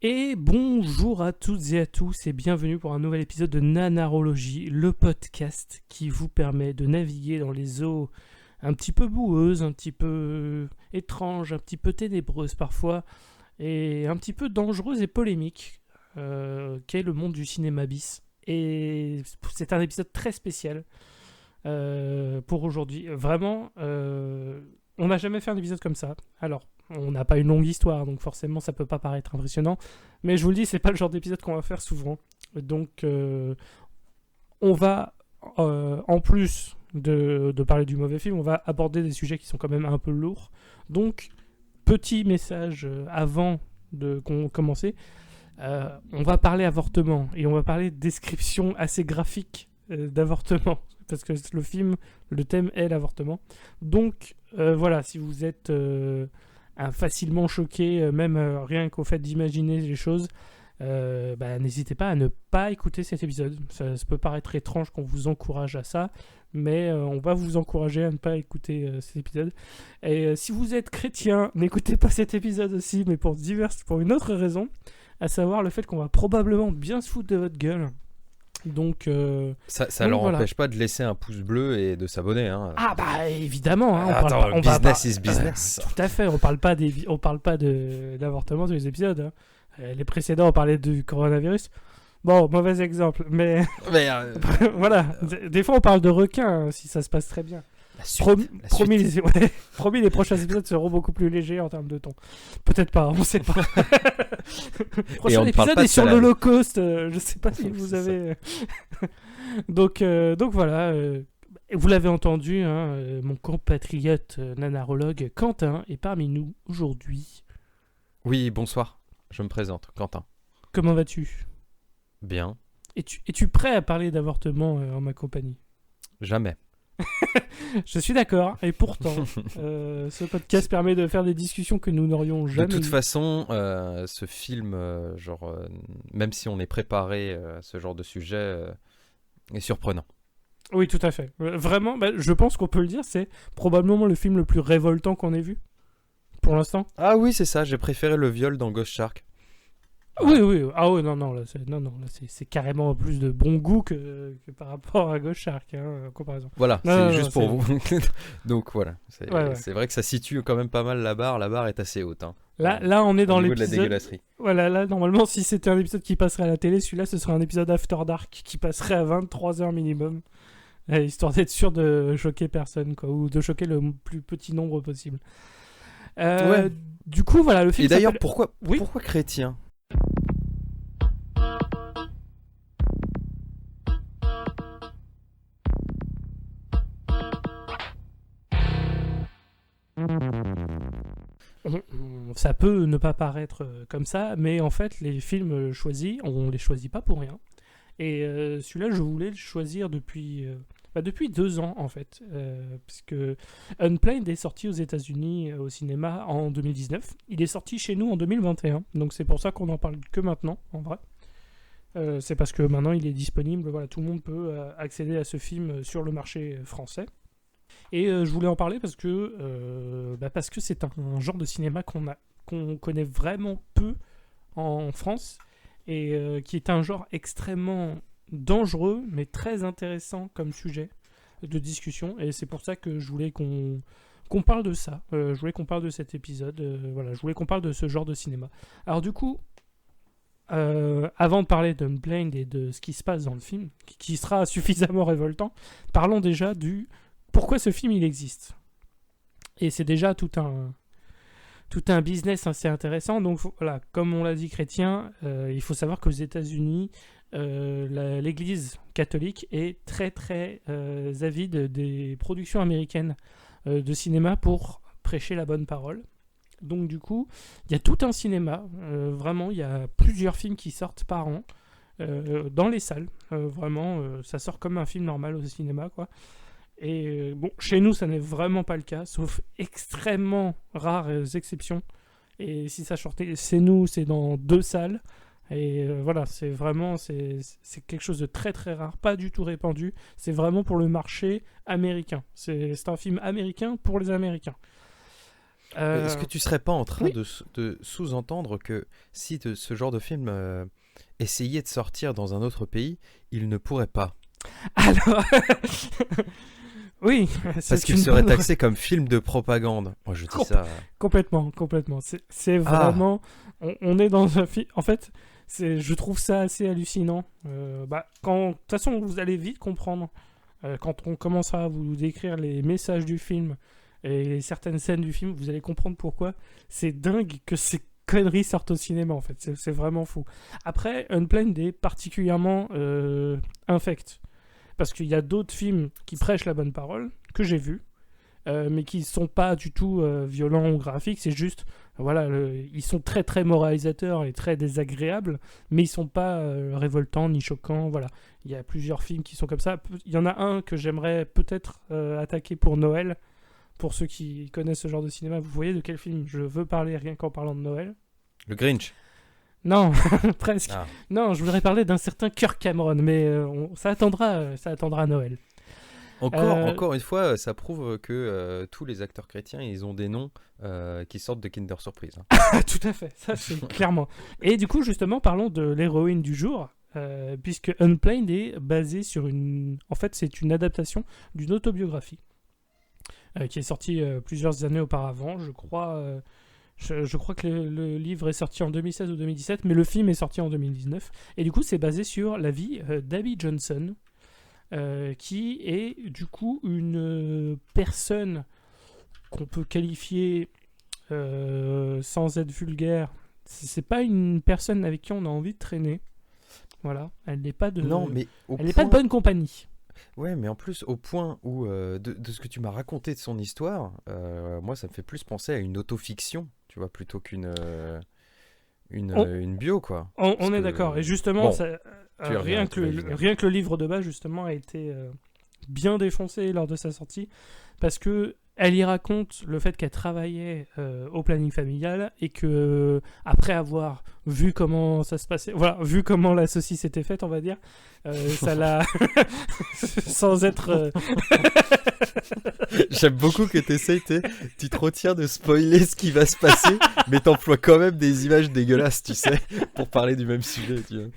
Et bonjour à toutes et à tous et bienvenue pour un nouvel épisode de Nanarologie, le podcast qui vous permet de naviguer dans les eaux un petit peu boueuses, un petit peu étranges, un petit peu ténébreuses parfois, et un petit peu dangereuses et polémiques, qu'est le monde du cinéma bis. Et c'est un épisode très spécial pour aujourd'hui. Vraiment, on n'a jamais fait un épisode comme ça. Alors, on n'a pas une longue histoire, donc forcément ça peut pas paraître impressionnant. Mais je vous le dis, c'est pas le genre d'épisode qu'on va faire souvent. Donc on va, en plus de parler du mauvais film, on va aborder des sujets qui sont quand même un peu lourds. Donc, petit message avant de commencer. On va parler avortement et on va parler de description assez graphique d'avortement. Parce que le film, le thème est l'avortement. Donc voilà, si vous êtes facilement choqué, même rien qu'au fait d'imaginer les choses, n'hésitez pas à ne pas écouter cet épisode. Ça peut paraître étrange qu'on vous encourage à ça, mais on va vous encourager à ne pas écouter cet épisode. Et si vous êtes chrétien, n'écoutez pas cet épisode aussi, mais pour une autre raison, à savoir le fait qu'on va probablement bien se foutre de votre gueule. Donc ça leur empêche pas de laisser un pouce bleu et de s'abonner. Hein. Ah bah évidemment. Hein, business is business. Tout à fait. On parle pas d'avortement sur les épisodes. Hein. Les précédents, on parlait du coronavirus. Bon, mauvais exemple, mais voilà. Des fois, on parle de requins si ça se passe très bien. Promis, les prochains épisodes seront beaucoup plus légers en termes de ton. Peut-être pas, on sait pas. Le prochain épisode est sur l'Holocauste. Je sais pas si vous avez. donc voilà. Vous l'avez entendu, hein, mon compatriote nanarologue Quentin est parmi nous aujourd'hui. Oui, bonsoir. Je me présente, Quentin. Comment vas-tu ? Bien. Es-tu prêt à parler d'avortement en ma compagnie ? Jamais. Je suis d'accord, et pourtant, ce podcast permet de faire des discussions que nous n'aurions jamais. De toute façon, ce film, même si on est préparé à ce genre de sujet, est surprenant. Oui, tout à fait. Vraiment, je pense qu'on peut le dire, c'est probablement le film le plus révoltant qu'on ait vu, pour l'instant. Ah oui, c'est ça, j'ai préféré le viol dans Ghost Shark. Oui. Ah oui, non, là, c'est carrément plus de bon goût que par rapport à Ghost Shark, en comparaison. Voilà, c'est juste pour vous. Donc voilà, c'est vrai que ça situe quand même pas mal la barre. La barre est assez haute. Hein. Là, on est dans l'épisode. De la dégueulasserie. Voilà, là, normalement, si c'était un épisode qui passerait à la télé, celui-là, ce serait un épisode After Dark qui passerait à 23h minimum, histoire d'être sûr de choquer personne, quoi, ou de choquer le plus petit nombre possible. Ouais. Du coup, voilà, le film. Et d'ailleurs, pourquoi chrétien ? Ça peut ne pas paraître comme ça, mais en fait, les films choisis, on les choisit pas pour rien. Et celui-là, je voulais le choisir depuis 2 ans, en fait. Puisque Unplanned est sorti aux États-Unis au cinéma en 2019. Il est sorti chez nous en 2021. Donc c'est pour ça qu'on en parle que maintenant, en vrai. C'est parce que maintenant, il est disponible. Voilà, tout le monde peut accéder à ce film sur le marché français. Et je voulais en parler parce que c'est un genre de cinéma qu'on connaît vraiment peu en France et qui est un genre extrêmement dangereux mais très intéressant comme sujet de discussion, et c'est pour ça que je voulais qu'on parle de ça. Je voulais qu'on parle de cet épisode, je voulais qu'on parle de ce genre de cinéma. Alors du coup, avant de parler d'Unplanned et de ce qui se passe dans le film, qui sera suffisamment révoltant, parlons déjà du pourquoi ce film il existe. Et c'est déjà tout un business assez intéressant. Donc voilà, comme on l'a dit, chrétien, il faut savoir qu'aux États-Unis, l'Église catholique est très très avide des productions américaines de cinéma pour prêcher la bonne parole. Donc du coup, il y a tout un cinéma. Vraiment, il y a plusieurs films qui sortent par an dans les salles. Ça sort comme un film normal au cinéma, quoi. Et chez nous, ça n'est vraiment pas le cas, sauf extrêmement rares exceptions. Et si ça sortait, c'est dans 2 salles. Et voilà, c'est quelque chose de très très rare, pas du tout répandu. C'est vraiment pour le marché américain. C'est un film américain pour les Américains. Est-ce que tu serais pas en train Oui. de sous-entendre que si ce genre de film essayait de sortir dans un autre pays, il ne pourrait pas? Alors, oui, Parce c'est qu'il une serait bonne... taxé comme film de propagande. Moi, je dis ça. Complètement. C'est Ah, vraiment... On est dans un film... En fait, je trouve ça assez hallucinant. De toute façon, vous allez vite comprendre. Quand on commencera à vous décrire les messages du film et certaines scènes du film, vous allez comprendre pourquoi c'est dingue que ces conneries sortent au cinéma, en fait. C'est vraiment fou. Après, Unplanned est particulièrement infect. Parce qu'il y a d'autres films qui prêchent la bonne parole, que j'ai vus, mais qui sont pas du tout violents ou graphiques. C'est juste, voilà, ils sont très très moralisateurs et très désagréables, mais ils sont pas révoltants ni choquants. Voilà, il y a plusieurs films qui sont comme ça. Il y en a un que j'aimerais peut-être attaquer pour Noël. Pour ceux qui connaissent ce genre de cinéma, vous voyez de quel film je veux parler rien qu'en parlant de Noël? le Grinch. Non, presque. Ah. Non, je voudrais parler d'un certain Kirk Cameron, mais ça attendra à Noël. Encore une fois, ça prouve que tous les acteurs chrétiens, ils ont des noms qui sortent de Kinder Surprise. Hein. Ah, tout à fait, ça c'est clairement. Et du coup, justement, parlons de l'héroïne du jour, puisque Unplanned est basé sur une... En fait, c'est une adaptation d'une autobiographie qui est sortie plusieurs années auparavant. Je crois que le livre est sorti en 2016 ou 2017, mais le film est sorti en 2019. Et du coup, c'est basé sur la vie d'Abby Johnson, qui est du coup une personne qu'on peut qualifier, sans être vulgaire, c'est pas une personne avec qui on a envie de traîner. Voilà, elle n'est pas Non, mais de bonne compagnie. Ouais, mais en plus, au point où, de ce que tu m'as raconté de son histoire, moi, ça me fait plus penser à une autofiction, tu vois, plutôt On, une bio, quoi. Parce on est que, d'accord. Et justement, bon, tu y reviens, tu vas y venir. rien que le livre de base, justement, a été bien défoncé lors de sa sortie, parce que elle y raconte le fait qu'elle travaillait au planning familial et que après avoir vu comment ça se passait, voilà, vu comment la saucisse était faite, on va dire, ça l'a sans être J'aime beaucoup que tu te retiens de spoiler ce qui va se passer, mais t'emploies quand même des images dégueulasses, tu sais, pour parler du même sujet, tu vois.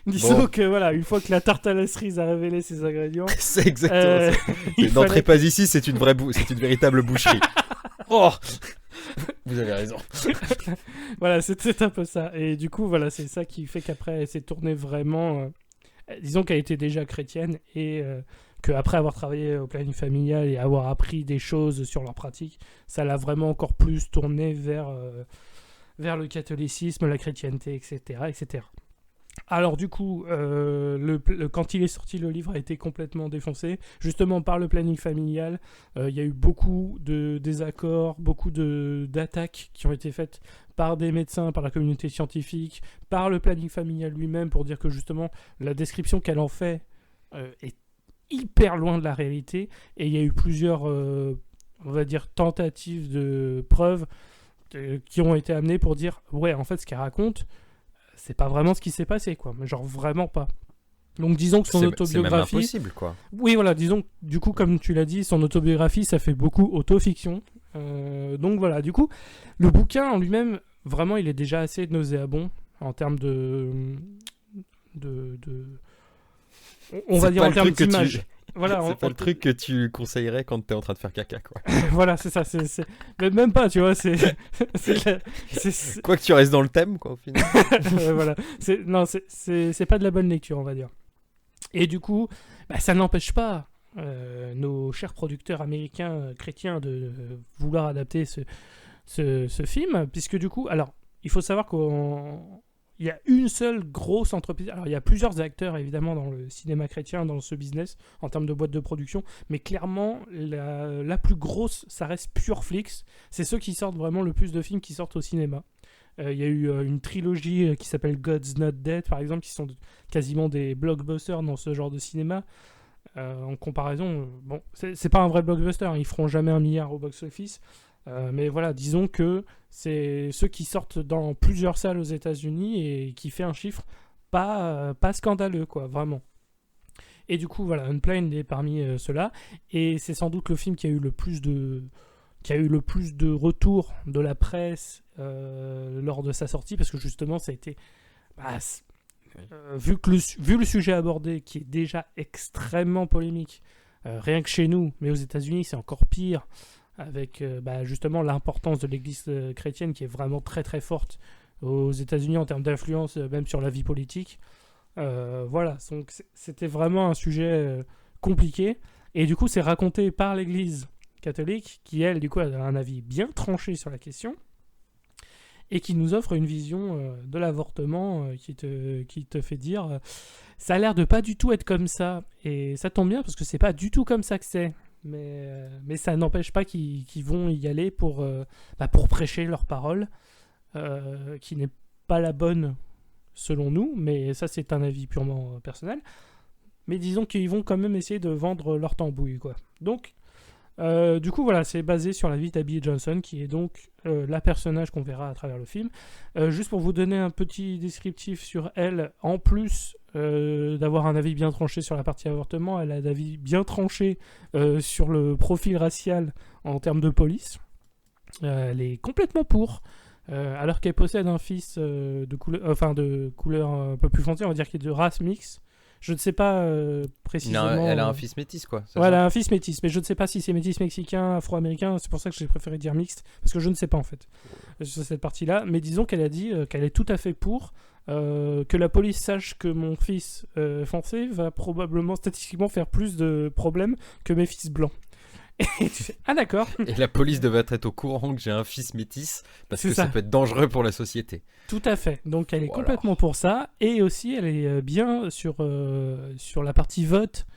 disons Bon. que voilà, une fois que la tarte à la cerise a révélé ses ingrédients, C'est exactement euh, ça. il N'entrez fallait... pas ici, c'est une c'est une véritable boucherie. Oh, vous avez raison. Voilà, c'est un peu ça. Et du coup, voilà, c'est ça qui fait qu'après, elle s'est tournée vraiment... disons qu'elle était déjà chrétienne et qu'après avoir travaillé au planning familial et avoir appris des choses sur leur pratique, ça l'a vraiment encore plus tournée vers le catholicisme, la chrétienté, etc. etc. Alors du coup, quand il est sorti, le livre a été complètement défoncé, justement par le planning familial. Il y a eu beaucoup de désaccords, beaucoup d'attaques qui ont été faites par des médecins, par la communauté scientifique, par le planning familial lui-même, pour dire que justement la description qu'elle en fait est hyper loin de la réalité. Et il y a eu plusieurs, on va dire, tentatives de preuves qui ont été amenées pour dire, ouais, en fait, ce qu'elle raconte, c'est pas vraiment ce qui s'est passé, quoi. Mais genre vraiment pas. Donc disons que son C'est même autobiographie... impossible, quoi. Oui, voilà, disons que du coup, comme tu l'as dit, son autobiographie, ça fait beaucoup autofiction. Donc voilà, du coup, le bouquin en lui-même, vraiment, il est déjà assez nauséabond en termes on va C'est dire pas en le termes truc que tu- d'image. Voilà, C'est pas le truc que tu conseillerais quand t'es en train de faire caca, quoi. voilà, c'est ça. Mais même pas, tu vois, Quoi que tu restes dans le thème, quoi, au final. voilà. Non, c'est pas de la bonne lecture, on va dire. Et du coup, ça n'empêche pas nos chers producteurs américains chrétiens de vouloir adapter ce film, puisque du coup, alors, il faut savoir qu'il y a une seule grosse entreprise. Alors, il y a plusieurs acteurs, évidemment, dans le cinéma chrétien, dans ce business, en termes de boîte de production, mais clairement, la plus grosse, ça reste Pureflix. C'est ceux qui sortent vraiment le plus de films qui sortent au cinéma. Il y a eu une trilogie qui s'appelle God's Not Dead, par exemple, qui sont quasiment des blockbusters dans ce genre de cinéma. En comparaison, bon, c'est pas un vrai blockbuster, hein, ils feront jamais 1 milliard au box-office. Mais voilà, disons que c'est ceux qui sortent dans plusieurs salles aux États-Unis et qui fait un chiffre pas scandaleux, quoi, vraiment. Et du coup, voilà, Unplanned est parmi ceux-là. Et c'est sans doute le film qui a eu le plus qui a eu le plus de retours de la presse lors de sa sortie, parce que justement, ça a été... vu le sujet abordé, qui est déjà extrêmement polémique, rien que chez nous, mais aux États-Unis, c'est encore pire, avec justement l'importance de l'Église chrétienne qui est vraiment très très forte aux États-Unis en termes d'influence, même sur la vie politique. Voilà, donc c'était vraiment un sujet compliqué. Et du coup, c'est raconté par l'Église catholique, qui elle, du coup, a un avis bien tranché sur la question, et qui nous offre une vision de l'avortement qui te fait dire ça a l'air de pas du tout être comme ça. Et ça tombe bien parce que c'est pas du tout comme ça que c'est. Mais ça n'empêche pas qu'ils vont y aller pour prêcher leur parole, qui n'est pas la bonne selon nous, mais ça c'est un avis purement personnel. Mais disons qu'ils vont quand même essayer de vendre leur tambouille, quoi. Donc, du coup, voilà, c'est basé sur la vie d'Abby Johnson, qui est donc la personnage qu'on verra à travers le film. Juste pour vous donner un petit descriptif sur elle, en plus d'avoir un avis bien tranché sur la partie avortement, elle a un avis bien tranché sur le profil racial en termes de police. Elle est complètement pour. Alors qu'elle possède un fils de couleur un peu plus foncée, on va dire qu'il est de race mixte. Je ne sais pas précisément. Elle a un fils métis, quoi. Ouais, elle a un fils métis, mais je ne sais pas si c'est métis mexicain, afro-américain. C'est pour ça que j'ai préféré dire mixte, parce que je ne sais pas en fait sur cette partie-là. Mais disons qu'elle a dit qu'elle est tout à fait pour que la police sache que mon fils foncé va probablement statistiquement faire plus de problèmes que mes fils blancs. Et tu fais, ah d'accord. Et la police devait être au courant que j'ai un fils métis, parce C'est que ça. ça peut être dangereux pour la société. Tout à fait. Donc elle est Voilà. complètement pour ça. Et aussi elle est bien sur la partie vote,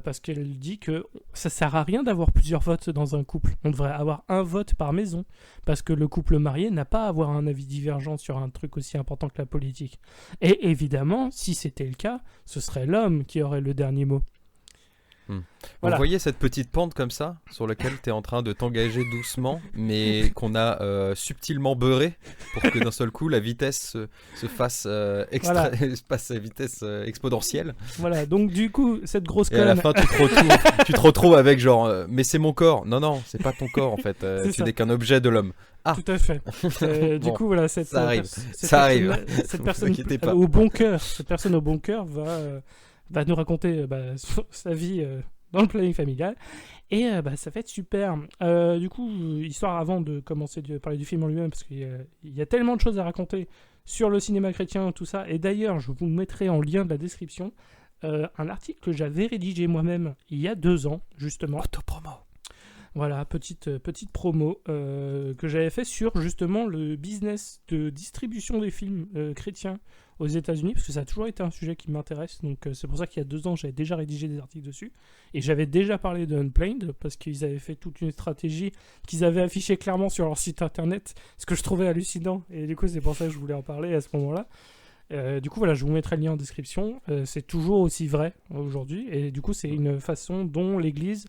parce qu'elle dit que ça sert à rien d'avoir plusieurs votes dans un couple. On devrait avoir un vote par maison, parce que le couple marié n'a pas à avoir un avis divergent sur un truc aussi important que la politique. Et évidemment, si c'était le cas, ce serait l'homme qui aurait le dernier mot. Voilà. Vous voyez cette petite pente comme ça, sur laquelle tu es en train de t'engager doucement, mais qu'on a subtilement beurré pour que d'un seul coup la vitesse se fasse passe à vitesse exponentielle. Voilà, donc du coup, cette grosse Et à la conne... fin, tu te retrouves avec genre, mais c'est mon corps. Non, c'est pas ton corps en fait. C'est Tu ça. n'es qu'un objet de l'homme. Ah. Tout à fait. Du Bon, coup, voilà, cette ça arrive. cette Ça personne- arrive. cette Vous personne inquiétez pas. au bon cœur, cette personne au bon cœur va nous raconter sa vie dans le planning familial. Et ça va être super. Du coup, histoire avant de commencer de parler du film en lui-même, parce qu'il y a tellement de choses à raconter sur le cinéma chrétien, tout ça. Et d'ailleurs, je vous mettrai en lien de la description un article que j'avais rédigé moi-même il y a 2 ans, justement. Autopromo. Voilà, petite promo que j'avais fait sur justement le business de distribution des films chrétiens aux États-Unis, parce que ça a toujours été un sujet qui m'intéresse. Donc c'est pour ça qu'il y a 2 ans, j'avais déjà rédigé des articles dessus. Et j'avais déjà parlé de Unplanned, parce qu'ils avaient fait toute une stratégie qu'ils avaient affichée clairement sur leur site internet, ce que je trouvais hallucinant. Et du coup, c'est pour ça que je voulais en parler à ce moment-là. Du coup, voilà, je vous mettrai le lien en description. C'est toujours aussi vrai aujourd'hui. Et du coup, c'est une façon dont l'Église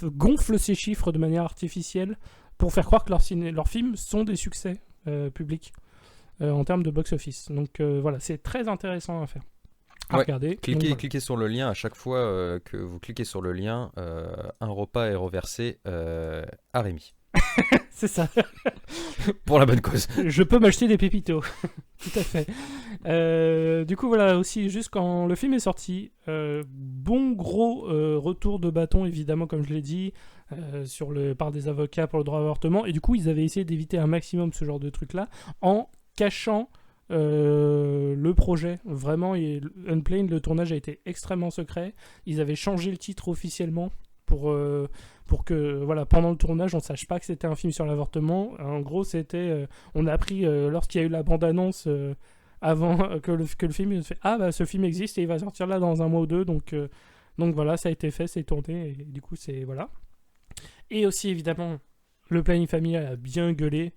gonfle ses chiffres de manière artificielle pour faire croire que leurs films sont des succès publics en termes de box-office. Donc voilà, c'est très intéressant à faire. À Ouais, regarder. Donc, Cliquez, voilà. cliquez sur le lien à chaque fois que vous cliquez sur le lien. Un repas est reversé à Rémi. C'est ça. Pour la bonne cause. Je peux m'acheter des pépitos. Tout à fait. Du coup, voilà, aussi, juste quand le film est sorti, bon gros retour de bâton, évidemment, comme je l'ai dit, par des avocats pour le droit à l'avortement. Et du coup, ils avaient essayé d'éviter un maximum ce genre de truc-là en cachant le projet. Vraiment, Unplanned, le tournage a été extrêmement secret. Ils avaient changé le titre officiellement pour que voilà, pendant le tournage on ne sache pas que c'était un film sur l'avortement. En gros, c'était on a appris lorsqu'il y a eu la bande-annonce avant que le film, il fait ce film existe et il va sortir là dans 1 mois ou 2, donc voilà, ça a été fait, c'est tourné, et du coup c'est voilà. Et aussi évidemment le planning familial a bien gueulé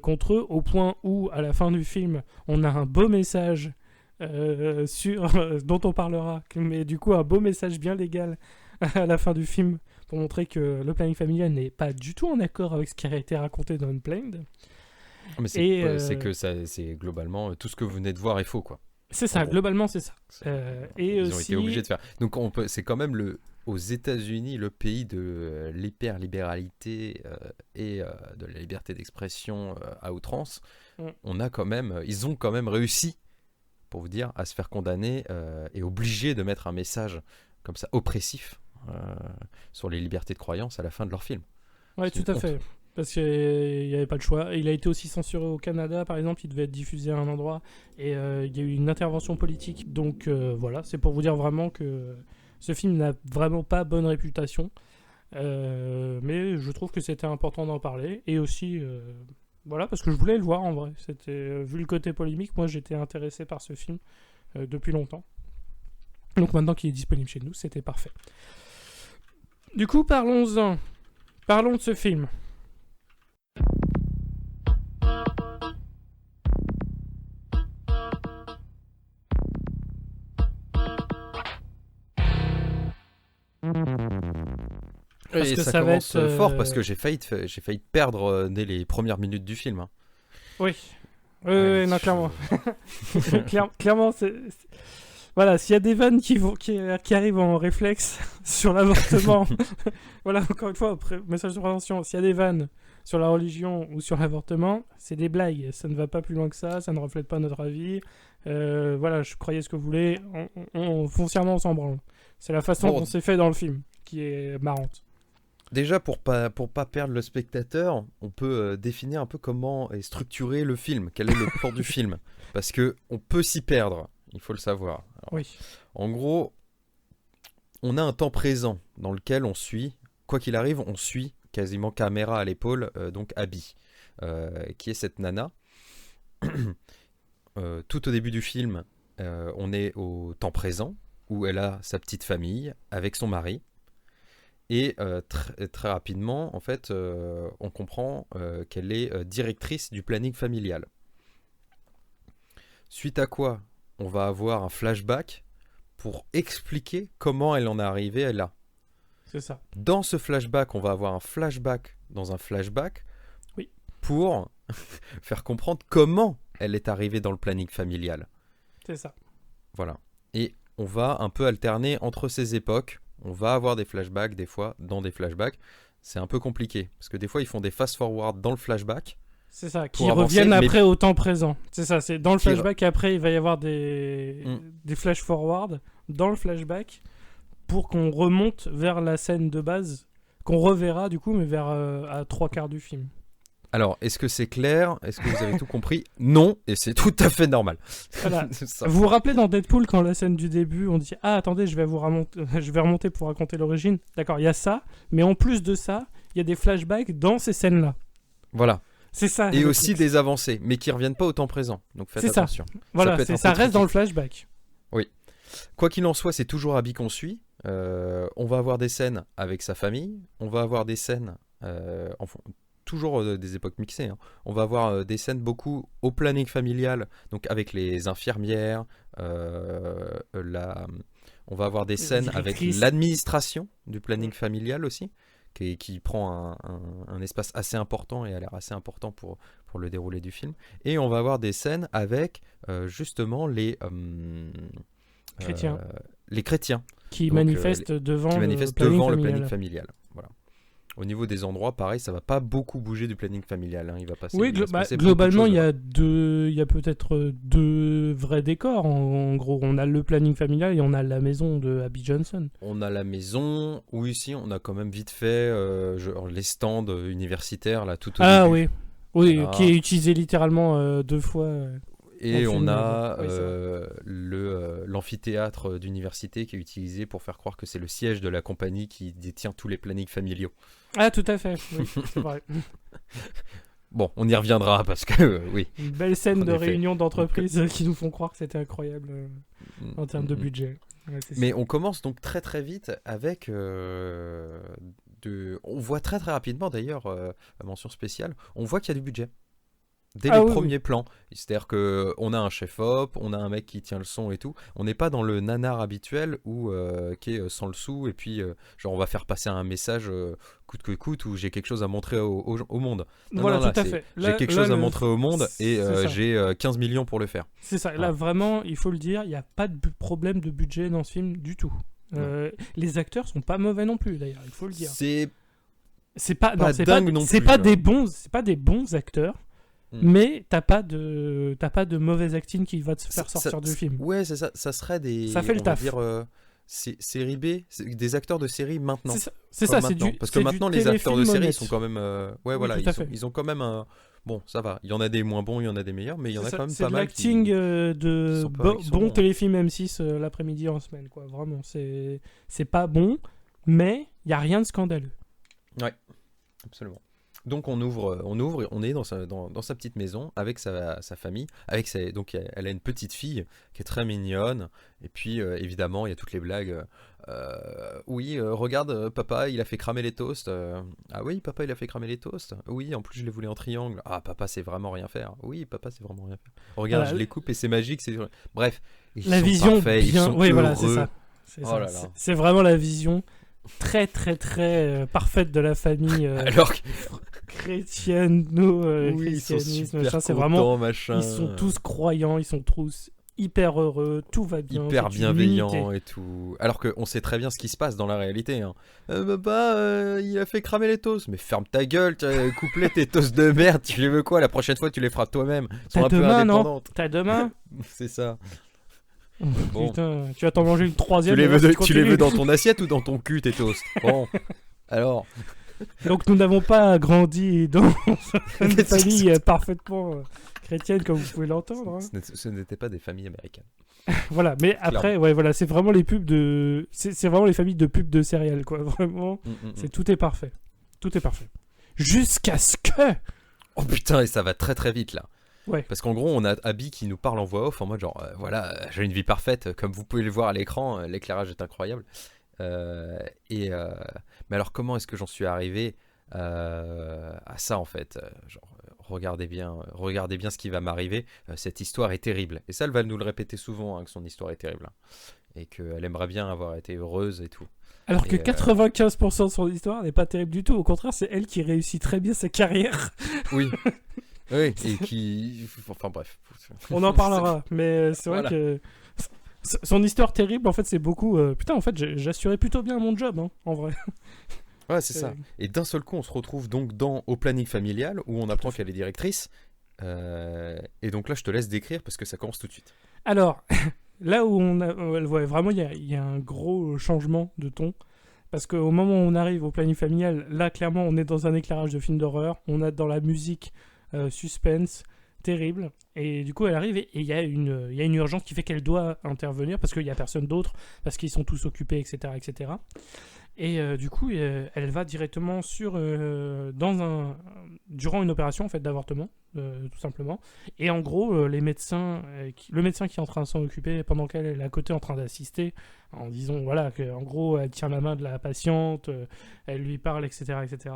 contre eux, au point où à la fin du film on a un beau message dont on parlera, mais du coup un beau message bien légal à la fin du film pour montrer que le planning familial n'est pas du tout en accord avec ce qui a été raconté dans Unplanned. Mais c'est que c'est globalement tout ce que vous venez de voir est faux, quoi. C'est ça, En gros. globalement c'est ça. Et Ils ont aussi... été obligés de faire. Donc c'est quand même aux États-Unis, le pays de l'hyper-libéralité et de la liberté d'expression à outrance, ils ont quand même réussi, pour vous dire, à se faire condamner et obligés de mettre un message comme ça oppressif sur les libertés de croyance à la fin de leur film. Ouais, C'est tout une à fait. honte. Parce qu'il n'y avait pas le choix. Il a été aussi censuré au Canada, par exemple. Il devait être diffusé à un endroit. Et il y a eu une intervention politique. Donc voilà, c'est pour vous dire vraiment que ce film n'a vraiment pas bonne réputation. Mais je trouve que c'était important d'en parler. Et aussi, voilà, parce que je voulais le voir en vrai. Vu le côté polémique, moi j'étais intéressé par ce film depuis longtemps. Donc maintenant qu'il est disponible chez nous, c'était parfait. Du coup, parlons-en. Parlons de ce film. Et que ça ça va commence être, fort parce que j'ai failli perdre dès les premières minutes du film. Hein. Oui. Ouais, Non, je- clairement. Clairement, voilà, s'il y a des vannes qui arrivent en réflexe sur l'avortement, voilà, encore une fois, message de prévention, s'il y a des vannes sur la religion ou sur l'avortement, c'est des blagues, ça ne va pas plus loin que ça ne reflète pas notre avis. Voilà, je croyais ce que vous voulez, foncièrement on s'en branle. C'est la façon dont c'est fait dans le film qui est marrante. Déjà, pour pas perdre le spectateur, on peut définir un peu comment est structuré le film, quel est le plan du film. Parce que on peut s'y perdre, il faut le savoir. Alors, Oui, en gros, on a un temps présent dans lequel on suit, quoi qu'il arrive, on suit quasiment caméra à l'épaule, donc Abby, qui est cette nana. Tout au début du film, on est au temps présent, où elle a sa petite famille avec son mari. Et très rapidement, en fait, on comprend qu'elle est directrice du planning familial. Suite à quoi, on va avoir un flashback pour expliquer comment elle en est arrivée là. c'est ça. Dans ce flashback, on va avoir un flashback dans un flashback Oui. pour faire comprendre comment elle est arrivée dans le planning familial. C'est ça. Voilà. Et on va un peu alterner entre ces époques. On va avoir des flashbacks des fois dans des flashbacks. C'est un peu compliqué parce que des fois ils font des fast-forward dans le flashback. C'est ça, qui Pour avancer, reviennent mais- après au temps présent. C'est ça, c'est dans le Qui re- flashback et après il va y avoir des flash forward dans le flashback pour qu'on remonte vers la scène de base, qu'on reverra du coup, mais vers à 3/4 du film. Alors, est-ce que c'est clair? Est-ce que vous avez tout compris? Non, et c'est tout à fait normal. Voilà. C'est ça. Vous vous rappelez dans Deadpool quand la scène du début, on dit ah attendez, je vais remonter pour raconter l'origine. D'accord, il y a ça, mais en plus de ça, il y a des flashbacks dans ces scènes-là. Voilà. C'est ça. Et le aussi truc. des avancées, mais qui reviennent pas au temps présent. Donc faites C'est ça. attention. Voilà, peut être un ça peu reste dans le tricky. flashback. Quoi qu'il en soit, c'est toujours Abby qu'on suit. On va avoir des scènes avec sa famille. On va avoir des scènes, toujours des époques mixées. Hein. On va avoir des scènes beaucoup au planning familial, donc avec les infirmières. On va avoir des scènes avec directrices. l'administration du planning familial aussi, qui prend un espace assez important et a l'air assez important pour le déroulé du film. Et on va avoir des scènes avec justement Chrétiens. les chrétiens Qui Donc, manifestent devant, qui manifestent le planning devant le familial. planning familial. Voilà. Au niveau des endroits, pareil, ça va pas beaucoup bouger du planning familial. Hein. Il va passer. Oui, il va se passer beaucoup de globalement, choses, il y a peut-être deux vrais décors. En gros, on a le planning familial et on a la maison de Abby Johnson. On a la maison, où ici on a quand même vite fait genre les stands universitaires là tout au Ah début. oui, Ah. qui est utilisé littéralement 2 fois. Et Dans le on film, a oui, c'est l'amphithéâtre d'université qui est utilisé pour faire croire que c'est le siège de la compagnie qui détient tous les plannings familiaux. Ah, tout à fait. Oui, c'est vrai. Bon, on y reviendra parce que oui. Une belle scène En de effet. réunion d'entreprise qui nous font croire que c'était incroyable en termes de budget. Ouais, c'est Mais ça. on commence donc très très vite avec on voit très très rapidement d'ailleurs, la mention spéciale, on voit qu'il y a du budget. Dès Ah les oui, premiers plans. C'est-à-dire qu'on a un chef-op, on a un mec qui tient le son et tout. On n'est pas dans le nanar habituel qui est sans le sou et puis genre on va faire passer un message coûte que coûte ou j'ai quelque chose à montrer au monde. Non, Voilà, non, là, tout à c'est- fait. J'ai Là- quelque là, chose à le- montrer au monde et c'est ça. j'ai 15 millions pour le faire. C'est ça. Là, Ah. vraiment, il faut le dire, il n'y a pas de problème de budget dans ce film du tout. Les acteurs sont pas mauvais non plus, d'ailleurs, il faut le dire. C'est pas dingue non c'est plus, pas là. c'est pas des bons acteurs, mais t'as pas de mauvais acting qui va te faire sortir du film. Ouais, c'est ça. Ça serait des. Ça fait le on va taf. dire, série B, des acteurs de série maintenant. C'est Comme ça, c'est maintenant. du. Parce que c'est maintenant, du les acteurs de téléfilm série, ils honnête. sont quand même. Ouais, Oui, voilà, tout à fait. ils ont quand même un. Bon, ça va. Il y en a des moins bons, il y en a des meilleurs, mais il y en a quand même C'est pas de mal. l'acting qui de sont pas- qui sont bon bons. téléfilm M6 l'après-midi en semaine, quoi. Vraiment, c'est pas bon, mais il y a rien de scandaleux. Absolument. Donc on ouvre, et on est dans sa petite maison avec sa famille, donc elle a une petite fille qui est très mignonne, et puis évidemment il y a toutes les blagues. Oui, regarde, papa il a fait cramer les toasts. Ah oui, papa il a fait cramer les toasts. Oui, en plus je les voulais en triangle. Ah, papa c'est vraiment rien faire. Oui, papa c'est vraiment rien faire. Regarde, Voilà, je les coupe et c'est magique. Bref, ils la sont vision parfaits, ils bien. sont Oui, voilà, c'est heureux. ça. C'est Oh ça. là là. C'est vraiment la vision très très très parfaite de la famille Alors que chrétienne, oui, ils sont christianisme, super machin, c'est contents, vraiment. machin. Ils sont tous croyants, ils sont tous hyper heureux, tout va bien. Hyper c'est une bienveillant unité. et tout. Alors qu'on sait très bien ce qui se passe dans la réalité. Hein. Papa, il a fait cramer les toasts. Mais ferme ta gueule, coupe-les tes toasts de merde. Tu les veux quoi? La prochaine fois, tu les feras toi-même. Elles sont T'as un peu demain, non? indépendantes. T'as demain? C'est ça. Bon. Putain, tu vas t'en manger une troisième. Tu les et voir veux, si tu les continues. veux dans ton assiette ou dans ton cul, tes toasts? Bon. Alors. Donc nous n'avons pas grandi dans une famille parfaitement chrétienne comme vous pouvez l'entendre. Hein. Ce n'étaient pas des familles américaines. Voilà, mais après, ouais, voilà, c'est vraiment les pubs de, c'est vraiment les familles de pubs de céréales, quoi. Vraiment, tout est parfait, tout est parfait. Jusqu'à ce que, Oh putain, et ça va très très vite là. ouais, Parce qu'en gros, on a Abby qui nous parle en voix off en mode genre, voilà, j'ai une vie parfaite, comme vous pouvez le voir à l'écran, l'éclairage est incroyable. Mais alors, comment est-ce que j'en suis arrivé à ça en fait? Regardez bien ce qui va m'arriver. Cette histoire est terrible. Et ça, elle va nous le répéter souvent, hein, que son histoire est terrible. Hein, et qu'elle aimerait bien avoir été heureuse et tout. alors que Et, 95% de son histoire n'est pas terrible du tout. Au contraire, c'est elle qui réussit très bien sa carrière. Oui. Oui, et qui. Enfin bref. On en parlera, mais c'est vrai Voilà. que son histoire terrible, en fait, c'est beaucoup. Putain, en fait, j'assurais plutôt bien mon job, hein, en vrai. Ouais, c'est ça. Et d'un seul coup, on se retrouve donc au planning familial où on apprend qu'elle est directrice. Et donc là, je te laisse décrire parce que ça commence tout de suite. Alors, là où ouais, vraiment, il y a un gros changement de ton. Parce qu'au moment où on arrive au planning familial, là, clairement, on est dans un éclairage de film d'horreur. On a dans la musique suspense terrible. Et du coup, elle arrive et il y a une urgence qui fait qu'elle doit intervenir parce qu'il n'y a personne d'autre, parce qu'ils sont tous occupés, etc. etc. Et du coup, elle va directement durant une opération en fait, d'avortement, tout simplement. Et en gros, le médecin qui est en train de s'en occuper pendant qu'elle est à côté en train d'assister, en disant voilà, qu'en gros, elle tient la main de la patiente, elle lui parle, etc. etc.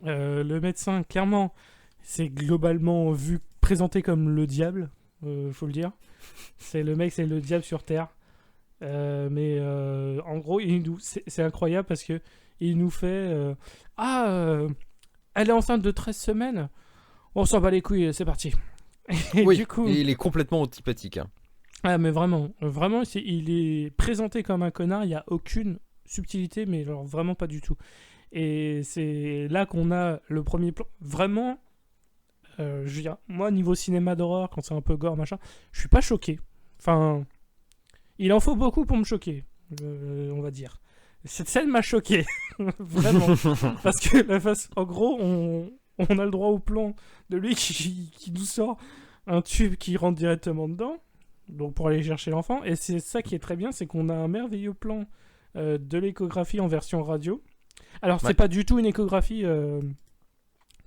Le médecin, clairement, c'est globalement présenté comme le diable, faut le dire. C'est le diable sur Terre. Mais en gros, c'est incroyable parce que il nous fait elle est enceinte de 13 semaines. On s'en bat les couilles, c'est parti. Et Oui, du coup, et il est complètement antipathique. Hein. ah mais vraiment, il est présenté comme un connard. Il y a aucune subtilité, mais genre vraiment pas du tout. Et c'est là qu'on a le premier plan. Vraiment, je veux dire, moi niveau cinéma d'horreur, quand c'est un peu gore machin, je suis pas choqué. Enfin. Il en faut beaucoup pour me choquer, on va dire. Cette scène m'a choqué, vraiment. Parce que, en gros, on a le droit au plan de lui qui nous sort un tube qui rentre directement dedans, donc pour aller chercher l'enfant. Et c'est ça qui est très bien, c'est qu'on a un merveilleux plan de l'échographie en version radio. Alors, c'est pas du tout une échographie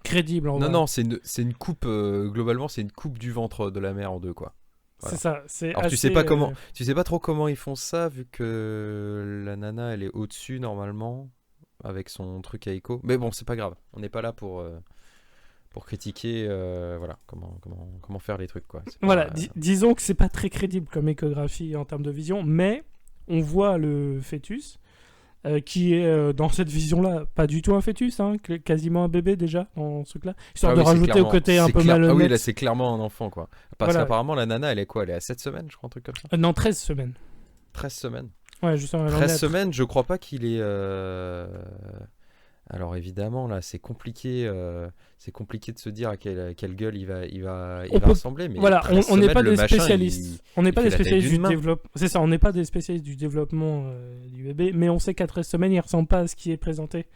crédible. En vrai. Non, c'est une coupe, globalement, c'est une coupe du ventre de la mère en deux, quoi. Voilà. C'est ça. C'est alors assez, tu sais pas trop comment ils font ça vu que la nana elle est au-dessus normalement avec son truc à écho. Mais bon, c'est pas grave. On n'est pas là pour critiquer voilà comment faire les trucs quoi. Voilà, disons que c'est pas très crédible comme échographie en termes de vision, mais on voit le fœtus qui est dans cette vision-là pas du tout un fœtus, hein, quasiment un bébé déjà dans ce truc-là, histoire de rajouter au côté un peu malhonnête. Ah oui, là c'est clairement un enfant quoi. Parce voilà. qu'apparemment la nana elle est quoi? Elle est à 7 semaines, je crois, un truc comme ça. Non, 13 semaines. 13 semaines. Ouais, justement, 13 semaines, je crois pas qu'il est... Alors évidemment, là, c'est compliqué de se dire à quelle gueule il va ressembler, mais voilà, 13 on n'est semaines, pas le des machin, spécialistes. On n'est il pas fait des la taille spécialistes d'une du main. développement. C'est ça, on n'est pas des spécialistes du développement du bébé, mais on sait qu'à 13 semaines, il ressemble pas à ce qui est présenté.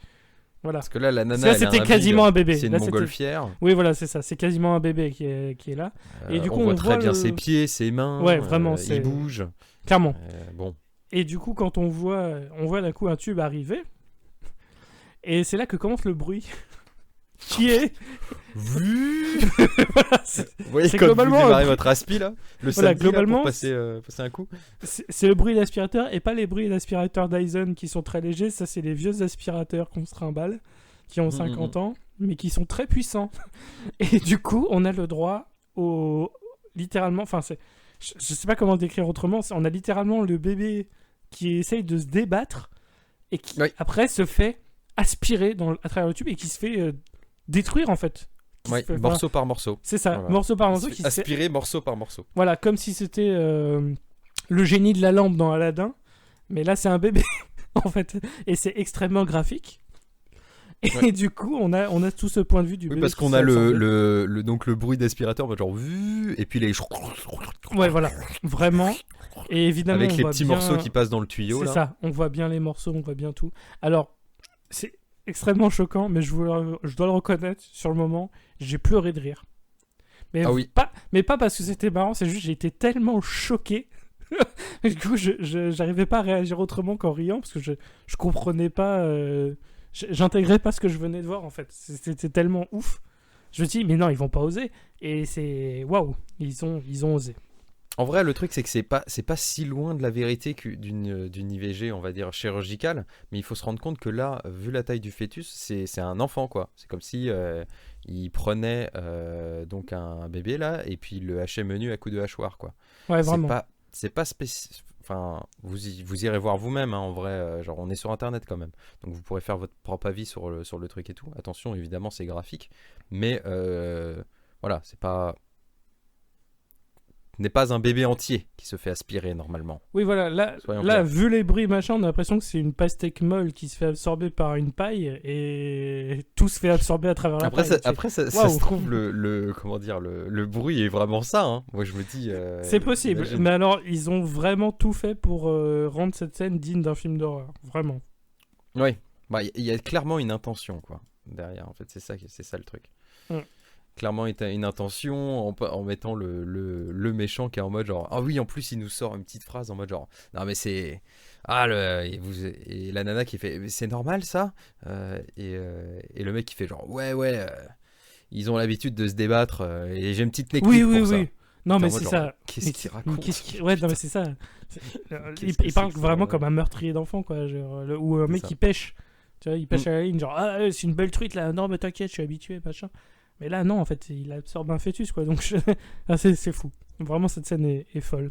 Voilà. Parce que là, la nana, Ça, elle a c'était un quasiment bide, un bébé. c'est une Là, montgolfière. Oui, voilà, c'est ça. C'est quasiment un bébé qui est là. Et du coup, on voit très bien le... ses pieds, ses mains. Ouais, vraiment, c'est... Il bouge. Clairement. Bon. Et du coup, quand on voit d'un coup un tube arriver, et c'est là que commence le bruit. Qui est voilà, vous voyez, c'est quand globalement vous démarrez votre aspi là, le voilà, samedi globalement, là, pour passer un coup. c'est le bruit d'aspirateur et pas les bruits d'aspirateur Dyson qui sont très légers. Ça, c'est les vieux aspirateurs qu'on se trimballe, qui ont 50 ans, mais qui sont très puissants. Et du coup, on a le droit au... littéralement... Enfin, je sais pas comment décrire autrement. On a littéralement le bébé qui essaye de se débattre et qui, après, se fait aspirer à travers le tube et qui se fait... détruire en fait. Ouais, morceau par morceau. C'est ça, voilà. Morceau par morceau. Aspirer morceau par morceau. Voilà, comme si c'était le génie de la lampe dans Aladdin. Mais là, c'est un bébé, en fait. Et c'est extrêmement graphique. Et du coup, on a tout ce point de vue du bébé. Parce qu'on a donc le bruit d'aspirateur, genre et puis les... Ouais, voilà, vraiment. Et évidemment, avec les petits morceaux qui passent dans le tuyau. C'est là. ça, on voit bien les morceaux, on voit bien tout. Alors, c'est extrêmement choquant, mais je dois le reconnaître, sur le moment, j'ai pleuré de rire. Mais, mais pas parce que c'était marrant, c'est juste j'ai été tellement choqué. Du coup, j'arrivais pas à réagir autrement qu'en riant, parce que je comprenais pas, j'intégrais pas ce que je venais de voir en fait. C'était tellement ouf. Je me dis, mais non, ils vont pas oser. Et c'est waouh, ils ont osé. En vrai, le truc, c'est que c'est pas si loin de la vérité d'une IVG, on va dire, chirurgicale. Mais il faut se rendre compte que là, vu la taille du fœtus, c'est un enfant, quoi. C'est comme si il prenait donc un bébé, là, et puis il le hachait menu à coups de hachoir, quoi. Ouais, vraiment. C'est pas spécial. Enfin, vous irez voir vous-même, hein, en vrai. Genre, on est sur Internet, quand même. Donc, vous pourrez faire votre propre avis sur le truc et tout. Attention, évidemment, c'est graphique. Mais, voilà, c'est pas... n'est pas un bébé entier qui se fait aspirer normalement. Oui, voilà, là vu les bruits machin, on a l'impression que c'est une pastèque molle qui se fait absorber par une paille et tout se fait absorber à travers la paille. Ça se trouve, le bruit est vraiment ça. Hein. Moi, je me dis... c'est possible, mais alors, ils ont vraiment tout fait pour rendre cette scène digne d'un film d'horreur. Vraiment. Oui, il y a clairement une intention, quoi, derrière. En fait, c'est ça le truc. Clairement une intention en mettant le méchant qui est en mode genre ah oui, en plus il nous sort une petite phrase en mode genre non mais c'est et la nana qui fait c'est normal ça et le mec qui fait genre ouais ils ont l'habitude de se débattre et j'ai une petite technique pour ça. Non mais c'est ça. Qu'est-ce qu'il raconte ouais non mais c'est ça. Il parle vraiment comme un meurtrier d'enfant quoi, genre, ou un mec qui pêche. Tu vois, il pêche à la ligne genre ah c'est une belle truite là, non mais t'inquiète, je suis habitué machin. Mais là, non, en fait, il absorbe un fœtus, quoi. Donc, c'est fou. Vraiment, cette scène est folle.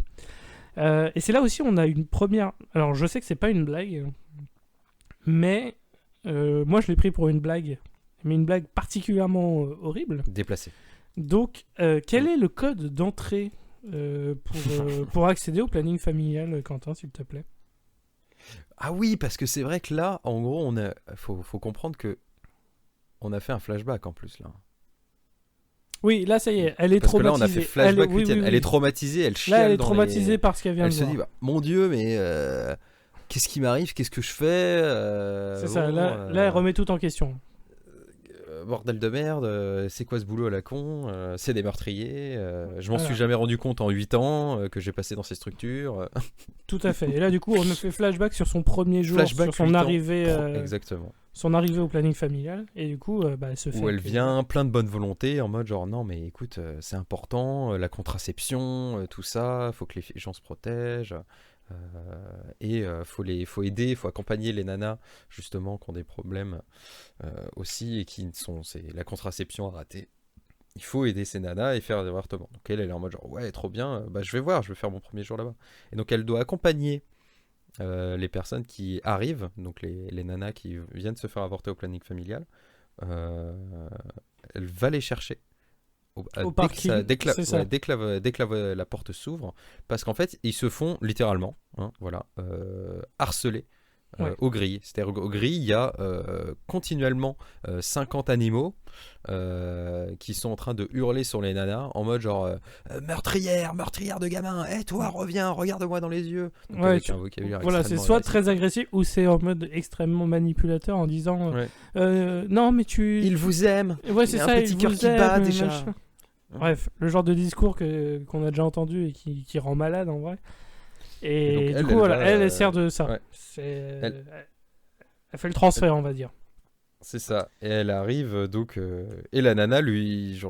Et c'est là aussi, on a une première... Alors, je sais que c'est pas une blague, mais moi, je l'ai pris pour une blague. Mais une blague particulièrement horrible. Déplacée. Donc, quel est le code d'entrée pour accéder au planning familial, Quentin, s'il te plaît? Ah oui, parce que c'est vrai que là, en gros, faut comprendre que on a fait un flashback, en plus, là. Oui, là ça y est, elle est parce traumatisée. Parce que là on a fait flashback, elle est traumatisée, elle chiale. Là elle est traumatisée par ce qu'elle vient de voir. Elle se dit, mon Dieu, mais qu'est-ce qui m'arrive, qu'est-ce que je fais c'est ça, là elle remet tout en question. Bordel de merde, c'est quoi ce boulot à la con, c'est des meurtriers, je m'en suis jamais rendu compte en 8 ans que j'ai passé dans ces structures. Tout à fait, et là du coup on a fait flashback sur son premier jour, sur son arrivée. Exactement. Son arrivée au planning familial, et du coup, elle se fait... Où elle vient plein de bonne volonté, en mode genre, non mais écoute, c'est important, la contraception, tout ça, faut que les gens se protègent, et faut aider, il faut accompagner les nanas, justement, qui ont des problèmes aussi, et c'est la contraception a raté. Il faut aider ces nanas et faire des avortements. Donc elle est en mode genre, ouais, trop bien, je vais faire mon premier jour là-bas. Et donc elle doit accompagner les personnes qui arrivent, donc les nanas qui viennent se faire avorter au planning familial, elle va les chercher Au parking, c'est ça. Dès que la porte s'ouvre, parce qu'en fait, ils se font littéralement, hein, voilà, harceler aux grilles. C'est-à-dire aux grilles, il y a continuellement 50 animaux qui sont en train de hurler sur les nanas en mode genre meurtrière de gamin, toi reviens, regarde-moi dans les yeux. Donc, avec un vocabulaire voilà, c'est soit agressif. Très agressif ou c'est en mode extrêmement manipulateur en disant non mais il vous aime, ouais, c'est ça, un petit cœur qui bat déjà. Bref, le genre de discours qu'on a déjà entendu et qui rend malade en vrai. Et donc, du coup, elle sert de ça. Ouais. Elle fait le transfert, on va dire. C'est ça. Et elle arrive, donc... et la nana lui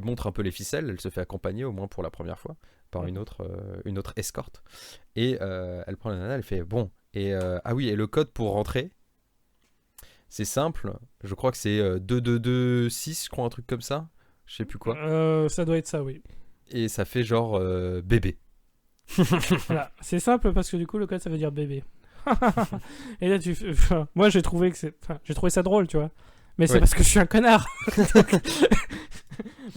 montre un peu les ficelles. Elle se fait accompagner, au moins pour la première fois, par une autre escorte. Et elle prend la nana, elle fait, bon... Et, ah oui, et le code pour rentrer, c'est simple. Je crois que c'est 2226, je crois, un truc comme ça. Je sais plus quoi. Ça doit être ça, oui. Et ça fait genre bébé. Voilà, c'est simple parce que du coup le code ça veut dire bébé. Et là moi j'ai trouvé ça drôle, tu vois. Mais c'est parce que je suis un connard.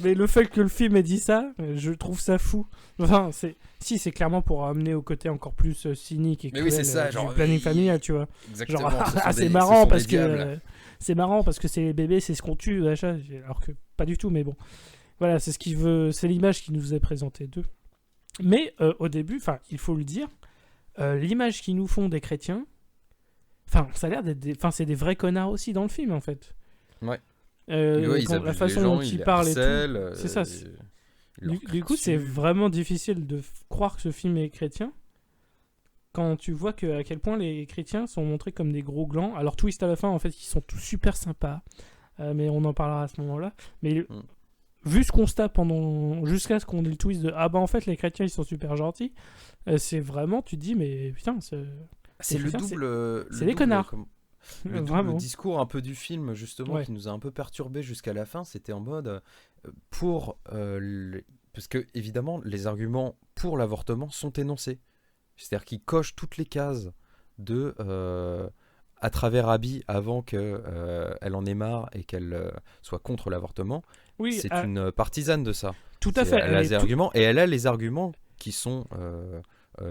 Mais le fait que le film ait dit ça, je trouve ça fou. Enfin, c'est clairement pour amener au côté encore plus cynique et cruel du planning familial, tu vois. Exactement. Genre, c'est marrant parce que c'est marrant parce que c'est les bébés, c'est ce qu'on tue, achat, alors que pas du tout, mais bon. Voilà, c'est l'image qui nous est présentée d'eux. Mais au début, il faut le dire, l'image qu'ils nous font des chrétiens, ça a l'air d'être c'est des vrais connards aussi dans le film en fait. Ouais. La façon dont ils parlent et tout, c'est ça. Du coup, c'est vraiment difficile de croire que ce film est chrétien quand tu vois à quel point les chrétiens sont montrés comme des gros glands. Alors twist à la fin, en fait, ils sont tous super sympas, mais on en parlera à ce moment-là. Mais vu ce constat jusqu'à ce qu'on ait le twist de en fait les chrétiens ils sont super gentils, c'est vraiment, tu te dis mais putain, c'est le double, c'est des connards. Le double discours un peu du film justement qui nous a un peu perturbé jusqu'à la fin, c'était en mode parce que évidemment les arguments pour l'avortement sont énoncés, c'est-à-dire qu'ils cochent toutes les cases de à travers Abby avant qu'elle en ait marre et qu'elle soit contre l'avortement. Oui, c'est une partisane de ça. Tout à fait. Elle a des arguments et elle a les arguments qui sont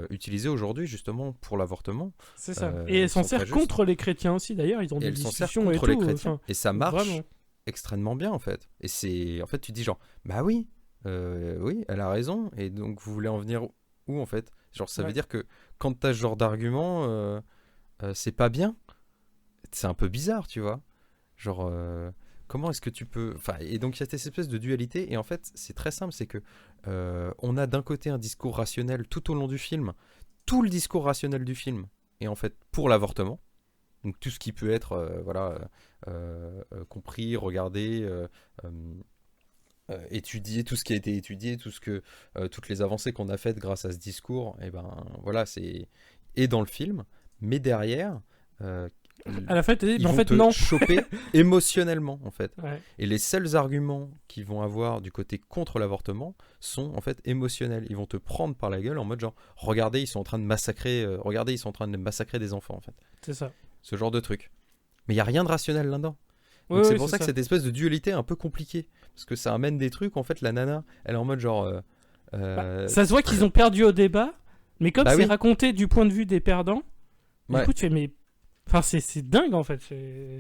utilisés aujourd'hui justement pour l'avortement. C'est ça. Et elle s'en sert contre les chrétiens aussi d'ailleurs. Ils ont des discussions et tout. Les chrétiens. Et ça marche extrêmement bien en fait. Et c'est en fait tu dis genre bah oui, oui, elle a raison. Et donc vous voulez en venir où en fait? Genre ça veut dire que quand t'as ce genre d'argument, c'est pas bien. C'est un peu bizarre, tu vois. Genre, comment est-ce que tu peux... et donc, il y a cette espèce de dualité. Et en fait, c'est très simple. C'est que on a d'un côté un discours rationnel tout au long du film. Tout le discours rationnel du film est en fait pour l'avortement. Donc, tout ce qui peut être compris, regardé, étudié, tout ce qui a été étudié, toutes les avancées qu'on a faites grâce à ce discours, et ben voilà, c'est... Et dans le film. Mais derrière... à la fin, ils vont te choper émotionnellement en fait. Ouais. Et les seuls arguments qu'ils vont avoir du côté contre l'avortement sont en fait émotionnels. Ils vont te prendre par la gueule en mode genre regardez ils sont en train de massacrer des enfants en fait. C'est ça. Ce genre de truc. Mais il y a rien de rationnel là-dedans. Donc c'est pour ça que cette espèce de dualité est un peu compliquée parce que ça amène des trucs en fait la nana elle est en mode genre ça se voit qu'ils ont perdu au débat mais comme c'est raconté du point de vue des perdants du coup tu fais mais c'est dingue en fait,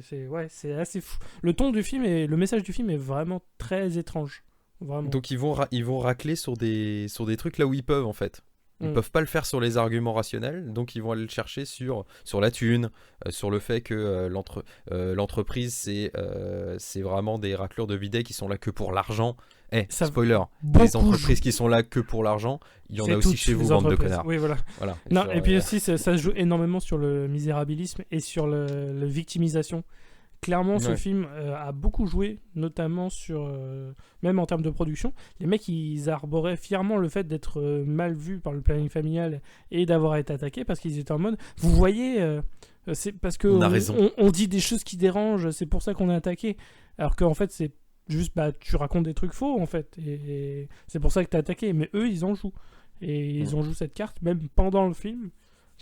c'est assez fou. Le ton du film et le message du film est vraiment très étrange. Vraiment. Donc ils vont racler sur des trucs là où ils peuvent en fait. Ils peuvent pas le faire sur les arguments rationnels, donc ils vont aller le chercher sur la thune, sur le fait que l'entreprise c'est vraiment des racleurs de bidets qui sont là que pour l'argent. Spoiler, les entreprises qui sont là que pour l'argent, il y en a aussi chez vous, bande de connards. Oui, voilà. Non, et puis aussi, ça se joue énormément sur le misérabilisme et sur la victimisation. Clairement, ce film a beaucoup joué, notamment sur... même en termes de production. Les mecs, ils arboraient fièrement le fait d'être mal vus par le planning familial et d'avoir été attaqués parce qu'ils étaient en mode... Vous voyez, c'est parce que on dit des choses qui dérangent, c'est pour ça qu'on est attaqué. Alors qu'en fait, c'est juste, tu racontes des trucs faux, en fait. Et c'est pour ça que t'es attaqué. Mais eux, ils en jouent. Et ils en jouent cette carte, même pendant le film.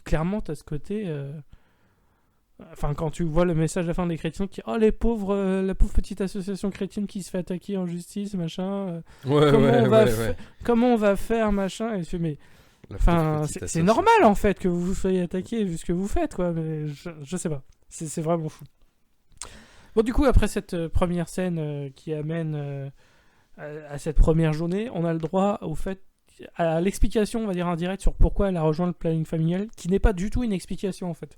Clairement, t'as ce côté... Enfin, quand tu vois le message à la fin des chrétiens qui oh la pauvre petite association chrétienne qui se fait attaquer en justice, machin. Comment on va faire, machin. Et je fais mais enfin, c'est normal en fait que vous vous soyez attaqué vu ce que vous faites, quoi. Mais je sais pas. C'est vraiment fou. Bon, du coup, après cette première scène qui amène à cette première journée, on a le droit au fait à l'explication, on va dire indirecte, sur pourquoi elle a rejoint le planning familial, qui n'est pas du tout une explication en fait.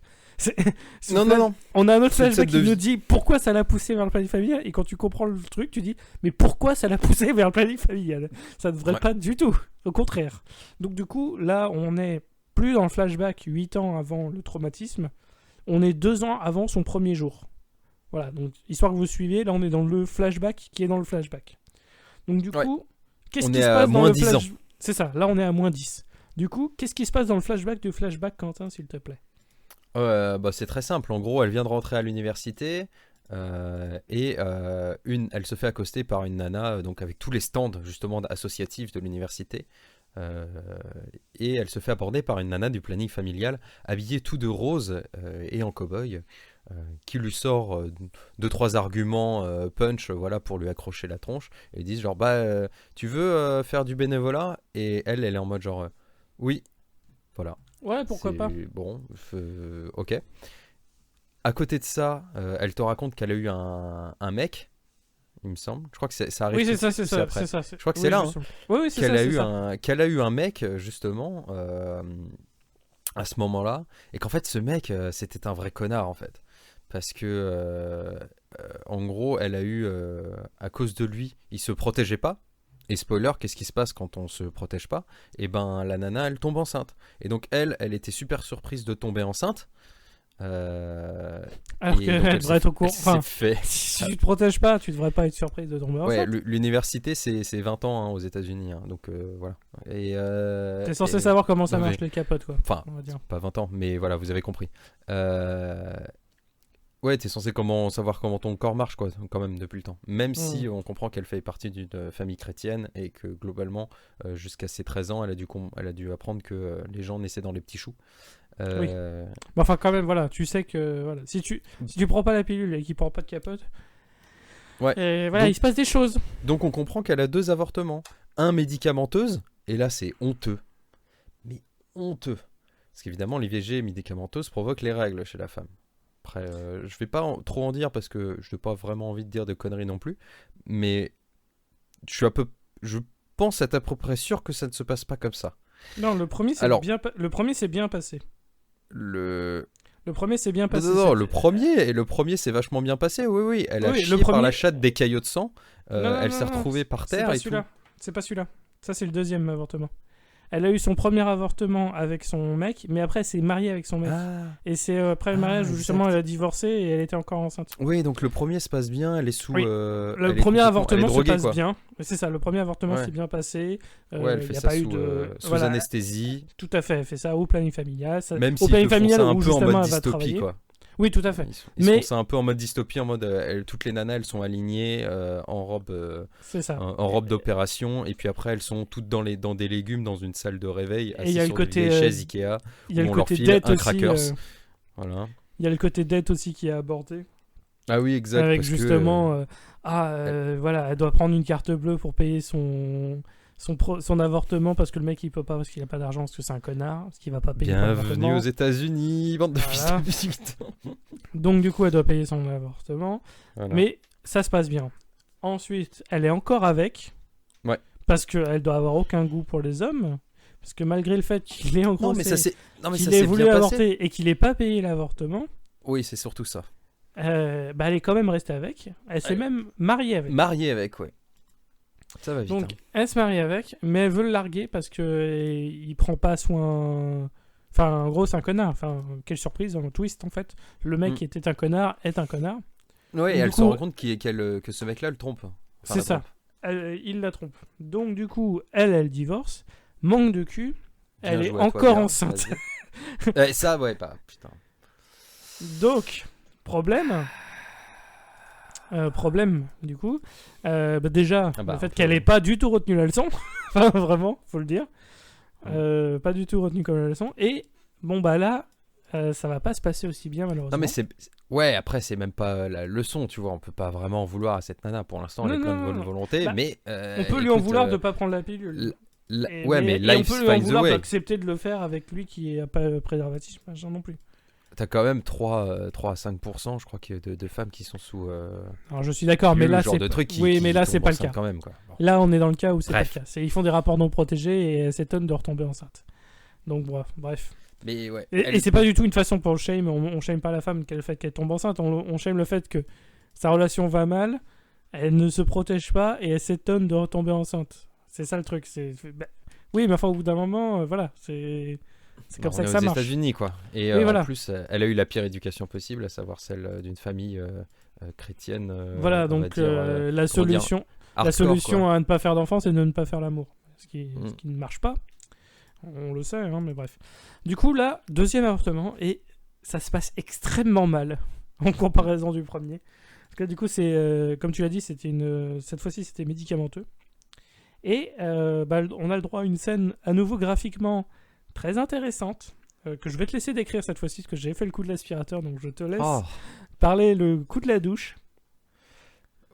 Non. On a un autre flashback qui nous dit pourquoi ça l'a poussé vers le planning familial, et quand tu comprends le truc, tu dis mais pourquoi ça l'a poussé vers le planning familial? Ça ne devrait pas du tout, au contraire. Donc du coup, là, on est plus dans le flashback 8 ans avant le traumatisme, on est 2 ans avant son premier jour. Voilà, donc histoire que vous suivez, là on est dans le flashback qui est dans le flashback. Donc du coup, qu'est-ce qui se passe dans le flashback? C'est ça, là on est à moins 10. Du coup, qu'est-ce qui se passe dans le flashback du flashback, Quentin, s'il te plaît? C'est très simple. En gros, elle vient de rentrer à l'université et elle se fait accoster par une nana, donc avec tous les stands justement associatifs de l'université. Et elle se fait aborder par une nana du planning familial, habillée tout de rose et en cow-boy, qui lui sort 2-3 arguments punch, voilà, pour lui accrocher la tronche. Et ils disent genre tu veux faire du bénévolat? Et elle est en mode genre oui, voilà. Ouais, pourquoi pas. Bon, ok. À côté de ça, elle te raconte qu'elle a eu un mec, il me semble. Je crois que ça arrive. Oui, c'est ça. Après. C'est ça. Je crois que c'est là. Oui, c'est qu'elle a eu un mec, justement, à ce moment-là. Et qu'en fait, ce mec, c'était un vrai connard, en fait. Parce que, en gros, elle a eu, à cause de lui, il se protégeait pas. Et spoiler, qu'est-ce qui se passe quand on se protège pas? Et ben, la nana, elle tombe enceinte. Et donc, elle était super surprise de tomber enceinte. Alors qu'elle devrait être au courant. Enfin, si tu te protèges pas, tu devrais pas être surprise de tomber enceinte. Ouais, l'université, c'est 20 ans aux États-Unis. Donc, voilà. T'es censé savoir comment ça marche les capotes, quoi. Enfin, pas 20 ans, mais voilà, vous avez compris. Ouais, t'es censé savoir comment ton corps marche, quoi, quand même, depuis le temps. Même si on comprend qu'elle fait partie d'une famille chrétienne et que globalement, jusqu'à ses 13 ans, elle a dû apprendre que les gens naissaient dans les petits choux. Oui. Enfin, quand même, voilà, tu sais que voilà, si tu prends pas la pilule et qu'il prend pas de capote, ouais. voilà, il se passe des choses. Donc on comprend qu'elle a 2 avortements. Un médicamenteuse, et là c'est honteux. Mais honteux. Parce qu'évidemment, l'IVG médicamenteuse provoque les règles chez la femme. Après, je vais pas trop en dire parce que je n'ai pas vraiment envie de dire de conneries non plus. Mais je pense être à peu près sûr que ça ne se passe pas comme ça. Non, le premier s'est bien passé. Le premier s'est bien passé. Non, le premier s'est vachement bien passé. Oui. Elle a chié par la chatte des caillots de sang. Elle s'est retrouvée par terre et tout. C'est pas celui-là. Ça, c'est le deuxième avortement. Elle a eu son premier avortement avec son mec, mais après elle s'est mariée avec son mec. Et c'est après le mariage où justement elle a divorcé et elle était encore enceinte. Oui, donc le premier se passe bien, elle est sous... le premier avortement se passe bien. C'est ça, le premier avortement s'est bien passé. Elle fait ça sous anesthésie. Tout à fait, elle fait ça au planning familial. Même si ils font ça un peu en mode dystopie, quoi. Oui, tout à fait. Ils font ça un peu en mode dystopie, en mode toutes les nanas elles sont alignées en robe, en robe d'opération, et puis après elles sont toutes dans des légumes dans une salle de réveil, assises sur des chaises Ikea, où on leur file un crackers. Voilà. Il y a le côté dette aussi qui est abordé. Ah oui, exact. Avec justement, voilà, elle doit prendre une carte bleue pour payer son avortement parce que le mec il peut pas parce qu'il a pas d'argent parce que c'est un connard, parce qu'il va pas payer. Bienvenue aux États-Unis, bande de fils de 18 ans. Donc du coup elle doit payer son avortement, mais ça se passe bien. Ensuite elle est encore avec, parce qu'elle doit avoir aucun goût pour les hommes, parce que malgré le fait qu'il ait qu'il ait voulu avorter et qu'il ait pas payé l'avortement. Oui, c'est surtout ça. Elle est quand même restée avec. Elle s'est même mariée avec. Mariée avec, ouais. Ça va vite. Donc, elle se marie avec, mais elle veut le larguer parce qu'il prend pas soin. Enfin, en gros, c'est un connard. Enfin, quelle surprise dans le twist, en fait. Le mec qui était un connard est un connard. Oui, et elle se rend compte que ce mec-là le trompe. C'est ça. Il la trompe. Donc, du coup, elle divorce. Manque de cul. Elle est encore enceinte. Ça, ouais, pas. Putain. Donc, problème, du coup, déjà, le fait qu'elle n'ait pas du tout retenu la leçon, enfin, vraiment, faut le dire, pas du tout retenu comme la leçon, et bon, bah là, ça va pas se passer aussi bien malheureusement. Non mais ouais, après c'est même pas la leçon, tu vois, on peut pas vraiment en vouloir à cette nana. Pour l'instant, elle est pleine de bonne volonté, mais on peut lui en vouloir de pas prendre la pilule. Ouais, mais life on peut lui en finds a vouloir way. d'accepter de le faire avec lui qui a pas préservatif, machin non plus. T'as quand même 3 à 5%, je crois, de femmes qui sont sous. Alors je suis d'accord, mais là c'est mais là c'est pas le cas. Quand même, quoi. Bon. Là on est dans le cas où c'est pas Bref. le cas. Ils font des rapports non protégés et elles s'étonnent de retomber enceinte. Donc bref. Mais ouais. Et c'est pas du tout une façon pour le shame. On shame pas la femme le fait qu'elle tombe enceinte. On shame le fait que sa relation va mal, elle ne se protège pas et elle s'étonne de retomber enceinte. C'est ça le truc. Oui, mais enfin au bout d'un moment, voilà, c'est comme ça que ça marche. Aux États-Unis, quoi. Et oui, voilà. En plus, elle a eu la pire éducation possible, à savoir celle d'une famille chrétienne. Voilà, donc la solution à ne pas faire d'enfant, c'est de ne pas faire l'amour. Ce qui ne marche pas. On le sait, hein, mais bref. Du coup, là, deuxième avortement, et ça se passe extrêmement mal en comparaison du premier. Parce que du coup, c'est comme tu l'as dit, cette fois-ci, c'était médicamenteux. Et on a le droit à une scène à nouveau graphiquement très intéressante, que je vais te laisser décrire cette fois-ci, parce que j'ai fait le coup de l'aspirateur, donc je te laisse parler le coup de la douche.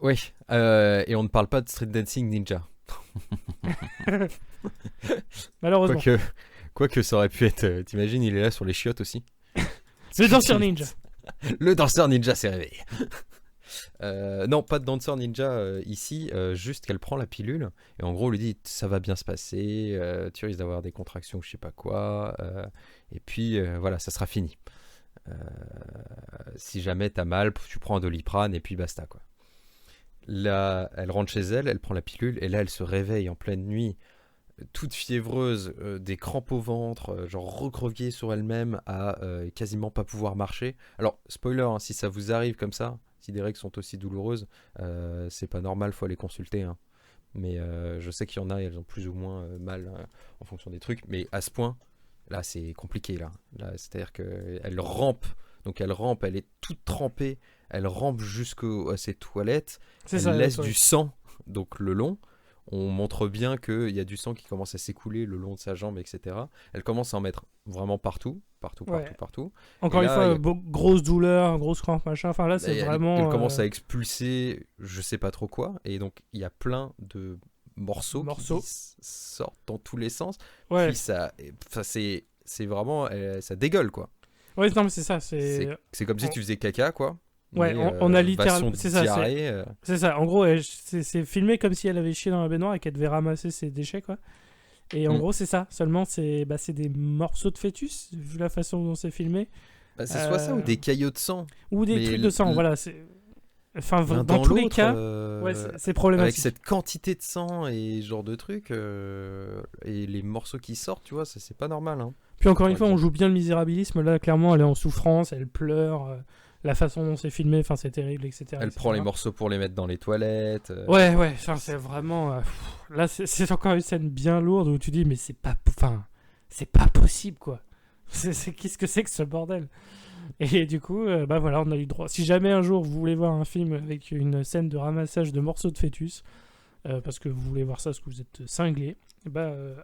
Oui, et on ne parle pas de Street Dancing Ninja. Malheureusement. Quoique ça aurait pu être. T'imagines, il est là sur les chiottes aussi. Le danseur ninja. Le danseur ninja s'est réveillé. Non, pas de danseur ninja ici, juste qu'elle prend la pilule et en gros on lui dit ça va bien se passer, tu risques d'avoir des contractions ou je sais pas quoi, et puis voilà, ça sera fini. Si jamais t'as mal, tu prends un Doliprane et puis basta, quoi. Là, elle rentre chez elle, elle prend la pilule et là elle se réveille en pleine nuit, toute fiévreuse, des crampes au ventre, genre recroquevillée sur elle-même, à quasiment pas pouvoir marcher. Alors spoiler, hein, si ça vous arrive comme ça, si des règles sont aussi douloureuses, c'est pas normal, faut aller consulter, hein. Mais je sais qu'il y en a, elles ont plus ou moins mal en fonction des trucs, mais à ce point, là c'est compliqué, là c'est-à-dire qu'elle rampe, donc elle rampe, elle est toute trempée, elle rampe jusqu'à ses toilettes, laisse du sang donc le long. On montre bien qu'il y a du sang qui commence à s'écouler le long de sa jambe, etc. Elle commence à en mettre vraiment partout. Encore une fois, grosse douleur, grosse crampe, machin. Enfin là, c'est vraiment. Elle commence à expulser, je sais pas trop quoi, et donc il y a plein de morceaux qui sortent dans tous les sens. Ouais. Puis c'est vraiment, ça dégueule, quoi. Ouais, non mais c'est ça. C'est comme si tu faisais caca, quoi. Ouais, on a littéralement. C'est ça. C'est ça. En gros, c'est filmé comme si elle avait chié dans la baignoire et qu'elle devait ramasser ses déchets, quoi. Et en gros, c'est ça. Seulement, c'est des morceaux de fœtus, vu la façon dont c'est filmé. C'est soit ça ou des caillots de sang. Ou des trucs de sang, voilà. Enfin, dans tous les cas, c'est problématique. Avec cette quantité de sang et ce genre de trucs, et les morceaux qui sortent, tu vois, ça c'est pas normal, hein. Puis encore une fois, on joue bien le misérabilisme. Là, clairement, elle est en souffrance, elle pleure. La façon dont c'est filmé, enfin c'est terrible, etc. Elle prend les morceaux pour les mettre dans les toilettes. Ouais, enfin c'est vraiment. Là, c'est encore une scène bien lourde où tu dis mais c'est pas possible, quoi. Qu'est-ce que c'est que ce bordel? Et du coup, voilà, on a eu droit. Si jamais un jour vous voulez voir un film avec une scène de ramassage de morceaux de fœtus, parce que vous voulez voir ça, parce que vous êtes cinglé,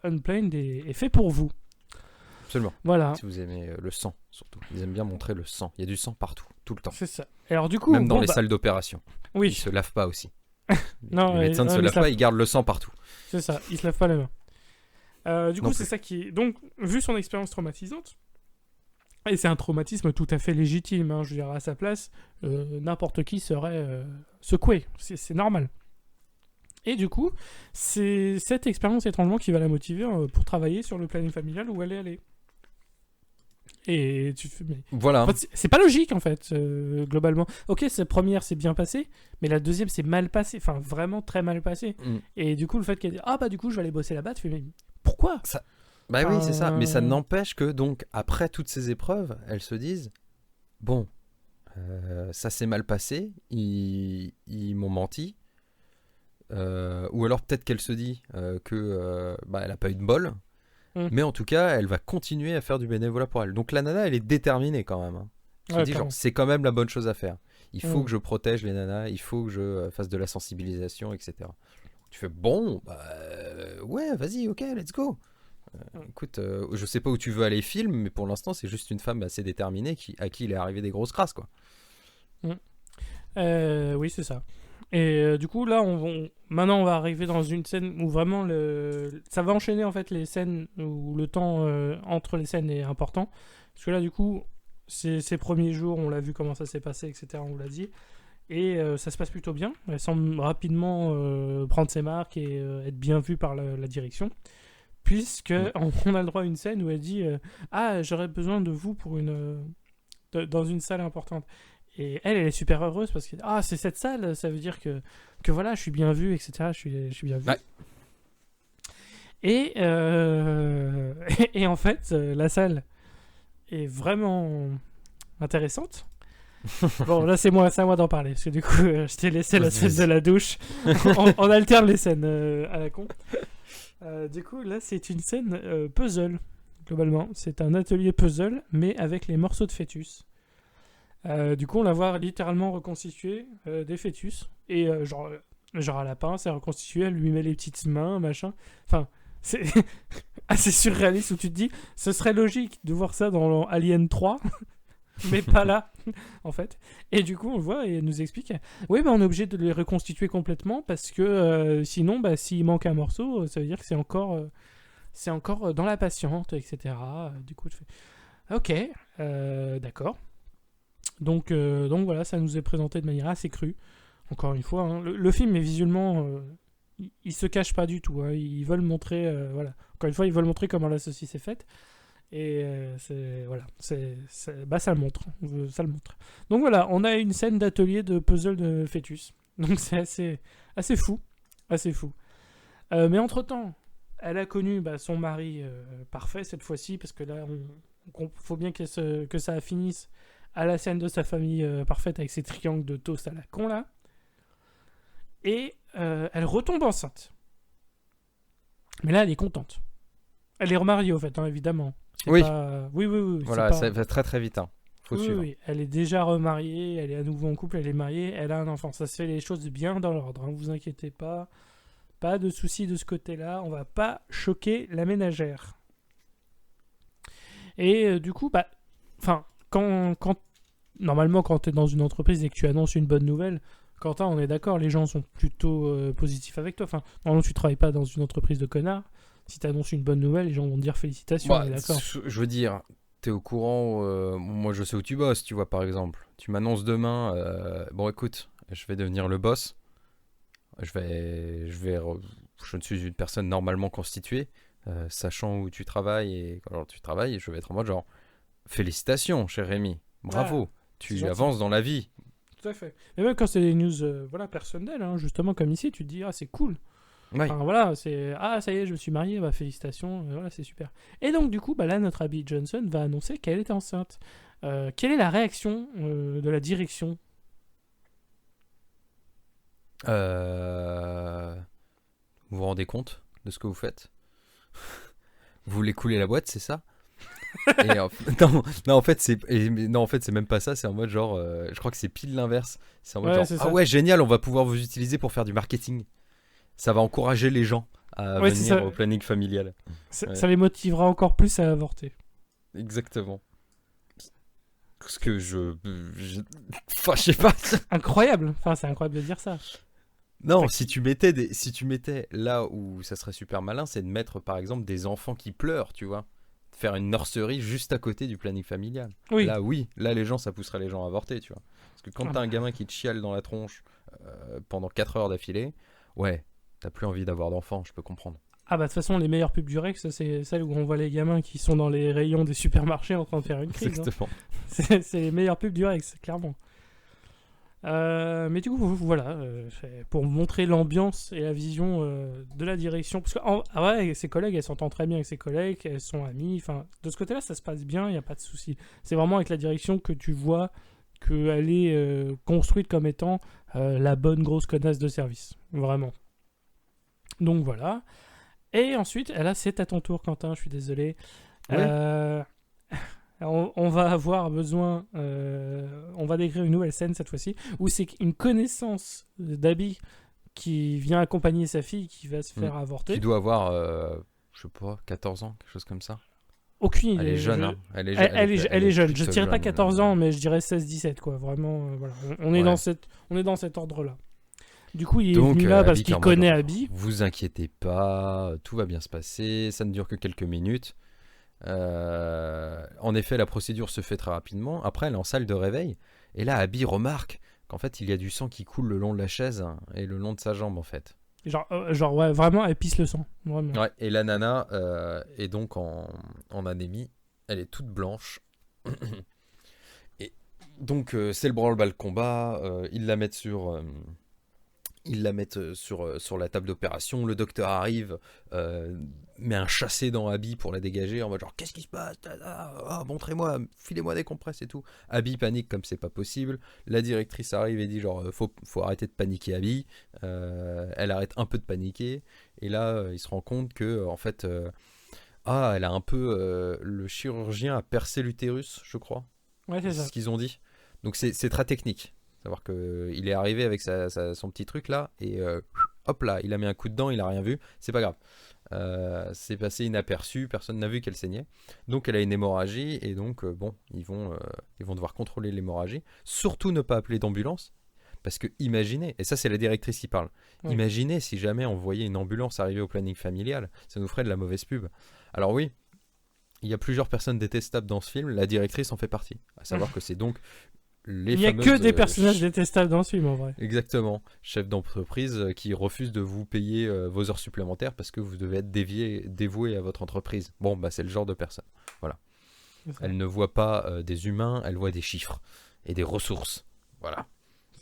Unplained est fait pour vous. Absolument. Voilà. Si vous aimez le sang, surtout. Ils aiment bien montrer le sang. Il y a du sang partout, tout le temps. C'est ça. Alors du coup, même dans les salles d'opération. Oui. Ils se lavent pas aussi. Non, les médecins ne se lavent pas, ils gardent le sang partout. C'est ça. Ils se lavent pas les mains. Du coup, c'est ça qui. Donc, vu son expérience traumatisante, et c'est un traumatisme tout à fait légitime, hein, je veux dire, à sa place, n'importe qui serait secoué. C'est normal. Et du coup, c'est cette expérience étrangement qui va la motiver pour travailler sur le planning familial où elle est allée. Et tu fais, mais voilà. En fait, c'est pas logique en fait, globalement. Ok, cette première s'est bien passée, mais la deuxième s'est mal passée, enfin vraiment très mal passée. Et du coup, le fait qu'elle dise du coup je vais aller bosser là-bas, tu fais mais pourquoi ça... oui, c'est ça. Mais ça n'empêche que donc après toutes ces épreuves, elles se disent bon, ça s'est mal passé, ils m'ont menti. Ou alors peut-être qu'elle se dit que elle a pas eu de bol. Mais en tout cas, elle va continuer à faire du bénévolat pour elle. Donc la nana, elle est déterminée quand même, hein. Elle se dit genre, c'est quand même la bonne chose à faire. Il faut que je protège les nanas, il faut que je fasse de la sensibilisation, etc. Tu fais bon, ouais, vas-y, ok, let's go. écoute, je sais pas où tu veux aller film, mais pour l'instant, c'est juste une femme assez déterminée à qui il est arrivé des grosses crasses, quoi. Oui, c'est ça. Et du coup, là, maintenant, on va arriver dans une scène où vraiment ça va enchaîner en fait les scènes où le temps entre les scènes est important. Parce que là, du coup, ces premiers jours, on l'a vu comment ça s'est passé, etc. On vous l'a dit. Et ça se passe plutôt bien. Elle semble rapidement prendre ses marques et être bien vue par la direction. Puisque on a le droit à une scène où elle dit Ah, j'aurais besoin de vous pour dans une salle importante. Et elle est super heureuse parce que c'est cette salle, ça veut dire que voilà, je suis bien vue, etc. Je suis bien vue. Ouais. Et, et en fait, la salle est vraiment intéressante. Bon, là, c'est à moi d'en parler parce que du coup, je t'ai laissé la scène de la douche. On alterne les scènes à la con. Du coup, là, c'est une scène puzzle, globalement. C'est un atelier puzzle, mais avec les morceaux de fœtus. Du coup, on la voit littéralement reconstituer des fœtus. Et genre à la pince, elle reconstitue, elle lui met les petites mains, machin. Enfin, c'est assez surréaliste où tu te dis, ce serait logique de voir ça dans Alien 3, mais pas là, en fait. Et du coup, on le voit et elle nous explique, oui, on est obligé de les reconstituer complètement parce que sinon, s'il manque un morceau, ça veut dire que c'est encore dans la patiente, etc. Du coup, tu fais, ok, d'accord. Donc voilà, ça nous est présenté de manière assez crue. Encore une fois, hein, le film est visuellement, il se cache pas du tout. Hein, ils veulent montrer, voilà. Encore une fois, ils veulent montrer comment la saucisse est faite. Et ça le montre, ça le montre. Donc voilà, on a une scène d'atelier de puzzle de fœtus. Donc c'est assez fou, assez fou. Mais entre temps, elle a connu son mari parfait cette fois-ci parce que là, faut bien que ça finisse à la scène de sa famille parfaite avec ses triangles de toast à la con là. Et elle retombe enceinte. Mais là, elle est contente. Elle est remariée au fait, hein, évidemment. Oui. Oui. Voilà, ça va très très vite. Hein. Faut suivre. Oui, elle est déjà remariée, elle est à nouveau en couple, elle est mariée, elle a un enfant. Ça se fait les choses bien dans l'ordre, hein, vous inquiétez pas. Pas de soucis de ce côté-là, on va pas choquer la ménagère. Et du coup, normalement, quand tu es dans une entreprise et que tu annonces une bonne nouvelle, Quentin, on est d'accord, les gens sont plutôt positifs avec toi. Enfin, normalement, tu travailles pas dans une entreprise de connards. Si tu annonces une bonne nouvelle, les gens vont te dire félicitations, on est d'accord. Je veux dire, tu es au courant, moi je sais où tu bosses, tu vois, par exemple. Tu m'annonces demain, bon écoute, je vais devenir le boss. Je suis une personne normalement constituée, sachant où tu travailles et quand tu travailles, je vais être en mode genre, félicitations, cher Rémi, bravo, tu avances dans la vie. Tout à fait. Mais même quand c'est des news personnelles, hein, justement comme ici, tu te dis, c'est cool. Oui. Enfin, voilà, ça y est, je me suis marié, félicitations, voilà, c'est super. Et donc, du coup, là, notre Abby Johnson va annoncer qu'elle est enceinte. Quelle est la réaction de la direction ? Vous vous rendez compte de ce que vous faites ? Vous voulez couler la boîte, c'est ça ? Et en fait c'est même pas ça, c'est en mode genre je crois que c'est pile l'inverse. C'est en mode genre ouais, génial, on va pouvoir vous utiliser pour faire du marketing. Ça va encourager les gens à venir au planning familial. Ça les motivera encore plus à avorter. Exactement. Parce que enfin, je sais pas. Incroyable. Enfin, c'est incroyable de dire ça. Non, si tu mettais là où ça serait super malin, c'est de mettre par exemple des enfants qui pleurent, tu vois. Faire une nurserie juste à côté du planning familial. Oui. Là ça pousserait les gens à avorter, tu vois. Parce que quand t'as un gamin qui te chiale dans la tronche pendant 4 heures d'affilée, ouais, t'as plus envie d'avoir d'enfants, je peux comprendre. De toute façon, les meilleures pubs du Rex, c'est celles où on voit les gamins qui sont dans les rayons des supermarchés en train de faire une crise. Exactement. Hein. C'est les meilleures pubs du Rex, clairement. Mais du coup, voilà, pour montrer l'ambiance et la vision de la direction. Parce que ses collègues, elles s'entendent très bien avec ses collègues, elles sont amies. Enfin, de ce côté-là, ça se passe bien, il n'y a pas de souci. C'est vraiment avec la direction que tu vois qu'elle est construite comme étant la bonne grosse connasse de service. Vraiment. Donc voilà. Et ensuite, là, c'est à ton tour, Quentin, je suis désolé. Ouais. On va avoir besoin, on va décrire une nouvelle scène cette fois-ci, où c'est une connaissance d'Abby qui vient accompagner sa fille qui va se faire avorter. Qui doit avoir je sais pas, 14 ans, quelque chose comme ça. Aucune idée. Elle est jeune, hein. Elle est jeune. Je plutôt dirais pas jeune, 14 ans, mais je dirais 16-17, quoi. Vraiment, voilà. On est dans cet ordre-là. Du coup, il est Donc, venu là parce Abby qui est qu'il en mode, connaît Abby. vous inquiétez pas, tout va bien se passer, ça ne dure que quelques minutes. En effet, la procédure se fait très rapidement. Après, elle est en salle de réveil. Et là, Abby remarque qu'en fait, il y a du sang qui coule le long de la chaise et le long de sa jambe, en fait. Genre ouais, vraiment, elle pisse le sang. Vraiment. Ouais, et la nana est donc en anémie. Elle est toute blanche. Et donc, c'est le branle-bas le combat. Ils la mettent sur sur la table d'opération. Le docteur arrive, met un chassé dans Abby pour la dégager. En mode genre, qu'est-ce qui se passe? Montrez-moi, filez-moi des compresses et tout. Abby panique comme c'est pas possible. La directrice arrive et dit genre, faut arrêter de paniquer Abby. Elle arrête un peu de paniquer. Et là, il se rend compte que, en fait, elle a un peu. Le chirurgien a percé l'utérus, je crois. Ouais, c'est ça. C'est ce qu'ils ont dit. Donc c'est très technique. Savoir qu'il est arrivé avec son petit truc là, et hop là, il a mis un coup dedans, il a rien vu, c'est pas grave. C'est passé inaperçu, personne n'a vu qu'elle saignait. Donc elle a une hémorragie, et donc ils vont devoir contrôler l'hémorragie. Surtout ne pas appeler d'ambulance, parce que imaginez, et ça c'est la directrice qui parle, imaginez si jamais on voyait une ambulance arriver au planning familial, ça nous ferait de la mauvaise pub. Alors oui, il y a plusieurs personnes détestables dans ce film, la directrice en fait partie. À savoir que c'est donc il n'y a que des personnages détestables dans ce film, en vrai. Exactement. Chef d'entreprise qui refuse de vous payer vos heures supplémentaires parce que vous devez être dévoué à votre entreprise. Bon, bah c'est le genre de personne. Voilà. Elle ne voit pas des humains, elle voit des chiffres et des ressources. Voilà.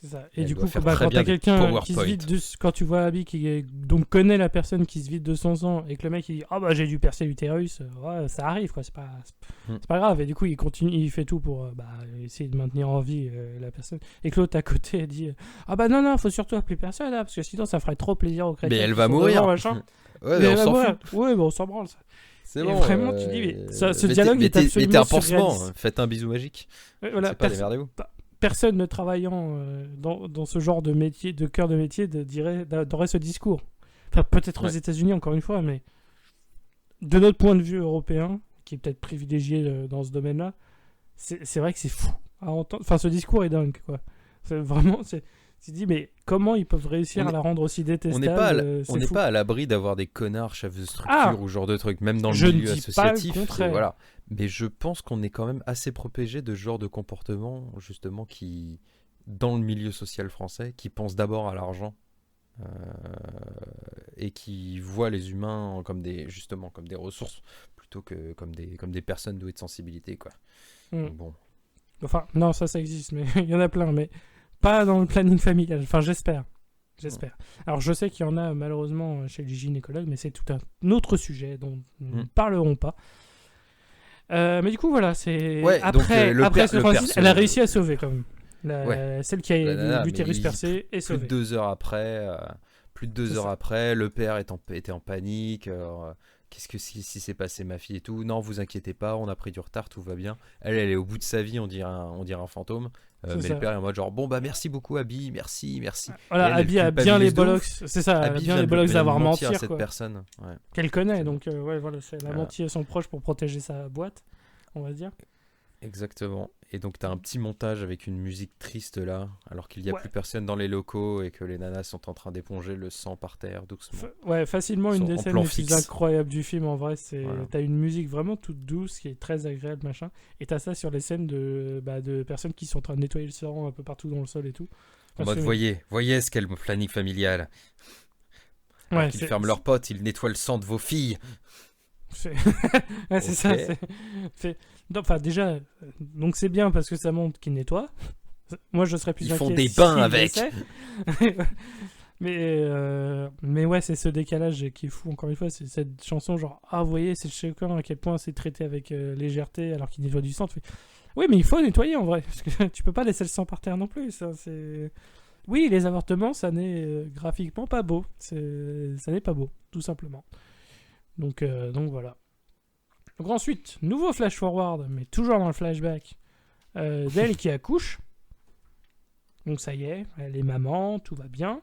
C'est ça. Et du coup, quand t'as quelqu'un qui se vide quand tu vois Abby donc connaît la personne qui se vide de son sang et que le mec il dit j'ai dû percer l'utérus, ça arrive quoi, c'est pas grave. Et du coup il continue, il fait tout pour essayer de maintenir en vie la personne. Et que l'autre à côté elle dit non, faut surtout appeler personne là, parce que sinon ça ferait trop plaisir aux chrétiens. Mais elle va mourir. Ouais, mais on s'en fout. Ouais, mais on s'en branle ça. C'est et bon. Vraiment tu dis ce dialogue est absolument mettez un pansement, faites un bisou magique. Voilà, c'est pas démerdez-vous. Personne ne travaillant dans ce genre de métier, de cœur de métier, d'aurait ce discours. Enfin, peut-être aux États-Unis, encore une fois, mais de notre point de vue européen, qui est peut-être privilégié dans ce domaine-là, c'est vrai que c'est fou à entendre. Enfin, ce discours est dingue, quoi. C'est vraiment... Tu te dis, mais comment ils peuvent réussir à la rendre aussi détestable? On n'est pas à l'abri d'avoir des connards chefs de structure ou ce genre de trucs, même dans le milieu associatif. Voilà. Mais je pense qu'on est quand même assez protégé de ce genre de comportement, justement, qui, dans le milieu social français, qui pense d'abord à l'argent et qui voit les humains comme des ressources plutôt que comme des personnes douées de sensibilité, quoi. Donc, bon. Enfin, non, ça existe, mais il y en a plein, mais pas dans le planning familial. Enfin, j'espère. Alors, je sais qu'il y en a malheureusement chez les gynécologues, mais c'est tout un autre sujet dont nous ne parlerons pas. Mais du coup, voilà, c'est après ce Francis, elle a réussi à sauver quand même. Celle qui a l'utérus percé est sauvée. Plus de 2 heures après, le père était en panique. Qu'est-ce que si c'est passé ma fille et tout? Non, vous inquiétez pas, on a pris du retard, tout va bien. Elle est au bout de sa vie, on dirait un fantôme. Mais le père est en mode genre merci beaucoup Abby, merci. Voilà, Abby a bien les bollocks, c'est ça, elle a bien les bollocks d'avoir menti à cette personne. Qu'elle connaît, donc voilà, elle a menti à son proche pour protéger sa boîte, on va dire. Exactement. Et donc t'as un petit montage avec une musique triste là, alors qu'il n'y a plus personne dans les locaux et que les nanas sont en train d'éponger le sang par terre doucement. Facilement une des scènes les plus incroyables du film en vrai. T'as une musique vraiment toute douce qui est très agréable machin. Et t'as ça sur les scènes de personnes qui sont en train de nettoyer le sang un peu partout dans le sol et tout. En mode voyez ce qu'est le planning familial. Ils ferment leurs potes, ils nettoient le sang de vos filles. C'est ça. Enfin, déjà, donc c'est bien parce que ça montre qu'ils nettoient. Moi, je serais plus inquiet. Ils font des bains avec. Mais ouais, c'est ce décalage qui est fou. Encore une fois, c'est cette chanson genre vous voyez, c'est choquant à quel point c'est traité avec légèreté alors qu'ils nettoient du sang. Oui, mais il faut nettoyer en vrai parce que tu peux pas laisser le sang par terre non plus. Oui, les avortements, ça n'est graphiquement pas beau. Ça n'est pas beau, tout simplement. Donc voilà. Donc ensuite, nouveau flash forward, mais toujours dans le flashback, d'elle qui accouche. Donc ça y est, elle est maman, tout va bien.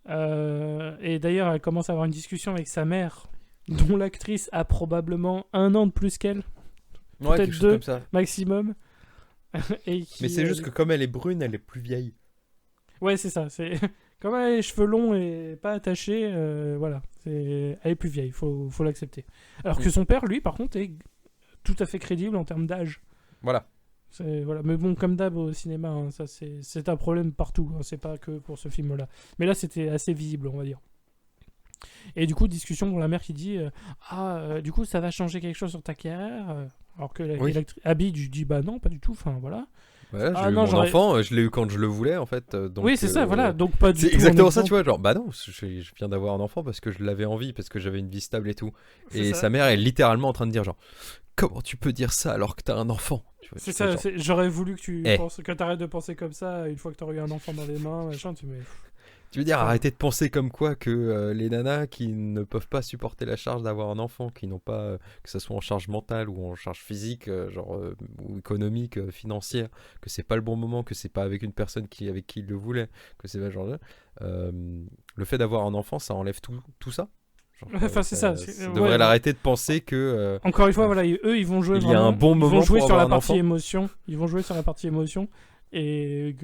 Et d'ailleurs, elle commence à avoir une discussion avec sa mère dont l'actrice a probablement 1 an de plus qu'elle, Ouais, peut-être quelque chose 2 comme ça. maximum. Et qui, Mais c'est juste que comme elle est brune, elle est plus vieille. Ouais, c'est ça. C'est comme elle a les cheveux longs et pas attachés, voilà. Elle est plus vieille, faut l'accepter. Alors que son père, lui, par contre, est tout à fait crédible en termes d'âge. Voilà. Voilà. Mais bon, comme d'hab au cinéma, hein, ça c'est un problème partout. Hein, c'est pas que pour ce film-là. Mais là, c'était assez visible, on va dire. Et du coup, discussion pour la mère qui dit du coup, ça va changer quelque chose sur ta carrière alors que Abby lui dit bah non, pas du tout. Enfin voilà. Ouais, j'ai eu mon enfant, je l'ai eu quand je le voulais en fait. Donc, oui, c'est ça, voilà. Donc pas du tout. C'est exactement ça, tu vois. Genre, bah non, je viens d'avoir un enfant parce que je l'avais envie, parce que j'avais une vie stable et tout. Et sa mère est littéralement en train de dire genre, comment tu peux dire ça alors que t'as un enfant, tu vois, c'est ça, genre... j'aurais voulu que t'arrêtes de penser comme ça une fois que t'aurais eu un enfant dans les mains, machin, Tu veux dire, arrêtez de penser comme quoi que les nanas qui ne peuvent pas supporter la charge d'avoir un enfant, qui n'ont pas, que ce soit en charge mentale ou en charge physique, ou économique, financière, que c'est pas le bon moment, que c'est pas avec une personne avec qui il le voulait, que c'est pas genre le fait d'avoir un enfant, ça enlève tout ça. Genre, enfin, c'est ça. Ça devrait l'arrêter de penser que. Encore une fois, voilà, eux, ils vont jouer. Il y a un bon moment. Ils vont jouer pour sur avoir la partie émotion. Ils vont jouer sur la partie émotion. Et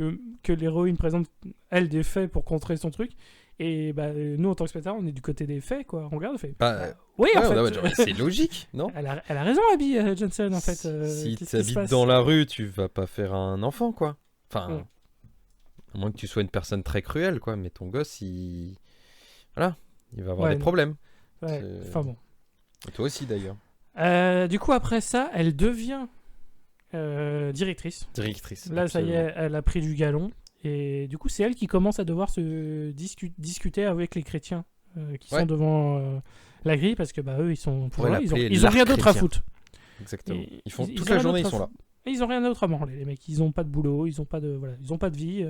que l'héroïne présente, elle, des faits pour contrer son truc. Et bah, nous, en tant que spectateur, on est du côté des faits, quoi. On regarde, on fait. Oui, en fait. C'est logique, non? Elle a raison, Abby Johnson, en fait. Si tu habites dans la rue, tu vas pas faire un enfant, quoi. Enfin, à moins que tu sois une personne très cruelle, quoi. Mais ton gosse, il va avoir des problèmes. Ouais, enfin bon. Et toi aussi, d'ailleurs. Du coup, après ça, elle devient directrice. Là, absolument. Ça y est, elle a pris du galon. Et du coup, c'est elle qui commence à devoir se discuter avec les chrétiens qui sont devant la grille, parce que bah, eux, ils ont rien d'autre à foutre. Exactement. Ils font toute la journée, ils sont là. Et ils ont rien d'autre à branler, les mecs. Ils ont pas de boulot, ils ont pas de vie.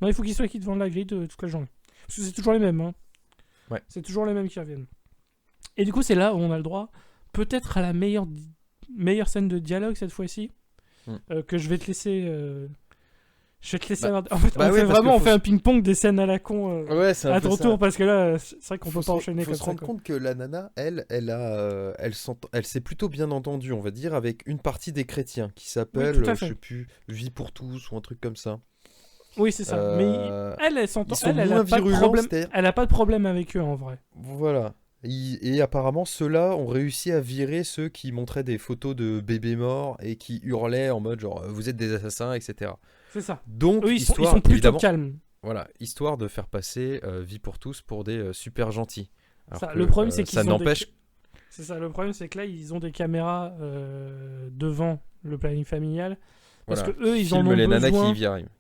Non, il faut qu'ils soient qui devant la grille toute la journée. Parce que c'est toujours les mêmes. Hein. Ouais. C'est toujours les mêmes qui reviennent. Et du coup, c'est là où on a le droit, peut-être à la meilleure scène de dialogue cette fois-ci, que je vais te laisser. Je vais te laisser avoir... En fait, on fait un ping-pong des scènes à la con à ton tour, parce que là, c'est vrai qu'on peut pas enchaîner comme ça. Il faut se rendre compte que la nana, elle s'est plutôt bien entendue, on va dire, avec une partie des chrétiens qui s'appelle, je sais plus, Vie pour tous ou un truc comme ça. Oui, c'est ça. Mais elle s'entend. Elle a pas de problème avec eux en vrai. Voilà. Et apparemment, ceux-là ont réussi à virer ceux qui montraient des photos de bébés morts et qui hurlaient en mode genre vous êtes des assassins, etc. C'est ça. Donc, eux, ils sont plutôt calmes. Voilà, histoire de faire passer Vie pour tous pour des super gentils. Le problème, c'est qu'ils ça n'empêche. C'est ça. Le problème, c'est que là, ils ont des caméras devant le planning familial. Parce que eux, ils en ont besoin.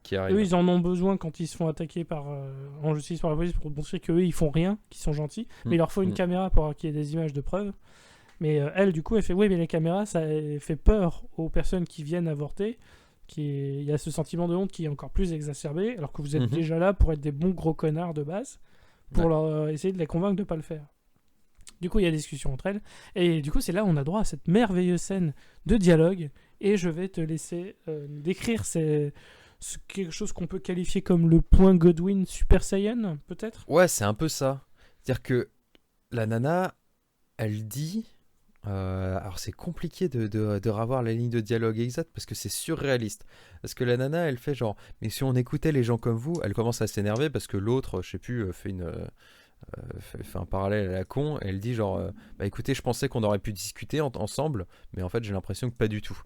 Qui arrivent. Eux, ils en ont besoin quand ils se font attaquer en justice par la police pour montrer qu'eux, ils font rien, qu'ils sont gentils. Mais il leur faut une caméra pour qu'il y ait des images de preuve. Mais elle, du coup, elle fait oui, mais les caméras, ça fait peur aux personnes qui viennent avorter. Il y a ce sentiment de honte qui est encore plus exacerbé, alors que vous êtes déjà là pour être des bons gros connards de base, pour leur essayer de les convaincre de ne pas le faire. Du coup, il y a discussion entre elles. Et du coup, c'est là où on a droit à cette merveilleuse scène de dialogue. Et je vais te laisser décrire quelque chose qu'on peut qualifier comme le point Godwin Super Saiyan, peut-être ? Ouais, c'est un peu ça. C'est-à-dire que la nana, elle dit... alors c'est compliqué de revoir la ligne de dialogue exacte parce que c'est surréaliste. Parce que la nana, elle fait genre... Mais si on écoutait les gens comme vous, elle commence à s'énerver parce que l'autre, je sais plus, fait un parallèle à la con. Elle dit genre... bah écoutez, je pensais qu'on aurait pu discuter ensemble, mais en fait j'ai l'impression que pas du tout.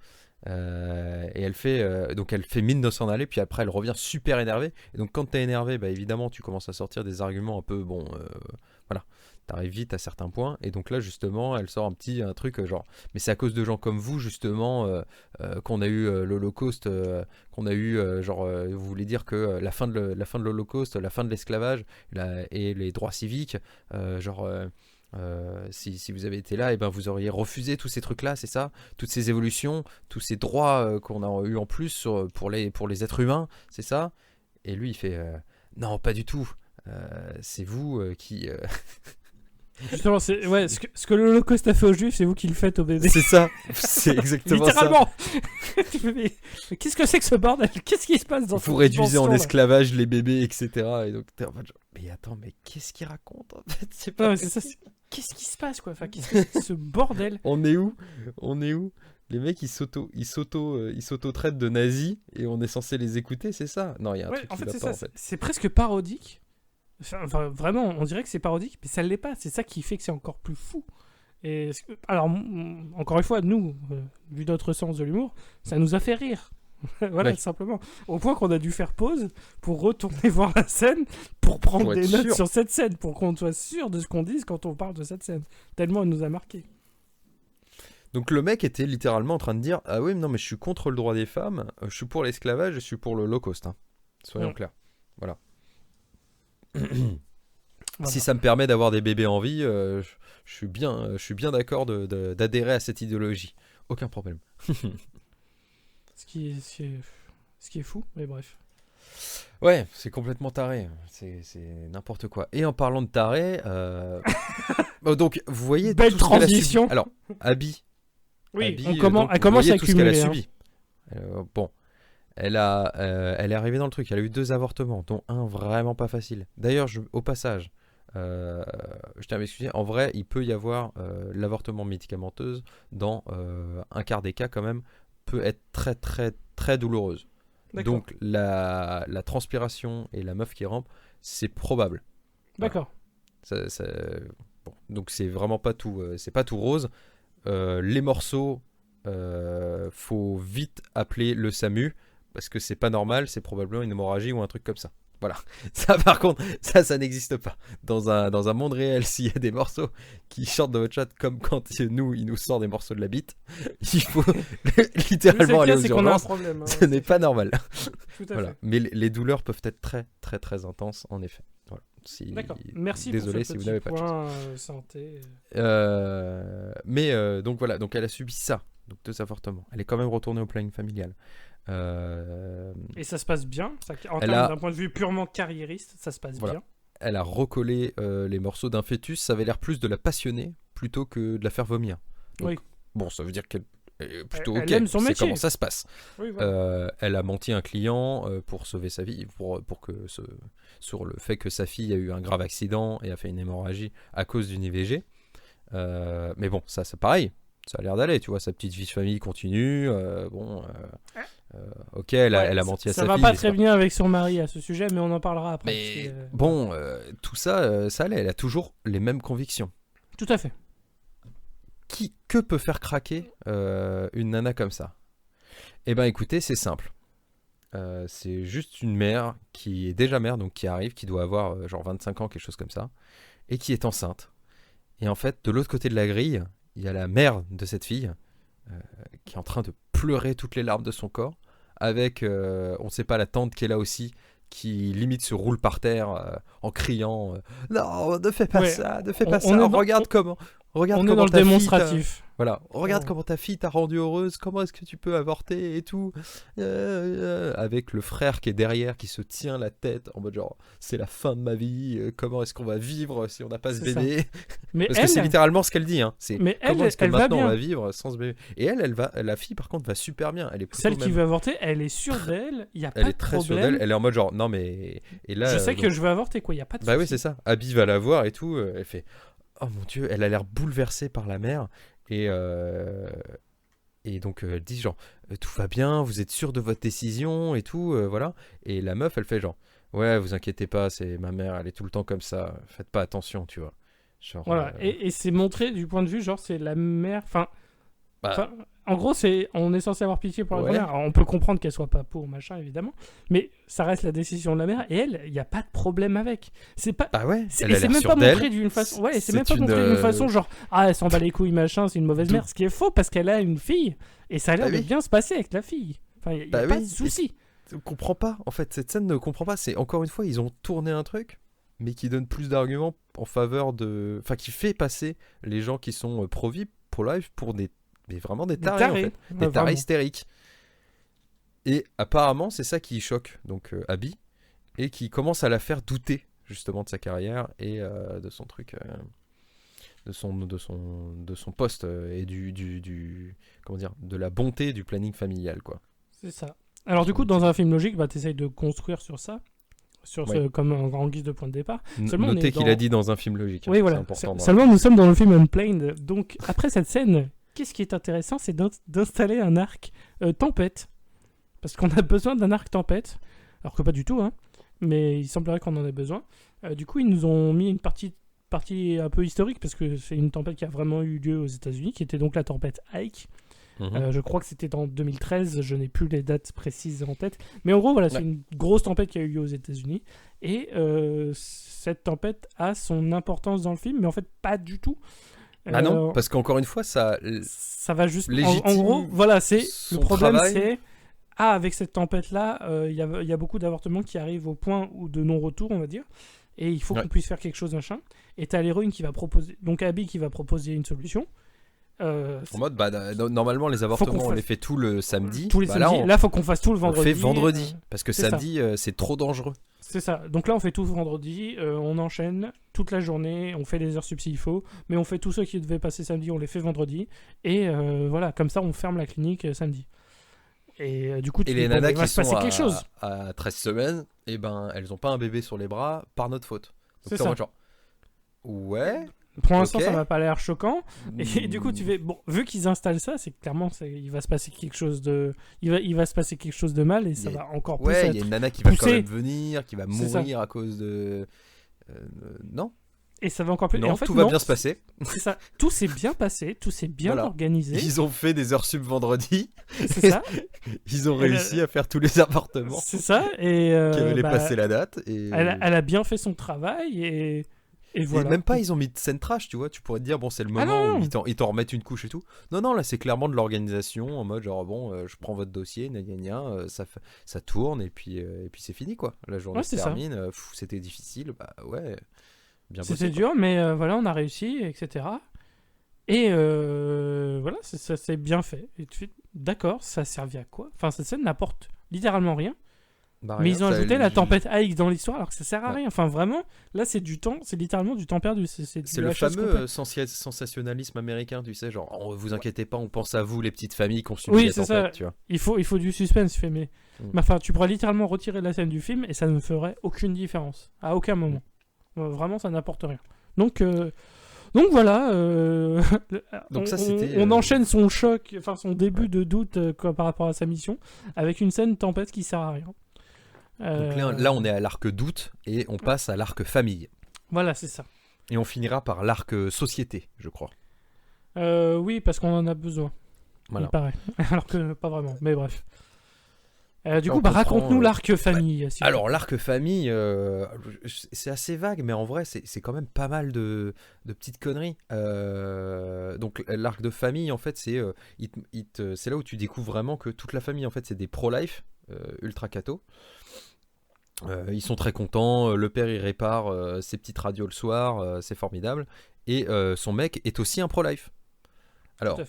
Et elle fait mine de s'en aller, puis après elle revient super énervée. Et donc quand t'es énervé, bah évidemment tu commences à sortir des arguments un peu voilà, t'arrives vite à certains points. Et donc là justement elle sort un truc genre mais c'est à cause de gens comme vous justement qu'on a eu l'Holocauste, qu'on a eu vous voulez dire que la fin de l'Holocauste, la fin de l'esclavage et les droits civiques, si vous avez été là, et ben vous auriez refusé tous ces trucs-là, c'est ça, toutes ces évolutions, tous ces droits qu'on a eu en plus pour les êtres humains, c'est ça. Et lui il fait non, pas du tout. C'est vous qui. Justement, ce que l'Holocauste a fait aux Juifs, c'est vous qui le faites aux bébés. C'est ça, c'est exactement littéralement. Ça. Mais qu'est-ce que c'est que ce bordel ? Qu'est-ce qui se passe dans vous réduisez en esclavage les bébés, etc. Et donc t'es en mode genre, mais attends, mais qu'est-ce qu'il raconte en fait ? C'est pas c'est ça. qu'est-ce qui se passe, quoi? Enfin, qu'est-ce que c'est que ce bordel? On est où? Les mecs, ils s'auto-traitent de nazis et on est censé les écouter, c'est ça? Non, il y a un Ouais, truc en qui fait, va c'est pas, ça. en fait. C'est presque parodique. Enfin, vraiment, on dirait que c'est parodique, mais ça l'est pas. C'est ça qui fait que c'est encore plus fou. Et alors, encore une fois, nous, vu notre sens de l'humour, ça nous a fait rire. Voilà, Ouais. tout simplement. Au point qu'on a dû faire pause pour retourner voir la scène, pour prendre Pour être des notes sûr. sur cette scène, pour qu'on soit sûr de ce qu'on dise quand on parle de cette scène. Tellement elle nous a marqué. Donc le mec était littéralement en train de dire: ah oui, mais non, mais je suis contre le droit des femmes, je suis pour l'esclavage, je suis pour l'Holocauste. Hein. Soyons Mm. clairs. Voilà. Voilà. Si ça me permet d'avoir des bébés en vie, je suis bien d'accord d'adhérer à cette idéologie. Aucun problème. Ce qui est fou, mais bref. Ouais, c'est complètement taré. C'est n'importe quoi. Et en parlant de taré, donc vous voyez Belle tout ce qu'elle a transition. subi. Alors, Abby. Oui, Abby, elle donc, commence vous voyez à tout ce qu'elle a accumuler. Hein. subi. Bon, elle est arrivée dans le truc. Elle a eu 2 avortements, dont un vraiment pas facile. D'ailleurs, au passage, je tiens à m'excuser. En vrai, il peut y avoir l'avortement médicamenteuse dans un quart des cas quand même peut être très très très douloureuse. D'accord. Donc la transpiration et la meuf qui rampe, c'est probable. D'accord. Bon. Donc c'est vraiment pas tout, c'est pas tout rose. Les morceaux, faut vite appeler le SAMU parce que c'est pas normal, c'est probablement une hémorragie ou un truc comme ça. Voilà. Ça par contre, ça n'existe pas. Dans un monde réel, s'il y a des morceaux qui sortent de votre chat comme quand il nous sort des morceaux de la bite, il faut littéralement aller aux c'est qu'on a un urgences. problème. Hein, Ce n'est pas normal. Tout à Voilà. fait. Mais les douleurs peuvent être très très très intenses en effet. Voilà. D'accord. Merci Désolé pour ce si vous petit n'avez pas de chance. point santé. Donc voilà, donc elle a subi ça, donc 2 avortements. Elle est quand même retournée au planning familial. Et ça se passe bien. En Elle termes a- d'un point de vue purement carriériste, ça se passe Voilà. bien. Elle a recollé les morceaux d'un fœtus. Ça avait l'air plus de la passionner plutôt que de la faire vomir. Donc, Oui. bon, ça veut dire qu'elle est plutôt Elle ok. aime son C'est métier. comment ça se passe. Oui, voilà. Elle a menti à un client pour sauver sa vie, pour que sur le fait que sa fille a eu un grave accident et a fait une hémorragie à cause d'une IVG. Mais bon, ça c'est pareil. Ça a l'air d'aller, tu vois, sa petite vie de famille continue. Ok, elle a menti à sa Ça va fille. pas mais très c'est bien avec son mari à ce sujet, mais on en parlera après. Mais parce que, bon, tout ça, ça allait. Elle a toujours les mêmes convictions. Tout à fait. Que peut faire craquer une nana comme ça? Eh ben écoutez, c'est simple. C'est juste une mère qui est déjà mère, donc qui arrive, qui doit avoir genre 25 ans, quelque chose comme ça, et qui est enceinte. Et en fait, de l'autre côté de la grille, il y a la mère de cette fille qui est en train de pleurer toutes les larmes de son corps, avec, on ne sait pas, la tante qui est là aussi, qui limite se roule par terre en criant non, ne fais pas Ouais, ça, ne fais on- pas on ça, est dans- regarde comment. Regarde On est comment dans le ta fille t'a- démonstratif. Voilà, regarde Oh. comment ta fille t'a rendue heureuse, comment est-ce que tu peux avorter et tout. Avec le frère qui est derrière, qui se tient la tête en mode genre, c'est la fin de ma vie, comment est-ce qu'on va vivre si on n'a pas ce C'est ça. bébé? Mais Parce que c'est littéralement ce qu'elle dit, hein. C'est mais comment est-ce que elle va maintenant on bien. va vivre sans ce bébé? Et la fille par contre va super bien, elle est plutôt Celle qui même- veut avorter, elle est sûre d'elle. Il y a elle pas est de très sûre problème. d'elle, elle est en mode genre, non mais... Et là, Je sais donc- que je veux avorter, quoi. Il y a pas de Bah oui, souci. c'est ça. Abby va la voir et tout. Elle fait oh mon dieu, elle a l'air bouleversée par la mère. Et donc elle dit genre tout va bien, vous êtes sûr de votre décision et tout. Voilà. Et la meuf, elle fait genre ouais, vous inquiétez pas, c'est ma mère, elle est tout le temps comme ça. Faites pas attention, tu vois. Genre, Voilà. Et c'est montré du point de vue, genre, c'est la mère. bah, Enfin, en gros, on est censé avoir pitié pour la Ouais. mère. Alors, on peut comprendre qu'elle soit pas pour, machin, évidemment. Mais ça reste la décision de la mère. Et elle, il n'y a pas de problème avec. C'est pas. bah ouais, C'est, elle et a c'est l'air même sûre pas d'elle. montré d'une façon. Ouais, c'est C'est même pas une, montré d'une façon genre ah, elle s'en bat les couilles, machin, c'est une mauvaise D'où- mère. Ce qui est faux parce qu'elle a une fille et ça a l'air Bah de oui. bien se passer avec la fille. Enfin, il y a Bah pas oui. de souci. On comprend pas. En fait, cette scène ne comprend pas. C'est encore une fois, ils ont tourné un truc, mais qui donne plus d'arguments en faveur de. Enfin, qui fait passer les gens qui sont pro-vie, pro-life, pour mais vraiment des Des tarés, en tarés. fait. Ouais, Des tarés vraiment. hystériques. Et apparemment, c'est ça qui choque donc Abby, et qui commence à la faire douter justement de sa carrière et de son truc, de son poste et comment dire, de la bonté du planning familial, quoi. C'est ça. Alors du coup, dans un film logique, bah, t'essayes de construire sur ça. comme en guise de point de départ. Seulement, Notez qu'il a dit dans un film logique. Oui, voilà. Seulement, nous sommes dans le film Unplanned. Donc, après cette scène, qu'est-ce qui est intéressant, c'est d'installer un arc tempête. Parce qu'on a besoin d'un arc tempête. Alors que pas du tout, hein. Mais il semblerait qu'on en ait besoin. Du coup, ils nous ont mis une partie un peu historique, parce que c'est une tempête qui a vraiment eu lieu aux États-Unis, qui était donc la tempête Ike. Je crois que c'était en 2013, je n'ai plus les dates précises en tête. Mais en gros, voilà, c'est une grosse tempête qui a eu lieu aux États-Unis. Et cette tempête a son importance dans le film, mais en fait, pas du tout. Ah non, parce qu'encore une fois, ça va juste. En gros, voilà, le problème, c'est. Avec cette tempête-là, il y a beaucoup d'avortements qui arrivent au point de non-retour, on va dire. Et il faut qu'on puisse faire quelque chose, machin. Et t'as l'héroïne qui va proposer. Donc Abby qui va proposer une solution. En mode, normalement, les avortements, on les fait tout le samedi. Tous les samedis. Là, faut qu'on fasse tout le vendredi. On fait vendredi. Parce que samedi, c'est trop dangereux. C'est ça. Donc là, on fait tout vendredi. On enchaîne toute la journée. On fait les heures sub s'il faut. Mais on fait tous ceux qui devaient passer samedi, on les fait vendredi. Et voilà, comme ça, on ferme la clinique samedi. Et du coup, les nanas qui sont à 13 semaines, et elles ont pas un bébé sur les bras par notre faute. Donc c'est ça. Genre, ouais. Pour l'instant, ça m'a pas l'air choquant. Et du coup, vu qu'ils installent ça, c'est que clairement, il va se passer quelque chose de, il va se passer quelque chose de mal, et ça va encore plus. Ouais, il y a une nana qui va quand même venir, qui va mourir à cause de. Non. Et ça va encore plus. Non, et en fait, tout va bien se passer. C'est ça. Tout s'est bien passé, tout s'est bien organisé. Ils ont fait des heures sub vendredi. C'est ça. Ils ont réussi à faire tous les appartements. C'est ça. Et qui avaient passé la date. Et... Elle a bien fait son travail et voilà. Et même pas, ils ont mis de scène trash, tu vois. Tu pourrais te dire, bon, c'est le moment où ils t'en remettent une couche et tout. Non, là, c'est clairement de l'organisation en mode genre, bon, je prends votre dossier, ça tourne et puis c'est fini, quoi. La journée se termine. C'était difficile, ouais. C'était dur, mais voilà, on a réussi, etc. Et voilà, ça s'est bien fait. Et tu fais, d'accord, ça a servi à quoi? Enfin, cette scène n'apporte littéralement rien. Mais ils ont ajouté la tempête Ike dans l'histoire, alors que ça sert à rien. Enfin, vraiment, là, c'est du temps, c'est littéralement du temps perdu. C'est le fameux sensationnalisme américain, tu sais, genre, vous inquiétez pas, on pense à vous, les petites familles qui ont subi la tempête, ça. Tu vois. Il faut du suspense, mais enfin, tu pourrais littéralement retirer la scène du film et ça ne ferait aucune différence, à aucun moment. Vraiment, ça n'apporte rien. Donc voilà. Donc ça, on enchaîne son choc, enfin son début de doute par rapport à sa mission, avec une scène tempête qui sert à rien. Donc là, on est à l'arc doute et on passe à l'arc famille. Voilà, c'est ça. Et on finira par l'arc société, je crois. Oui, parce qu'on en a besoin. Voilà. Il paraît. Alors que pas vraiment. Mais bref. Du coup, raconte-nous l'arc famille. Alors, l'arc famille, c'est assez vague, mais en vrai, c'est quand même pas mal de petites conneries. Donc, l'arc de famille, en fait, c'est là où tu découvres vraiment que toute la famille, en fait, c'est des pro-life, ultra cathos. Ils sont très contents. Le père, il répare ses petites radios le soir. C'est formidable. Et son mec est aussi un pro-life. Alors,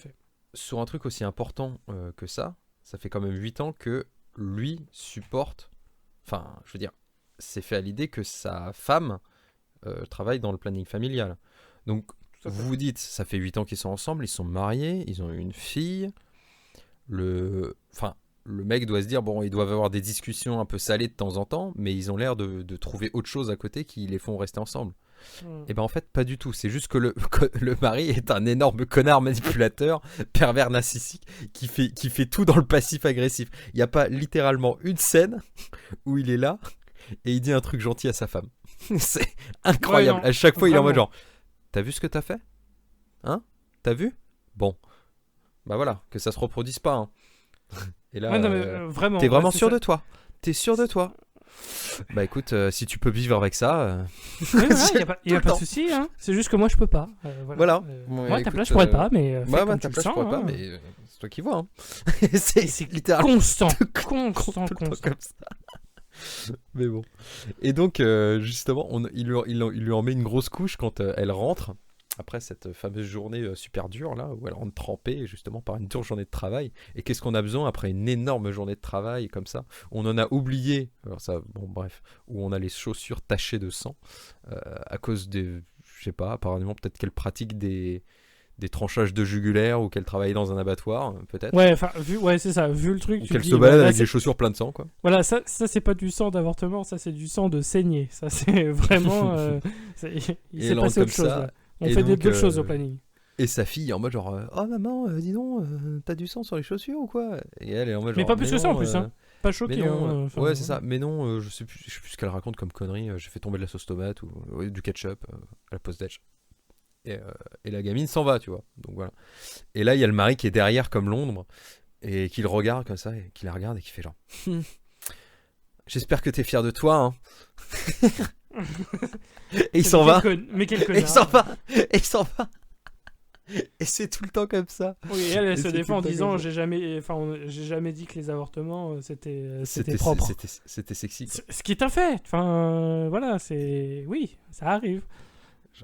sur un truc aussi important que ça fait quand même 8 ans que lui supporte, enfin, je veux dire, c'est fait à l'idée que sa femme travaille dans le planning familial. Donc, vous vous dites, ça fait 8 ans qu'ils sont ensemble, ils sont mariés, ils ont une fille. Le mec doit se dire, bon, ils doivent avoir des discussions un peu salées de temps en temps, mais ils ont l'air de trouver autre chose à côté qui les font rester ensemble. Et ben en fait pas du tout, c'est juste que le mari est un énorme connard manipulateur, pervers narcissique, qui fait tout dans le passif agressif. Il n'y a pas littéralement une scène où il est là et il dit un truc gentil à sa femme. C'est incroyable. À chaque fois il est en mode genre, t'as vu ce que t'as fait? Hein? T'as vu? Bon, bah voilà, que ça se reproduise pas, hein. Et là, vraiment, t'es vraiment sûr de toi? T'es sûr de toi? Bah écoute, si tu peux vivre avec ça... Il n'y a pas de souci, hein. C'est juste que moi je peux pas. Voilà. Moi à ta place je pourrais pas, mais... Moi ta place je pourrais pas, mais c'est toi qui vois. Hein. c'est littéralement... Constant. Comme ça. Mais bon. Et donc, justement, il lui en met une grosse couche quand elle rentre. Après cette fameuse journée super dure là, où elle rentre trempée justement par une dure journée de travail. Et qu'est-ce qu'on a besoin après une énorme journée de travail comme ça? On en a oublié, alors ça, bon bref, où on a les chaussures tachées de sang à cause de, je sais pas, apparemment peut-être qu'elle pratique des des tranchages de jugulaire ou qu'elle travaille dans un abattoir, peut-être. Ouais, enfin, c'est ça. Vu le truc, Ou tu qu'elle dis, se balade là, avec des chaussures pleines de sang, quoi. Voilà, ça c'est pas du sang d'avortement, ça c'est du sang de saignée. Ça c'est vraiment. Il s'est passé autre chose. Là. On fait d'autres choses au planning. Et sa fille en mode genre oh maman, dis donc, t'as du sang sur les chaussures ou quoi? Et elle est en mode genre. Mais pas plus que ça en plus, hein. Pas choqué. Non, ouais, c'est ça. Mais non, je sais plus ce qu'elle raconte comme connerie. J'ai fait tomber de la sauce tomate ou du ketchup à la pause déj. Et la gamine s'en va, tu vois. Donc voilà. Et là, il y a le mari qui est derrière comme l'ombre et qui le regarde comme ça, et qui la regarde et qui fait genre j'espère que t'es fier de toi, hein. Et il s'en va. Mais quel connard. Et il s'en va. Et c'est tout le temps comme ça. Oui, elle se défend en disant j'ai jamais dit que les avortements c'était propre. C'était sexy. Ce qui est un fait. Enfin voilà, oui, ça arrive.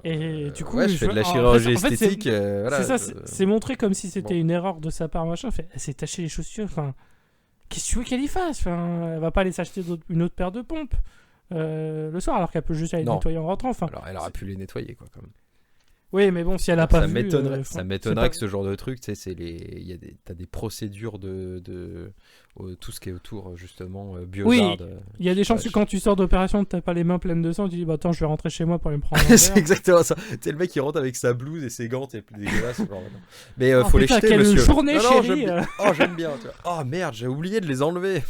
Et du coup, je fais de la chirurgie esthétique. C'est ça, c'est montré comme si c'était une erreur de sa part, machin. Elle s'est taché les chaussures. Enfin, qu'est-ce que tu veux qu'elle y fasse? Enfin, elle va pas aller s'acheter une autre paire de pompes le soir, alors qu'elle peut juste aller nettoyer en rentrant. Enfin, alors elle aurait pu les nettoyer, quoi, quand même. Oui, mais bon, si elle a pas vu... Ça m'étonnerait que ce genre de truc, tu sais, t'as des procédures de tout ce qui est autour, justement, biozard. Oui, il y a des chances que quand tu sors d'opération, t'as pas les mains pleines de sang, tu dis, bah attends, je vais rentrer chez moi pour aller me prendre un verre. C'est exactement ça. Tu sais, le mec qui rentre avec sa blouse et ses gants, t'es plus dégueulasse. Mais faut les jeter, quelle monsieur. Journée, chérie. J'aime bien. Tu vois. Oh merde, j'ai oublié de les enlever.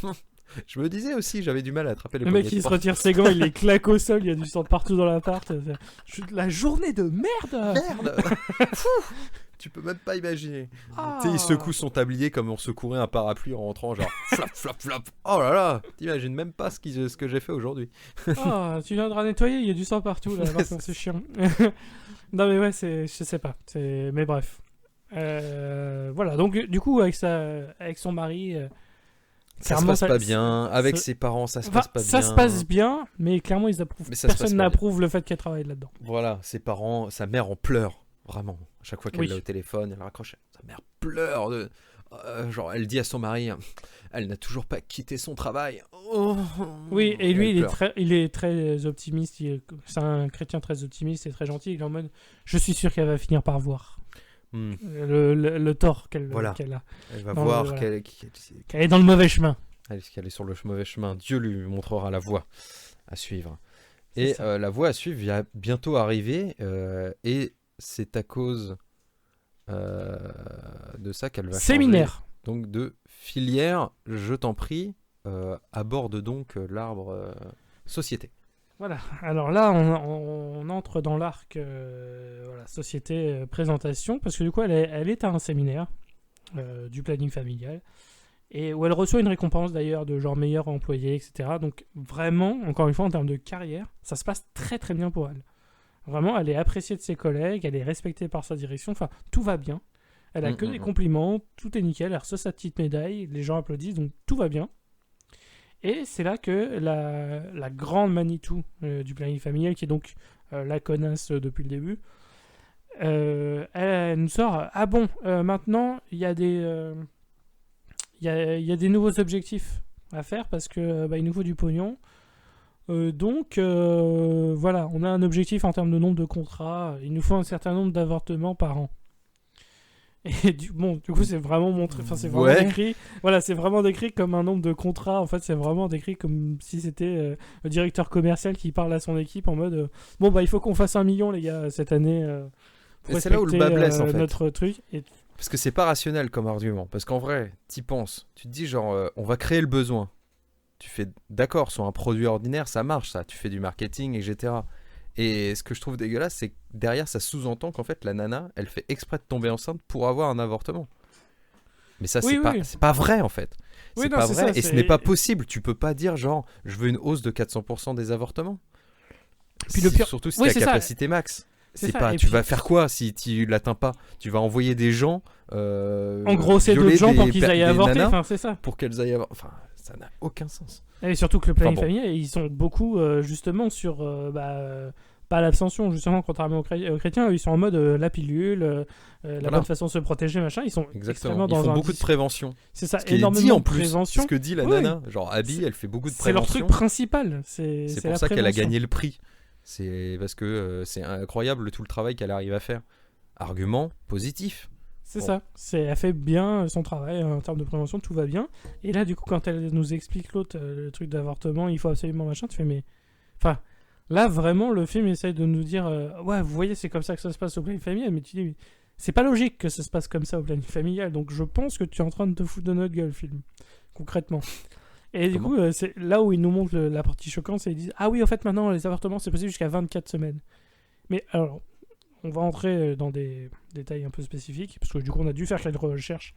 Je me disais aussi, j'avais du mal à attraper les Le mec, il se retire ses gants, il les claque au sol, il y a du sang partout dans l'appart. La journée de merde. Tu peux même pas imaginer. Tu sais, il secoue son tablier comme on secourait un parapluie en rentrant, genre flap, flap, flap. Oh là là, t'imagines même pas ce que j'ai fait aujourd'hui. Tu viendras nettoyer, il y a du sang partout là, c'est chiant. Non mais ouais, je sais pas. Mais bref. Voilà, donc du coup, avec son mari... Ça se passe pas bien, avec ses parents ça se passe pas bien. Ça se passe bien, mais clairement ils approuvent. Personne n'approuve le fait qu'elle travaille là-dedans. Voilà, ses parents, sa mère en pleure, vraiment. À chaque fois qu'elle l'a au téléphone, elle raccroche. Sa mère pleure. Genre, elle dit à son mari, elle n'a toujours pas quitté son travail. Oh, oui, et lui, il est très optimiste. C'est un chrétien très optimiste et très gentil. Il est en mode, je suis sûr qu'elle va finir par voir. Le tort qu'elle a. Elle va voir qu'elle est dans le mauvais chemin. Qu'elle est sur le mauvais chemin. Dieu lui montrera la voie à suivre. Et la voie à suivre va bientôt arriver. Et c'est à cause de ça qu'elle va Séminaire. Changer. Donc de filière, je t'en prie, aborde donc l'arbre société. Voilà, alors là on entre dans l'arc société présentation, parce que du coup elle est à un séminaire du planning familial, et où elle reçoit une récompense d'ailleurs de genre meilleur employé, etc. Donc vraiment, encore une fois en termes de carrière, ça se passe très très bien pour elle. Vraiment, elle est appréciée de ses collègues, elle est respectée par sa direction, enfin tout va bien. Elle a que des compliments, tout est nickel, elle reçoit sa petite médaille, les gens applaudissent, donc tout va bien. Et c'est là que la grande Manitou du planning familial, qui est donc la connasse depuis le début, elle nous sort « Ah bon, maintenant, il y a des nouveaux objectifs à faire parce que il nous faut du pognon. Donc, voilà, on a un objectif en termes de nombre de contrats. Il nous faut un certain nombre d'avortements par an. » Et du coup, c'est vraiment montré, enfin, c'est vraiment décrit. Voilà, c'est vraiment décrit comme un nombre de contrats. En fait, c'est vraiment décrit comme si c'était le directeur commercial qui parle à son équipe en mode il faut qu'on fasse 1 million, les gars, cette année. Et c'est là où le bas blesse, en fait. Notre truc. Parce que c'est pas rationnel comme argument. Parce qu'en vrai, t'y penses. Tu te dis, genre, on va créer le besoin. Tu fais, d'accord, sur un produit ordinaire, ça marche, ça. Tu fais du marketing, etc. Et ce que je trouve dégueulasse, c'est que derrière, ça sous-entend qu'en fait, la nana, elle fait exprès de tomber enceinte pour avoir un avortement. Mais ça, c'est pas vrai, en fait. C'est pas vrai, et ce n'est pas possible. Tu peux pas dire, genre, je veux une hausse de 400% des avortements. Puis le pire... Surtout si t'as capacité max. Tu vas faire quoi si tu l'atteins pas? Tu vas envoyer des gens en gros, c'est d'autres gens pour qu'ils aillent avorter, c'est ça. Pour qu'elles aillent avorter. Enfin, ça n'a aucun sens. Et surtout que le planning familial, ils sont beaucoup justement sur pas l'abstention, justement, contrairement aux chrétiens, ils sont en mode la pilule, la bonne façon de se protéger, machin. Ils sont extrêmement dans beaucoup de prévention. C'est ça, énormément de prévention. Ce que dit la nana, genre Abby, elle fait beaucoup de prévention. C'est leur truc principal. C'est pour ça qu'elle a gagné le prix. C'est parce que c'est incroyable tout le travail qu'elle arrive à faire. argument positif. C'est Bon. ça. Elle fait bien son travail en termes de prévention, tout va bien. Et là, du coup, quand elle nous explique l'autre, le truc d'avortement, il faut absolument machin, tu fais mais. Enfin, là, vraiment, le film essaye de nous dire ouais, vous voyez, c'est comme ça que ça se passe au planning familial, mais tu dis, mais c'est pas logique que ça se passe comme ça au planning familial. Donc, je pense que tu es en train de te foutre de notre gueule, film, concrètement. Et du Comment coup, c'est là où il nous montre la partie choquante, c'est qu'ils disent ah oui, en fait, maintenant, les avortements, c'est possible jusqu'à 24 semaines. Mais alors, on va entrer dans des détails un peu spécifiques, parce que du coup, on a dû faire quelques recherches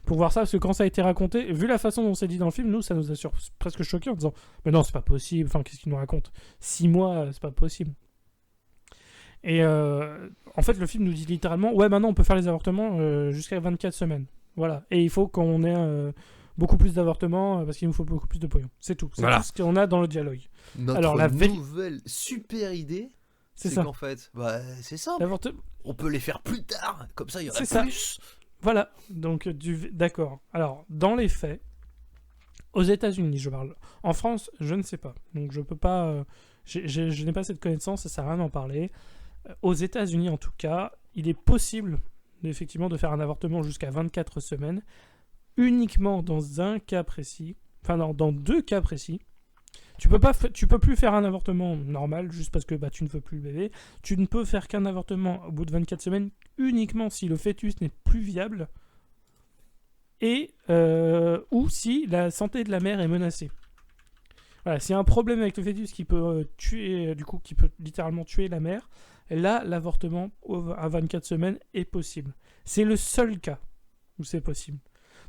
pour voir ça, parce que quand ça a été raconté, vu la façon dont c'est dit dans le film, nous, ça nous a presque choqué en disant mais non, c'est pas possible, enfin, qu'est-ce qu'il nous raconte 6 mois, c'est pas possible. Et en fait, le film nous dit littéralement ouais, maintenant, on peut faire les avortements jusqu'à 24 semaines. Voilà. Et il faut qu'on ait beaucoup plus d'avortements parce qu'il nous faut beaucoup plus de pognon. C'est tout. C'est tout ce qu'on a dans le dialogue. Notre Alors, nouvelle super idée, c'est ça. qu'en fait, c'est simple. On peut les faire plus tard, comme ça il y en a plus. Voilà, donc d'accord. Alors, dans les faits, aux États-Unis, je parle. En France, je ne sais pas. Donc, je peux pas. Je n'ai pas cette connaissance, ça sert à rien d'en parler. Aux États-Unis, en tout cas, il est possible, effectivement, de faire un avortement jusqu'à 24 semaines, uniquement dans un cas précis. Enfin, non, dans 2 cas précis. Tu peux plus faire un avortement normal juste parce que tu ne veux plus le bébé. Tu ne peux faire qu'un avortement au bout de 24 semaines uniquement si le fœtus n'est plus viable et ou si la santé de la mère est menacée. Voilà, s'il y a un problème avec le fœtus qui peut tuer, du coup, qui peut littéralement tuer la mère, là, l'avortement à 24 semaines est possible. C'est le seul cas où c'est possible.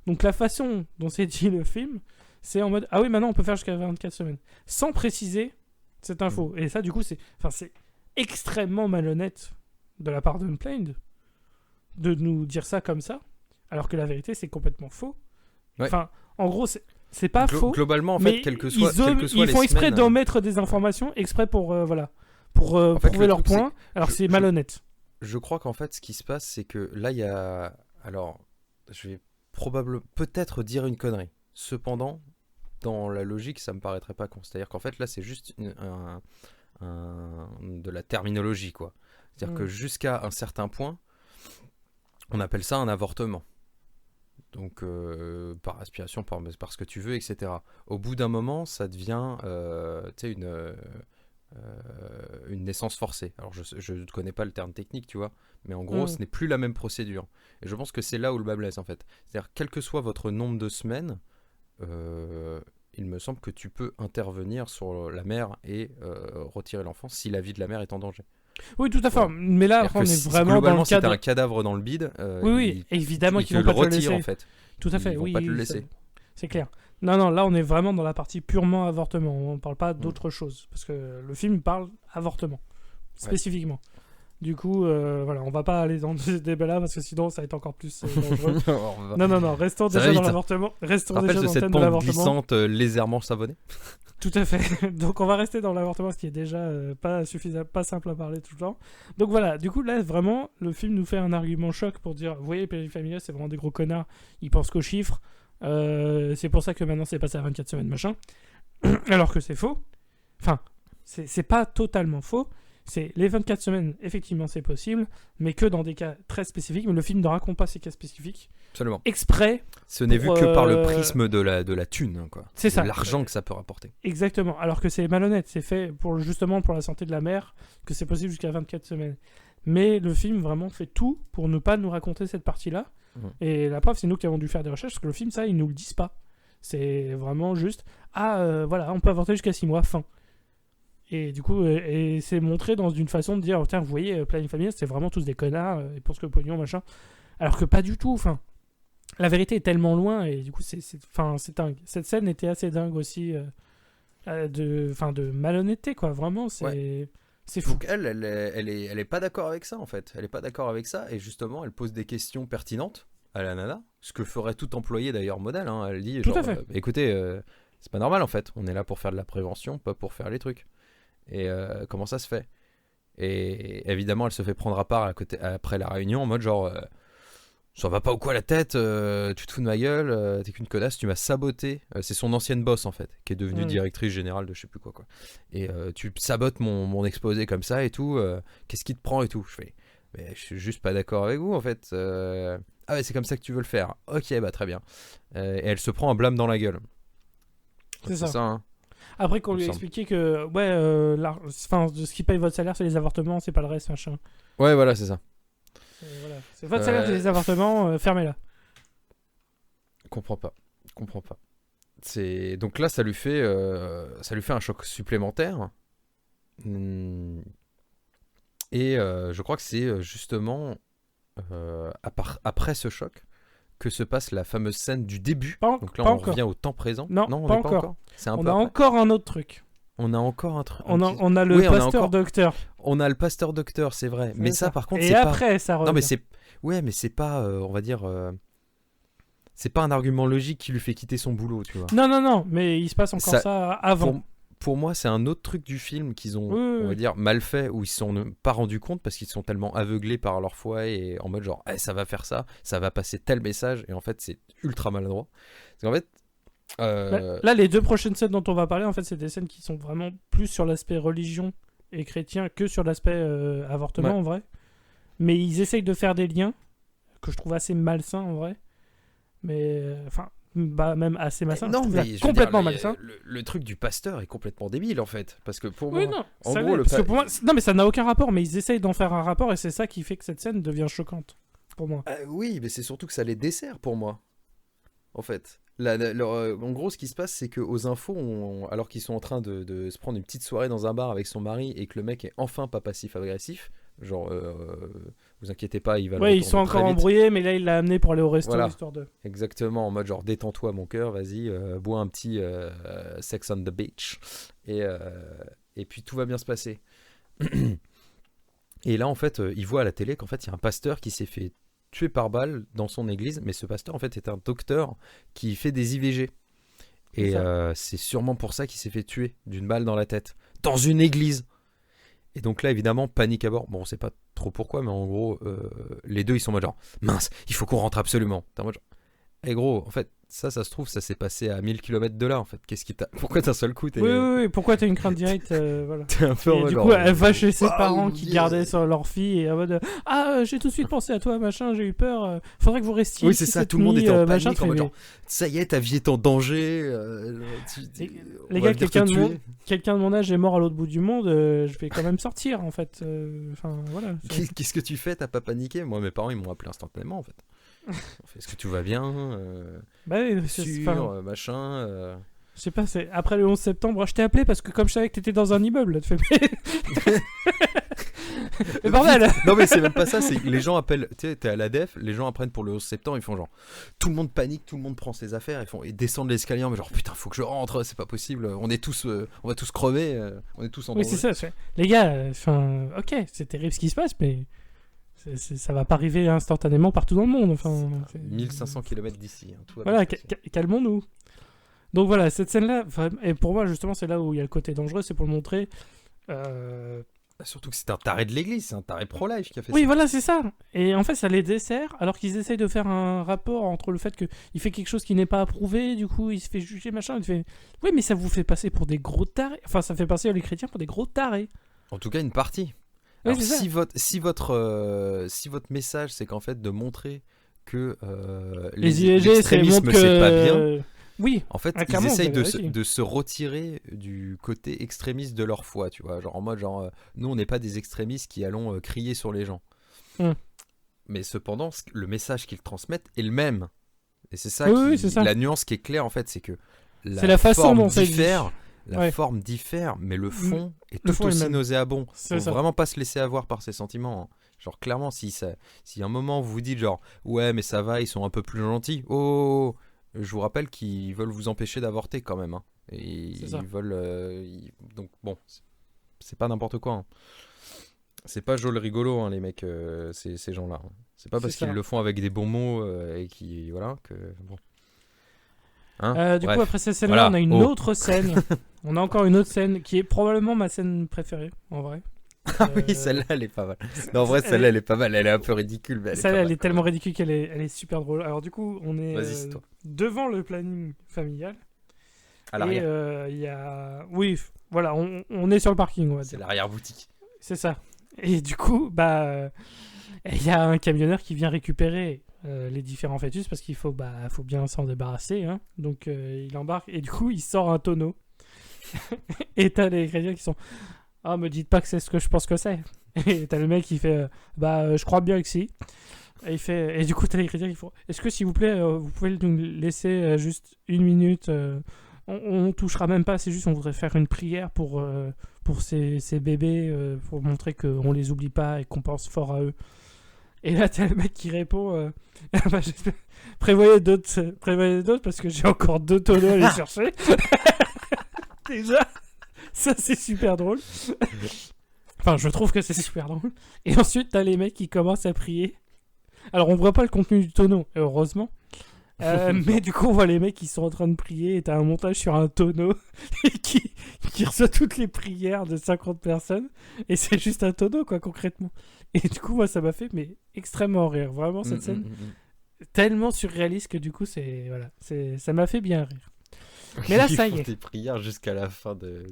Donc la façon dont c'est dit le film, c'est en mode ah oui, maintenant on peut faire jusqu'à 24 semaines sans préciser cette info. Et ça, du coup, c'est extrêmement malhonnête de la part d'Unplanned de nous dire ça comme ça, alors que la vérité c'est complètement faux. Ouais. Enfin, en gros, c'est pas faux. Globalement, en mais fait, quel que soit ils font exprès semaines, d'en mettre des informations exprès pour en fait, prouver le leur truc, point. Alors c'est malhonnête. Je crois qu'en fait, ce qui se passe, c'est que là, il y a. Alors, je vais peut-être dire une connerie. Cependant, dans la logique, ça me paraîtrait pas con. C'est-à-dire qu'en fait, là, c'est juste de la terminologie, quoi. C'est-à-dire que jusqu'à un certain point, on appelle ça un avortement. Donc, par aspiration, par ce que tu veux, etc. Au bout d'un moment, ça devient une naissance forcée. Alors, je ne connais pas le terme technique, tu vois, mais en gros, ce n'est plus la même procédure. Et je pense que c'est là où le bas blesse, en fait. C'est-à-dire, quel que soit votre nombre de semaines, il me semble que tu peux intervenir sur la mère et retirer l'enfant si la vie de la mère est en danger. Oui, tout à fait. Mais là, on est vraiment dans le cadre. cadre. Un cadre dans le bide. Oui, évidemment qu'ils vont pas te le laisser. En fait. Tout à fait, ils vont pas te le laisser. C'est clair. Non, là, on est vraiment dans la partie purement avortement. On ne parle pas d'autre chose. Parce que le film parle avortement, spécifiquement. Ouais. Du coup, voilà, on va pas aller dans ce débat-là parce que sinon, ça va être encore plus dangereux. Non, restons déjà dans l'avortement. Restons déjà dans le thème de l'avortement. Glissante légèrement savonnée. Tout à fait. Donc on va rester dans l'avortement, ce qui est déjà pas suffisant, pas simple à parler tout le temps. Donc voilà, du coup là vraiment, le film nous fait un argument choc pour dire, vous voyez, Planning Familial, c'est vraiment des gros connards, ils pensent qu'aux chiffres, c'est pour ça que maintenant c'est passé à 24 semaines, machin. Alors que c'est faux. Enfin, c'est pas totalement faux. C'est les 24 semaines, effectivement c'est possible, mais que dans des cas très spécifiques, mais le film ne raconte pas ces cas spécifiques. Absolument. Exprès. Ce n'est vu que par le prisme de la thune, quoi. C'est ça. L'argent que ça peut rapporter. Exactement. Alors que c'est malhonnête. C'est fait justement pour la santé de la mère, que c'est possible jusqu'à 24 semaines. Mais le film vraiment fait tout pour ne pas nous raconter cette partie-là. Et la preuve, c'est nous qui avons dû faire des recherches, parce que le film, ça, ils nous le disent pas. C'est vraiment juste, voilà, on peut avorter jusqu'à 6 mois, fin. Et du coup, et c'est montré dans une façon de dire, tiens, vous voyez, Planning Familial, c'est vraiment tous des connards, ils pensent que le pognon, machin. Alors que pas du tout, enfin. La vérité est tellement loin, et du coup, c'est dingue. Cette scène était assez dingue aussi, de malhonnêteté, quoi. Vraiment, c'est fou. Donc elle est pas d'accord avec ça, en fait. Elle est pas d'accord avec ça, et justement, elle pose des questions pertinentes à la nana, ce que ferait tout employé d'ailleurs modèle. Hein. Elle dit, tout à fait. Écoutez, c'est pas normal, en fait. On est là pour faire de la prévention, pas pour faire les trucs. Et comment ça se fait? Et évidemment, elle se fait prendre à part après la réunion en mode genre ça va pas ou quoi la tête, tu te fous de ma gueule, t'es qu'une connasse, tu m'as saboté. C'est son ancienne boss en fait, qui est devenue directrice générale de je sais plus quoi. Et tu sabotes mon exposé comme ça et tout, qu'est-ce qui te prend et tout. Je fais mais je suis juste pas d'accord avec vous en fait. Ah ouais, c'est comme ça que tu veux le faire. Ok, bah très bien. Et elle se prend un blâme dans la gueule. C'est ça. Hein. Après qu'on Il lui me a semble. expliqué que de ce qui paye votre salaire, c'est les avortements, c'est pas le reste, machin. Ouais, voilà, c'est ça. Voilà. C'est votre salaire, c'est les avortements, fermez-la. Comprends pas. Donc là, ça lui fait un choc supplémentaire. Et je crois que c'est justement après ce choc que se passe la fameuse scène du début. Donc là, on revient au temps présent. Non, on pas n'est pas encore. encore. C'est un On peu a après. encore un autre truc. On a encore un truc. On a le pasteur docteur. On a le pasteur docteur, c'est vrai. Mais ça, par contre, et c'est pas. après, ça revient. Non, mais c'est. Ouais, mais c'est pas, on va dire. C'est pas un argument logique qui lui fait quitter son boulot, tu vois. Non, mais il se passe encore ça avant. Pour moi, c'est un autre truc du film qu'ils ont, on va dire, mal fait, où ils se sont pas rendus compte parce qu'ils sont tellement aveuglés par leur foi et en mode genre, ça va faire ça va passer tel message, et en fait, c'est ultra maladroit. Parce qu'en fait. Là, les 2 prochaines scènes dont on va parler, en fait, c'est des scènes qui sont vraiment plus sur l'aspect religion et chrétien que sur l'aspect avortement, en vrai. Mais ils essayent de faire des liens que je trouve assez malsains, en vrai. Mais, même assez malsain. Non, mais complètement malsain. Le truc du pasteur est complètement débile en fait, parce que pour moi, pour moi, non, mais ça n'a aucun rapport. Mais ils essayent d'en faire un rapport et c'est ça qui fait que cette scène devient choquante pour moi. Oui, mais c'est surtout que ça les dessert pour moi. En fait, en gros, ce qui se passe, c'est qu'aux infos, alors qu'ils sont en train de se prendre une petite soirée dans un bar avec son mari et que le mec est enfin pas passif-agressif, genre, vous inquiétez pas, il va. Ouais, ils sont encore embrouillés, mais là, il l'a amené pour aller au resto, histoire de. Exactement, en mode genre, détends-toi, mon cœur, vas-y, bois un petit Sex on the Beach, et puis tout va bien se passer. Et là, en fait, il voit à la télé qu'en fait, il y a un pasteur qui s'est fait tué par balle dans son église, mais ce pasteur en fait est un docteur qui fait des IVG et c'est sûrement pour ça qu'il s'est fait tuer d'une balle dans la tête dans une église. Et donc là évidemment panique à bord. Bon, on sait pas trop pourquoi, mais en gros les deux ils sont en mode genre mince, il faut qu'on rentre absolument. T'es en mode genre, hey gros, en fait ça se trouve ça s'est passé à 1000 km de là en fait. Qu'est-ce qui t'a, pourquoi d'un seul coup t'es... Oui, pourquoi t'as une crainte directe voilà. T'es un peu et du coup elle va chez ses parents qui gardaient sur leur fille et en mode j'ai tout de suite pensé à toi machin, j'ai eu peur, faudrait que vous restiez. Oui, c'est ça, tout le monde était en panique en mode genre, ça y est, ta vie est en danger. Les gars, quelqu'un de mon âge est mort à l'autre bout du monde, je vais quand même sortir en fait. Voilà. Qu'est-ce que tu fais? T'as pas paniqué? Moi, mes parents ils m'ont appelé instantanément en fait. Est-ce que tout va bien? Bah oui, sûr, machin. Je sais pas, c'est après le 11 septembre, je t'ai appelé parce que comme je savais que t'étais dans un immeuble, tu fais. Mais bordel! Non, mais c'est même pas ça, c'est que les gens appellent. Tu sais, t'es à l'ADEF, les gens apprennent pour le 11 septembre, ils font genre. Tout le monde panique, tout le monde prend ses affaires, ils descendent l'escalier, mais genre putain, faut que je rentre, c'est pas possible, on va tous crever, on est tous en danger. Oui, c'est ça, les gars, ok, c'est terrible ce qui se passe, mais. Ça va pas arriver instantanément partout dans le monde. 1500 km d'ici. Voilà, calmons-nous. Donc voilà, cette scène-là, et pour moi, justement, c'est là où il y a le côté dangereux, c'est pour le montrer. Surtout que c'est un taré de l'église, c'est un taré pro-life qui a fait ça. Oui, voilà, c'est ça. Et en fait, ça les dessert, alors qu'ils essayent de faire un rapport entre le fait qu'il fait quelque chose qui n'est pas approuvé, du coup, il se fait juger, machin. Il fait, oui, mais ça vous fait passer pour des gros tarés. Enfin, ça fait passer les chrétiens pour des gros tarés. En tout cas, une partie. Alors, si votre message c'est qu'en fait de montrer que l'extrémisme c'est pas bien, oui, en fait ils essayent de se retirer du côté extrémiste de leur foi, tu vois, genre en mode genre nous on n'est pas des extrémistes qui allons crier sur les gens, mais cependant le message qu'ils transmettent est le même, et c'est ça, la nuance qui est claire en fait, c'est que la façon dont ça diffère. La forme diffère, mais le fond est tout aussi nauséabond. Faut vraiment pas se laisser avoir par ses sentiments. Genre clairement, si un moment vous vous dites genre ouais mais ça va, ils sont un peu plus gentils. Oh, je vous rappelle qu'ils veulent vous empêcher d'avorter quand même. Hein. Et ils veulent donc bon, c'est pas n'importe quoi. Hein. C'est pas joli rigolo hein, les mecs, ces gens-là. Hein. C'est pas parce qu'ils le font avec des bons mots et qui voilà que bon. Hein du coup, après cette scène-là, on a une autre scène. On a encore une autre scène qui est probablement ma scène préférée, en vrai. Ah oui, celle-là, elle est pas mal. Non, en vrai, celle-là, elle est pas mal. Elle est un peu ridicule. Mais celle-là, elle est tellement ridicule qu'elle est super drôle. Alors, du coup, on est devant le planning familial. À l'arrière. Et il y a... Oui, voilà, on est sur le parking, on va dire. C'est l'arrière-boutique. C'est ça. Et du coup, bah... Et il y a un camionneur qui vient récupérer les différents fœtus parce qu'il faut bien s'en débarrasser. Hein. Donc il embarque et du coup il sort un tonneau. Et t'as les chrétiens qui sont ah, me dites pas que c'est ce que je pense que c'est. Et t'as le mec qui fait je crois bien que si. Et du coup t'as les chrétiens qui font est-ce que s'il vous plaît vous pouvez nous laisser juste 1 minute on touchera même pas, c'est juste on voudrait faire une prière pour ces bébés pour montrer qu'on les oublie pas et qu'on pense fort à eux. Et là t'as le mec qui répond prévoyez d'autres parce que j'ai encore 2 tonneaux à aller chercher. Déjà ça c'est super drôle. Enfin je trouve que c'est super drôle. Et ensuite t'as les mecs qui commencent à prier. Alors on voit pas le contenu du tonneau heureusement. Mais du coup on voit les mecs qui sont en train de prier et t'as un montage sur un tonneau et qui reçoit toutes les prières de 50 personnes et c'est juste un tonneau quoi concrètement. Et du coup moi ça m'a fait extrêmement rire vraiment cette scène tellement surréaliste que du coup ça m'a fait bien rire. Mais là ça y est. Des prières jusqu'à la fin de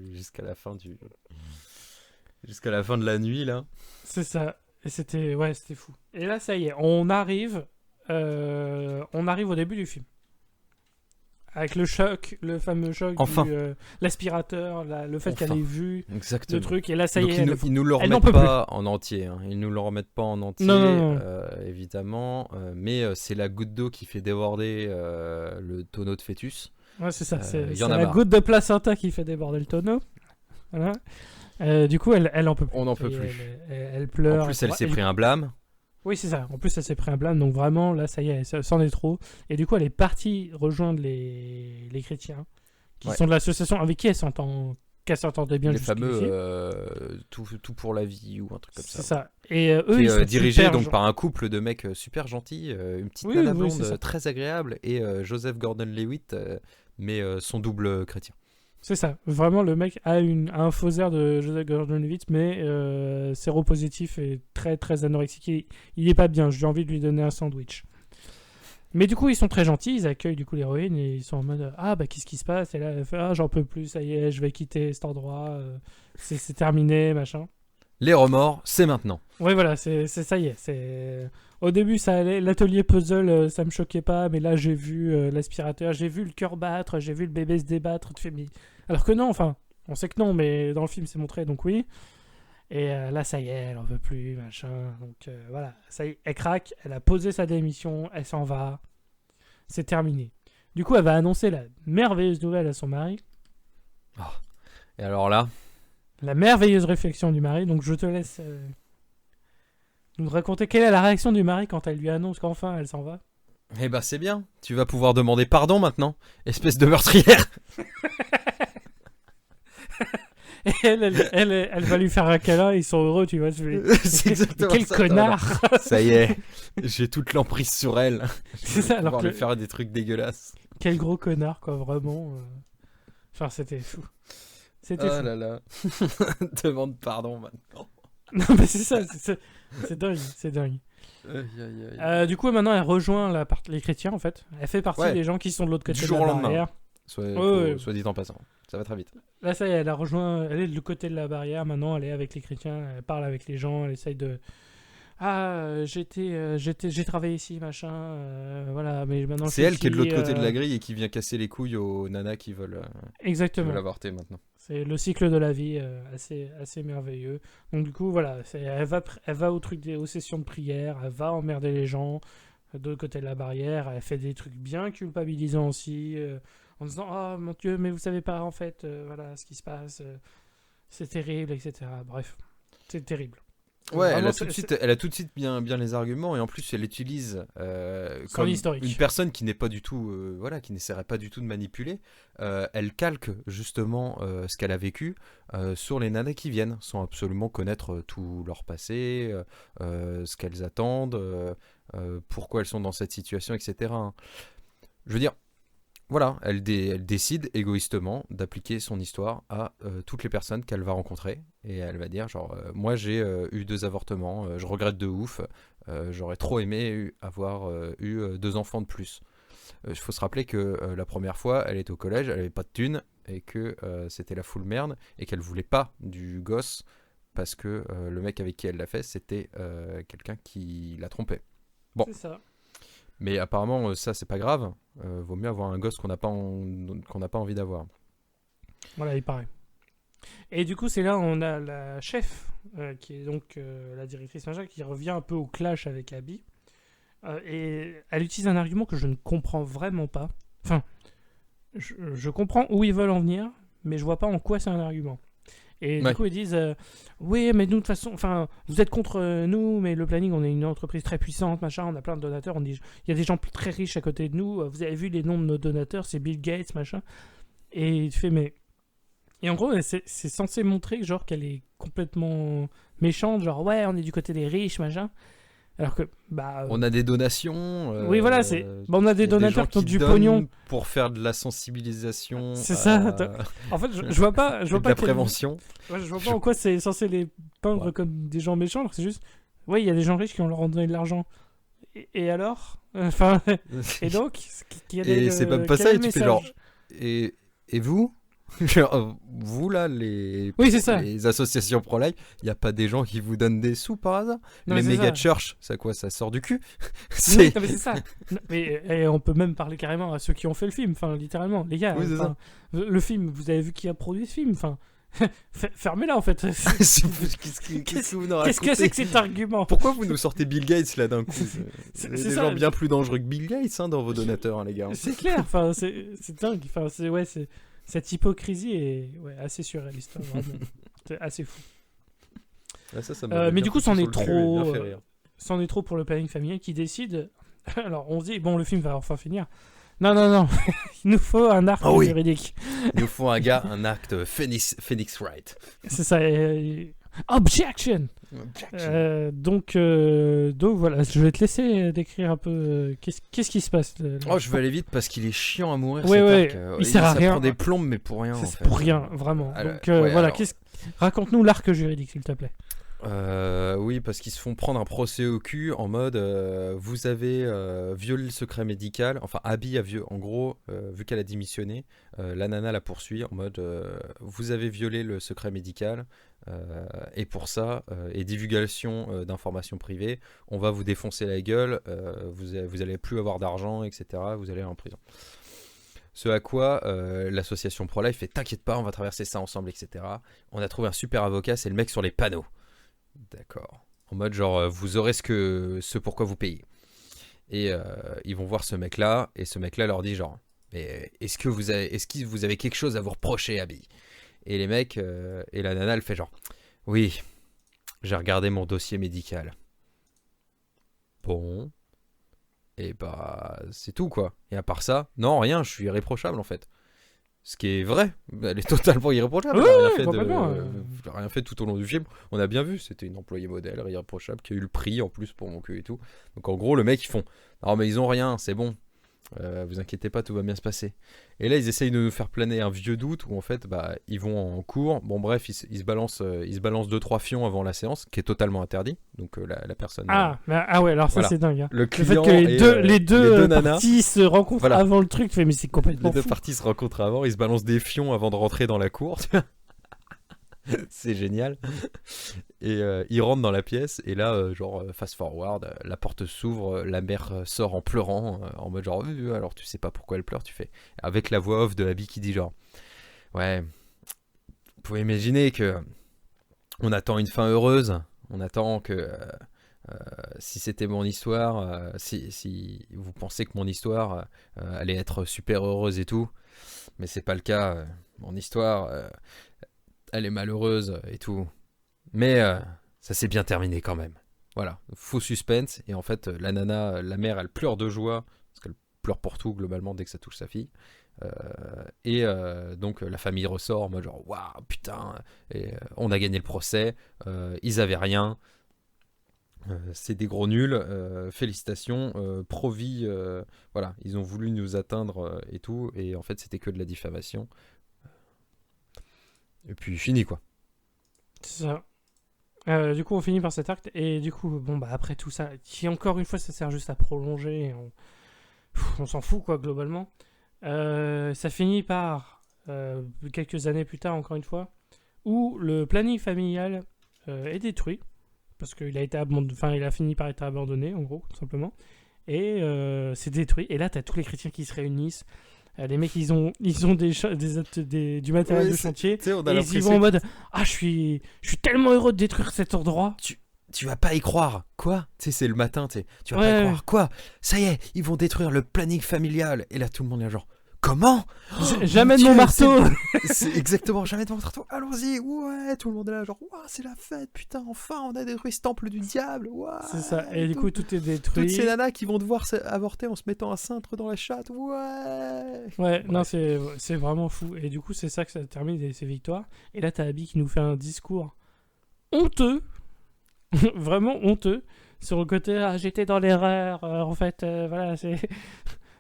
la nuit là. C'est ça. Et c'était fou. Et là ça y est, on arrive au début du film. Avec le fameux choc enfin. L'aspirateur, le fait qu'elle ait vu exactement. le truc, et là ça donc y est. Ils nous le remettent pas en entier. Hein. Ils nous le remettent pas en entier, non. évidemment. Mais c'est la goutte d'eau qui fait déborder le tonneau de fœtus. Ouais, c'est ça. C'est la goutte de placenta qui fait déborder le tonneau. Voilà. Du coup, elle en peut plus. On n'en peut plus. Elle pleure. En plus, elle s'est pris un blâme. Oui, c'est ça. En plus, elle s'est pris un blâme. Donc vraiment, là, ça y est, ça c'en est trop. Et du coup, elle est partie rejoindre les chrétiens, qui sont de l'association avec qui elle s'entendait bien. Les fameux tout pour la vie ou un truc comme ça. C'est ça. Et eux, ils sont dirigés donc par un couple de mecs super gentils, une petite nana blonde très agréable et Joseph Gordon-Levitt, mais son double chrétien. C'est ça. Vraiment, le mec a un faux air de Joseph Gordon-Levitt, mais séropositif et très très anorexique. Il est pas bien. J'ai envie de lui donner un sandwich. Mais du coup, ils sont très gentils. Ils accueillent du coup l'héroïne et ils sont en mode qu'est-ce qui se passe? Et là, elle fait j'en peux plus. Ça y est, je vais quitter cet endroit. C'est terminé, machin. Les remords, c'est maintenant. Ouais, voilà, c'est ça y est. Au début, ça allait. L'atelier puzzle, ça me choquait pas, mais là, j'ai vu l'aspirateur, j'ai vu le cœur battre, j'ai vu le bébé se débattre. Alors que non, enfin, on sait que non, mais dans le film, c'est montré, donc oui. Et là, ça y est, elle en veut plus, machin. Donc voilà, ça y est, elle craque, elle a posé sa démission, elle s'en va. C'est terminé. Du coup, elle va annoncer la merveilleuse nouvelle à son mari. Oh. Et alors là, la merveilleuse réflexion du mari. Donc je te laisse nous raconter quelle est la réaction du mari quand elle lui annonce qu'enfin elle s'en va. Eh ben c'est bien, tu vas pouvoir demander pardon maintenant, espèce de meurtrière. Et elle va lui faire un câlin, ils sont heureux, tu vois. C'est exactement quel ça, connard. Ça y est, j'ai toute l'emprise sur elle. C'est ça, alors pouvoir lui faire des trucs dégueulasses. Quel gros connard, quoi, vraiment. Enfin, c'était fou. C'était fou. Là là. Demande pardon maintenant. Non, mais c'est ça, c'est dingue. Du coup, maintenant, elle rejoint les chrétiens, en fait. Elle fait partie des gens qui sont de l'autre côté de la barrière. Soit dit en passant, ça va très vite. Là, ça y est, elle est de l'autre côté de la barrière. Maintenant, elle est avec les chrétiens, elle parle avec les gens, elle essaye de... j'ai travaillé ici, machin, voilà, mais maintenant... C'est elle qui est de l'autre côté de la grille et qui vient casser les couilles aux nanas qui veulent... Exactement. Qui veulent avorter maintenant. C'est le cycle de la vie, assez merveilleux. Donc du coup, voilà, elle va aux sessions de prière, elle va emmerder les gens de l'autre côté de la barrière, elle fait des trucs bien culpabilisants aussi, en disant « Oh mon Dieu, mais vous savez pas en fait, voilà ce qui se passe, c'est terrible, etc. » Bref, c'est terrible. Ouais, vraiment, elle a tout de suite bien les arguments et en plus elle utilise comme une personne qui n'est pas du tout, qui n'essaierait pas du tout de manipuler. Elle calque justement ce qu'elle a vécu sur les nanas qui viennent, sans absolument connaître tout leur passé, ce qu'elles attendent, pourquoi elles sont dans cette situation, etc. Je veux dire, voilà, elle décide égoïstement d'appliquer son histoire à toutes les personnes qu'elle va rencontrer. Et elle va dire, genre, moi j'ai eu 2 avortements, je regrette de ouf, j'aurais trop aimé avoir eu 2 enfants de plus. Il faut se rappeler que la première fois, elle était au collège, elle avait pas de thunes, et que c'était la full merde, et qu'elle voulait pas du gosse, parce que le mec avec qui elle l'a fait, c'était quelqu'un qui la trompait. Bon. C'est ça. Mais apparemment, ça, c'est pas grave. Vaut mieux avoir un gosse qu'on n'a pas envie d'avoir. Voilà, il paraît. Et du coup, c'est là où on a la chef, qui est donc la directrice machin, qui revient un peu au clash avec Abby. Et elle utilise un argument que je ne comprends vraiment pas. Enfin, je comprends où ils veulent en venir, mais je vois pas en quoi c'est un argument. Et du coup, ils disent oui, mais nous, de toute façon, vous êtes contre nous, mais le planning, on est une entreprise très puissante, machin, on a plein de donateurs. On dit, il y a des gens très riches à côté de nous. Vous avez vu les noms de nos donateurs, c'est Bill Gates, machin. Et il fait, mais. Et en gros, c'est censé montrer genre qu'elle est complètement méchante, genre ouais, on est du côté des riches, machin. Alors que, on a des donations. Oui, voilà, on a des donateurs qui ont du pognon. Pour faire de la sensibilisation. C'est ça. En fait, je vois pas. De la prévention. Ouais, je vois pas en quoi c'est censé les peindre comme des gens méchants. Alors c'est juste. Oui, il y a des gens riches qui ont leur donné de l'argent. Et alors et donc et c'est même pas ça, et tu fais genre. Et vous genre, vous là, oui, c'est ça. Les associations pro-life, il n'y a pas des gens qui vous donnent des sous par hasard? Non, les méga church, ça quoi, ça sort du cul? Oui, mais c'est ça. Et on peut même parler carrément à ceux qui ont fait le film, littéralement. Les gars, le film, vous avez vu qui a produit ce film, fermez-la en fait. Qu'est-ce que c'est que cet argument? Pourquoi vous nous sortez Bill Gates là d'un coup? C'est des gens bien plus dangereux que Bill Gates dans vos donateurs, les gars. C'est clair, c'est dingue. C'est cette hypocrisie est assez surréaliste, vraiment. C'est assez fou. Mais du coup, c'en est trop pour le planning familial qui décide. Alors, on se dit, bon, le film va enfin finir. Non. Il nous faut un arc juridique. Il nous faut un acte Phoenix Wright. C'est ça. Objection. Donc voilà, je vais te laisser décrire un peu qu'est-ce qui se passe. Je vais aller vite parce qu'il est chiant à mourir. Il sert à rien. Ça prend des plombes, mais pour rien. C'est pour rien, vraiment. Donc voilà, raconte-nous l'arc juridique, s'il te plaît. Oui, parce qu'ils se font prendre un procès au cul en mode vous avez violé le secret médical. Enfin, Abby en gros, vu qu'elle a démissionné, la nana la poursuit en mode vous avez violé le secret médical et pour ça, et divulgation d'informations privées, on va vous défoncer la gueule, vous allez plus avoir d'argent, etc. Vous allez aller en prison. Ce à quoi l'association Pro-Life fait t'inquiète pas, on va traverser ça ensemble, etc. On a trouvé un super avocat, c'est le mec sur les panneaux. D'accord. En mode genre vous aurez ce pourquoi vous payez. Et ils vont voir ce mec là et ce mec là leur dit genre mais est-ce que vous avez quelque chose à vous reprocher, Abby? Et les mecs et la nana elle fait genre oui, j'ai regardé mon dossier médical. Bon. Et c'est tout quoi. Et à part ça, non rien, je suis irréprochable en fait. Ce qui est vrai, elle est totalement irréprochable. Elle n'a rien fait tout au long du film. On a bien vu, c'était une employée modèle irréprochable qui a eu le prix en plus pour mon cul et tout. Donc en gros, le mec, ils font non, mais ils ont rien, c'est bon. Vous inquiétez pas, tout va bien se passer. Et là, ils essayent de nous faire planer un vieux doute où en fait, ils vont en cours. Bon, bref, ils se balancent 2-3 fions avant la séance, qui est totalement interdit. Donc la personne. Ouais, alors ça, c'est dingue. Hein. Le fait que les deux parties se rencontrent avant le truc, mais c'est complètement fou. Les deux parties se rencontrent avant, ils se balancent des fions avant de rentrer dans la cour. C'est génial. Et ils rentrent dans la pièce et là fast forward, la porte s'ouvre, la mère sort en pleurant en mode genre alors tu sais pas pourquoi elle pleure, tu fais avec la voix off de Abby qui dit genre ouais, vous pouvez imaginer que on attend une fin heureuse, on attend que si c'était mon histoire, si vous pensez que mon histoire allait être super heureuse et tout, mais c'est pas le cas, mon histoire elle est malheureuse et tout. Mais ça s'est bien terminé quand même. Voilà, faux suspense. Et en fait, la mère, elle pleure de joie. Parce qu'elle pleure pour tout, globalement, dès que ça touche sa fille. Donc, la famille ressort en mode genre, waouh, putain, on a gagné le procès. Ils avaient rien. C'est des gros nuls. Félicitations. Pro-vie. Voilà, ils ont voulu nous atteindre et tout. Et en fait, c'était que de la diffamation. Et puis fini quoi. C'est ça. Du coup on finit par cet acte et du coup après tout ça qui encore une fois ça sert juste à prolonger, on s'en fout quoi globalement. Ça finit par quelques années plus tard encore une fois où le planning familial est détruit parce qu'il a été il a fini par être abandonné en gros, tout simplement. Et c'est détruit. Et là, t'as tous les chrétiens qui se réunissent. Les mecs, ils ont du matériel de chantier. Et ils y vont en mode je suis tellement heureux de détruire cet endroit. Tu vas pas y croire. Quoi ? Tu sais, c'est le matin, tu vas pas y croire. Quoi ? Ça y est, ils vont détruire le planning familial. Et là, tout le monde est genre, comment ? Jamais de mon marteau. C'est exactement, jamais de mon marteau. Allons-y, ouais. Tout le monde est là, genre, c'est la fête, putain, enfin, on a détruit ce temple du diable. Ouais. C'est ça. Et du coup, tout est détruit. Toutes ces nanas qui vont devoir avorter en se mettant un cintre dans la chatte. Ouais. Ouais, non, c'est vraiment fou. Et du coup, c'est ça que ça termine ces victoires. Et là, t'as Abby qui nous fait un discours honteux. Vraiment honteux sur le côté j'étais dans l'erreur en fait voilà c'est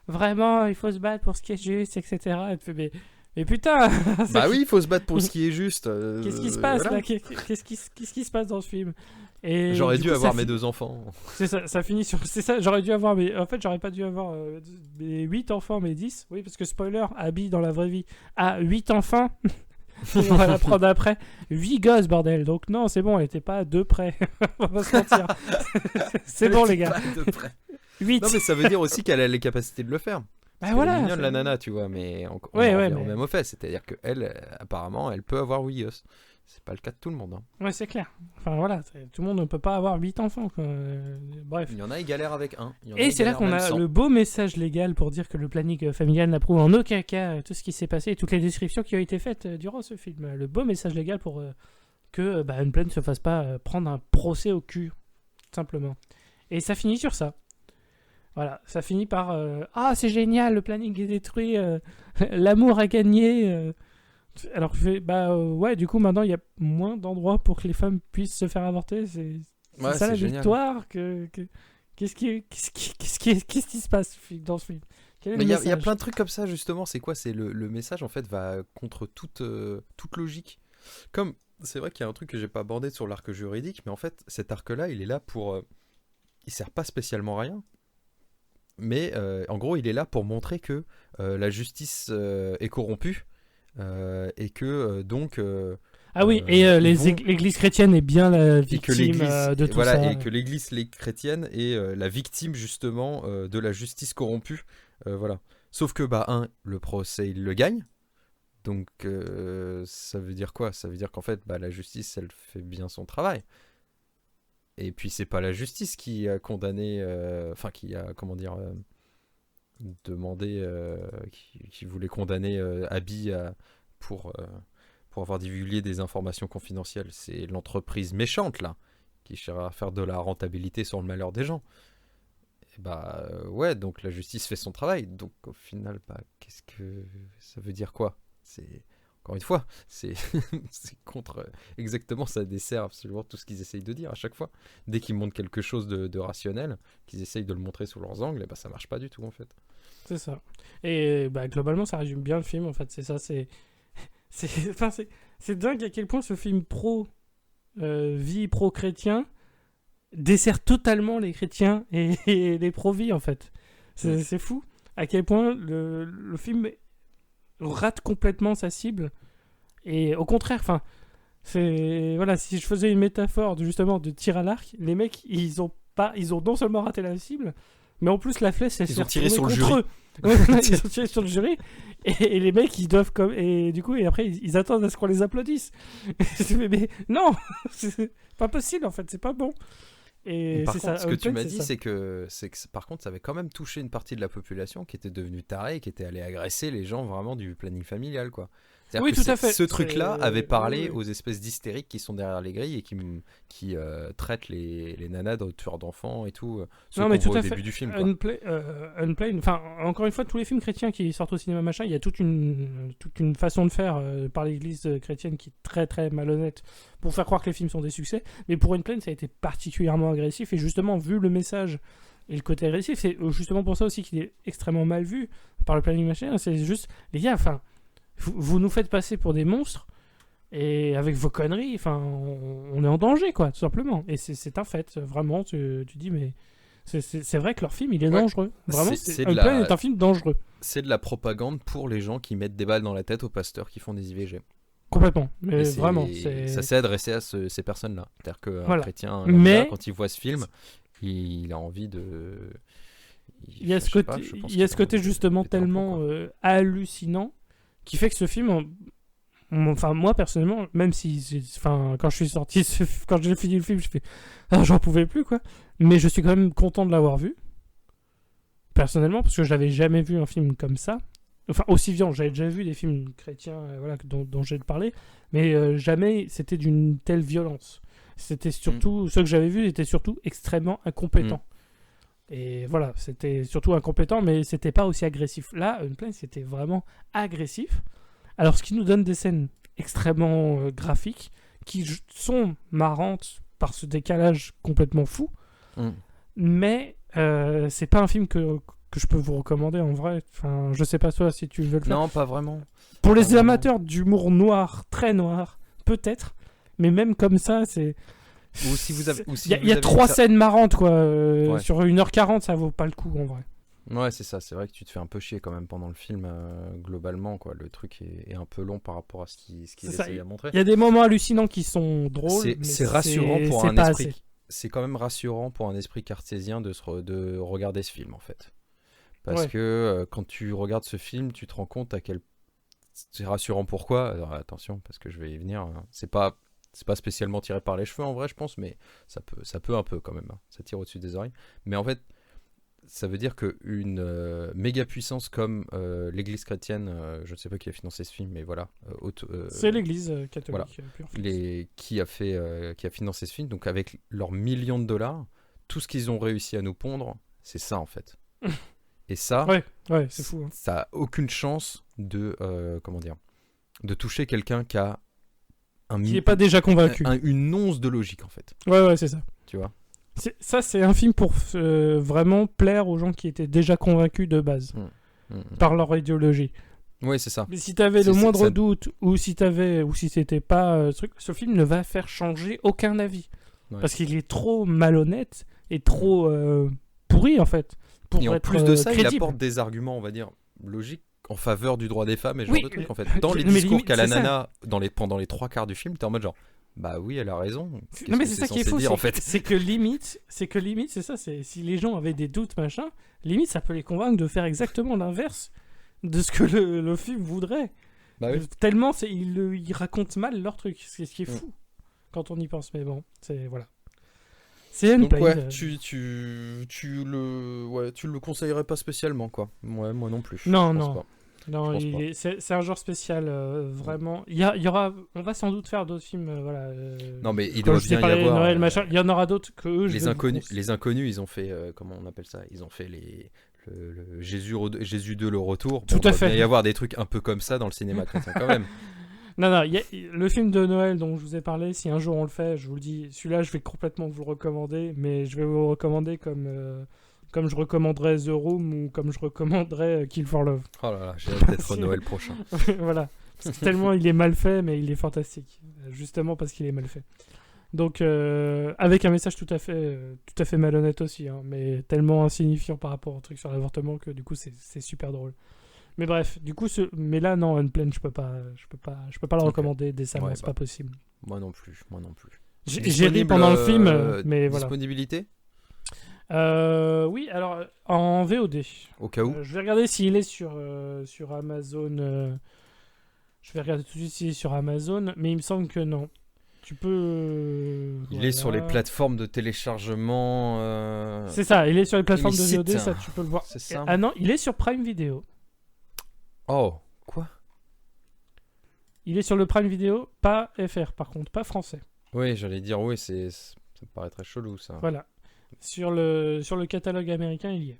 vraiment il faut se battre pour ce qui est juste etc. Et tu fais, mais putain bah oui il faut se battre pour ce qui est juste qu'est-ce qui se passe là qu'est-ce qui se passe dans ce film et j'aurais dû avoir mes 2 enfants. C'est ça finit sur c'est ça j'aurais dû avoir en fait j'aurais pas dû avoir mes 8 enfants mais 10 oui parce que spoiler Abby dans la vraie vie a 8 enfants. On va la prendre après. 8 gosses, bordel. Donc non, c'est bon, elle était pas à 2 près. On va pas se mentir. C'est bon, les gars. Pas à 2 près. 8. Non, mais ça veut dire aussi qu'elle a les capacités de le faire. Bah voilà. Elle est mignonne, la nana, tu vois, mais on revient au même au fait. C'est-à-dire qu'elle, apparemment, elle peut avoir 8 gosses. C'est pas le cas de tout le monde. Hein. Ouais, c'est clair. Enfin voilà, tout le monde ne peut pas avoir 8 enfants. Quoi. Bref. Il y en a, ils galèrent avec un. Et c'est là qu'on a le beau message légal pour dire que le planning familial n'approuve en aucun cas tout ce qui s'est passé et toutes les descriptions qui ont été faites durant ce film. Le beau message légal pour que Unplanned ne se fasse pas prendre un procès au cul, tout simplement. Et ça finit sur ça. Voilà, ça finit par c'est génial, le planning est détruit, l'amour a gagné. Alors ouais, du coup maintenant il y a moins d'endroits pour que les femmes puissent se faire avorter. C'est ça la génial. Victoire. Qu'est-ce qui se passe dans ce film? Il y a plein de trucs comme ça justement. C'est quoi? C'est le message en fait va contre toute logique. Comme c'est vrai qu'il y a un truc que j'ai pas abordé sur l'arc juridique, mais en fait cet arc-là il est là pour, il sert pas spécialement à rien. Mais en gros il est là pour montrer que la justice est corrompue. Et que donc l'église chrétienne est bien la victime de tout ça. Et que l'église chrétienne est la victime justement de la justice corrompue. Voilà. Sauf que le procès il le gagne. Donc ça veut dire quoi? Ça veut dire qu'en fait la justice elle fait bien son travail. Et puis c'est pas la justice qui a condamné, qui a demandé, qui voulait condamner Abby pour avoir divulgué des informations confidentielles. C'est l'entreprise méchante là qui cherche à faire de la rentabilité sur le malheur des gens. Et ouais, donc la justice fait son travail. Donc au final, qu'est-ce que ça veut dire quoi? C'est encore une fois, c'est contre exactement, ça dessert absolument tout ce qu'ils essayent de dire à chaque fois. Dès qu'ils montrent quelque chose de rationnel, qu'ils essayent de le montrer sous leurs angles, et ça marche pas du tout en fait. C'est ça. Et globalement, ça résume bien le film en fait. C'est ça, c'est dingue à quel point ce film vie pro-chrétien dessert totalement les chrétiens et les pro-vie en fait. C'est fou à quel point le film rate complètement sa cible. Et au contraire, si je faisais une métaphore justement de tir à l'arc, les mecs ils ont non seulement raté la cible, mais en plus la flèche elle s'est tiré sur le jury. Eux. Ils ont tiré sur le jury et les mecs ils doivent et après ils attendent à ce qu'on les applaudisse. Mais non, c'est pas possible en fait, c'est pas bon. Et par c'est contre, ça, ce que tu m'as dit, c'est que par contre, ça avait quand même touché une partie de la population qui était devenue tarée et qui était allée agresser les gens vraiment du planning familial, quoi. Oui, tout à fait. Ce truc-là avait parlé aux espèces d'hystériques qui sont derrière les grilles et qui traitent les nanas de tueurs d'enfants et tout. Non, mais tout à au fait. Début du film. Unplanned, encore une fois, tous les films chrétiens qui sortent au cinéma, machin, il y a toute une façon de faire par l'église chrétienne qui est très très malhonnête pour faire croire que les films sont des succès. Mais pour Unplanned, ça a été particulièrement agressif et justement, vu le message et le côté agressif, c'est justement pour ça aussi qu'il est extrêmement mal vu par le planning machin. C'est juste, les gars, vous nous faites passer pour des monstres et avec vos conneries, on est en danger, quoi, tout simplement. Et c'est un fait, vraiment. Tu dis, mais c'est vrai que leur film, il est dangereux. Vraiment, Unplanned est un film dangereux. C'est de la propagande pour les gens qui mettent des balles dans la tête aux pasteurs qui font des IVG. Complètement, mais Et vraiment. ça s'est adressé à ces personnes-là. C'est-à-dire qu'un Voilà. chrétien, Mais quand il voit ce film, il a envie de... il y a ce côté, justement tellement hallucinant qui fait que ce film, enfin moi personnellement, même si, quand je suis sorti, quand j'ai fini le film, je fais, j'en pouvais plus quoi. Mais je suis quand même content de l'avoir vu. Personnellement, parce que je n'avais jamais vu un film comme ça. Enfin, aussi violent. J'avais déjà vu des films chrétiens dont j'ai parlé, mais jamais c'était d'une telle violence. C'était surtout, ceux que j'avais vus étaient surtout extrêmement incompétents. Et voilà, c'était surtout incompétent, mais c'était pas aussi agressif. Là, Unplanned, c'était vraiment agressif. Alors, ce qui nous donne des scènes extrêmement graphiques, qui sont marrantes par ce décalage complètement fou, mais c'est pas un film que je peux vous recommander en vrai. Enfin, je sais pas toi si tu veux le faire. Non, pas vraiment. Pour les amateurs d'humour noir, très noir, peut-être, mais même comme ça, c'est... Ou si vous avez... Il y a 3 scènes marrantes, quoi. Sur 1h40, ça vaut pas le coup, en vrai. Ouais, c'est ça. C'est vrai que tu te fais un peu chier quand même pendant le film, globalement, quoi. Le truc est un peu long par rapport à ce qu'il essaye à montrer. Il y a des moments hallucinants qui sont drôles, c'est rassurant pour un esprit... Assez. C'est quand même rassurant pour un esprit cartésien de regarder ce film, en fait. Parce que quand tu regardes ce film, tu te rends compte à quel... C'est rassurant pourquoi. Alors, attention, parce que je vais y venir. C'est pas spécialement tiré par les cheveux en vrai, je pense, mais ça peut un peu quand même. Ça tire au-dessus des oreilles. Mais en fait, ça veut dire qu'une méga puissance comme l'église chrétienne, je ne sais pas qui a financé ce film, mais voilà. c'est l'église catholique. Voilà, qui a financé ce film. Donc avec leurs millions de dollars, tout ce qu'ils ont réussi à nous pondre, c'est ça en fait. Et ça, c'est fou. Hein. Ça n'a aucune chance de toucher quelqu'un qui a qui n'est pas déjà convaincu. Une once de logique en fait. Ouais, c'est ça. Tu vois. Ça, c'est un film pour vraiment plaire aux gens qui étaient déjà convaincus de base par leur idéologie. Oui, c'est ça. Mais si t'avais le moindre doute ou si c'était pas ce film ne va faire changer aucun avis parce qu'il est trop malhonnête et trop pourri en fait. Et en plus de ça, crédible. Il apporte des arguments, on va dire, logiques en faveur du droit des femmes et ce genre de trucs en fait. Dans les discours qu'a la nana pendant les 3 quarts du film, t'es en mode genre bah oui, elle a raison. Non mais c'est ça qui est fou, c'est que limite, c'est ça, si les gens avaient des doutes machin, limite ça peut les convaincre de faire exactement l'inverse de ce que le film voudrait. Bah oui. Tellement ils racontent mal leur truc, c'est ce qui est fou quand on y pense. Mais bon, c'est voilà. C'est donc tu le conseillerais pas spécialement quoi. Ouais, moi non plus. Non, c'est un genre spécial vraiment. Il y aura, on va sans doute faire d'autres films non mais il doit bien y avoir Noël, machin. Il y en aura d'autres que eux. Les inconnus, ils ont fait comment on appelle ça? Ils ont fait le Jésus 2 le retour. Tout à fait. Il doit y avoir des trucs un peu comme ça dans le cinéma quand même. Non, le film de Noël dont je vous ai parlé, si un jour on le fait, je vous le dis, celui-là je vais complètement vous le recommander, mais je vais vous le recommander comme je recommanderais The Room ou comme je recommanderais Kill for Love. Oh là là, j'ai hâte d'être Noël prochain. Voilà, parce que tellement il est mal fait, mais il est fantastique, justement parce qu'il est mal fait. Donc avec un message tout à fait malhonnête aussi, hein, mais tellement insignifiant par rapport au truc sur l'avortement que du coup c'est super drôle. Mais bref, du coup, mais là, non, Unplanned, je peux pas le recommander décemment, c'est pas possible. Moi non plus. J'ai ri pendant le film, mais voilà. Disponibilité oui, alors, en VOD. Au cas où. Je vais regarder s'il est sur Amazon. Je vais regarder tout de suite s'il est sur Amazon, mais il me semble que non. Tu peux... Il est sur les plateformes de téléchargement... C'est ça, il est sur les plateformes de VOD, ça tu peux le voir. C'est ça. Ah non, il est sur Prime Video. Oh, quoi? Il est sur le Prime Video, pas FR par contre, pas français. Oui, j'allais dire, oui, ça me paraît très chelou ça. Voilà. Sur le catalogue américain, il y est.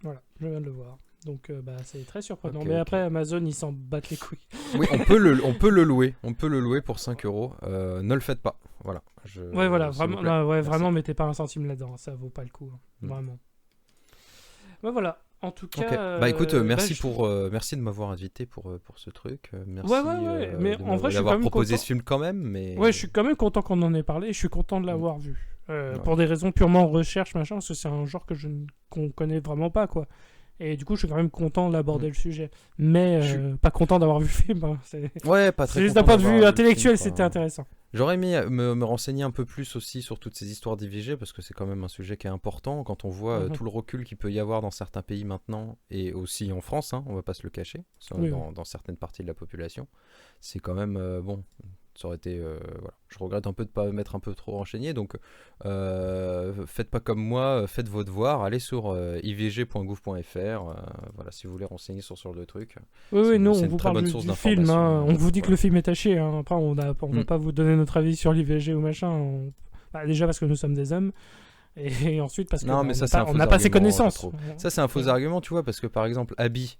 Voilà, je viens de le voir. Donc c'est très surprenant. Mais après, Amazon, ils s'en battent les couilles. Oui, on peut le louer. On peut le louer pour 5 €. Ne le faites pas. Voilà. Vraiment, mettez pas un centime là-dedans. Ça vaut pas le coup. Hein. Vraiment. Voilà. En tout cas, bah écoute, merci de m'avoir invité pour ce truc. Merci mais en vrai, d'avoir proposé ce film quand même. Mais... Ouais, je suis quand même content qu'on en ait parlé. Je suis content de l'avoir vu. Pour des raisons purement recherche, machin, parce que c'est un genre qu'on connaît vraiment pas, quoi. Et du coup, je suis quand même content d'aborder le sujet. Mais pas content d'avoir vu le film. Hein. Ouais, pas très C'est juste content d'un point de d'avoir vue vu le intellectuel, film, c'était intéressant. J'aurais aimé me renseigner un peu plus aussi sur toutes ces histoires d'IVG parce que c'est quand même un sujet qui est important quand on voit tout le recul qu'il peut y avoir dans certains pays maintenant et aussi en France, hein, on va pas se le cacher, dans certaines parties de la population. C'est quand même bon. Ça aurait été voilà. Je regrette un peu de pas m'être un peu trop renseigné, donc faites pas comme moi, faites vos devoirs, allez sur ivg.gouv.fr, voilà, si vous voulez renseigner sur ce genre de trucs. Oui, non, on une vous très parle bonne source du film, hein. On vous dit que le film est à chier, hein. Après on va pas vous donner notre avis sur l'IVG ou machin, déjà parce que nous sommes des hommes, et ensuite parce qu'on n'a pas ces connaissances. Ça c'est un faux argument, tu vois, parce que par exemple Abby,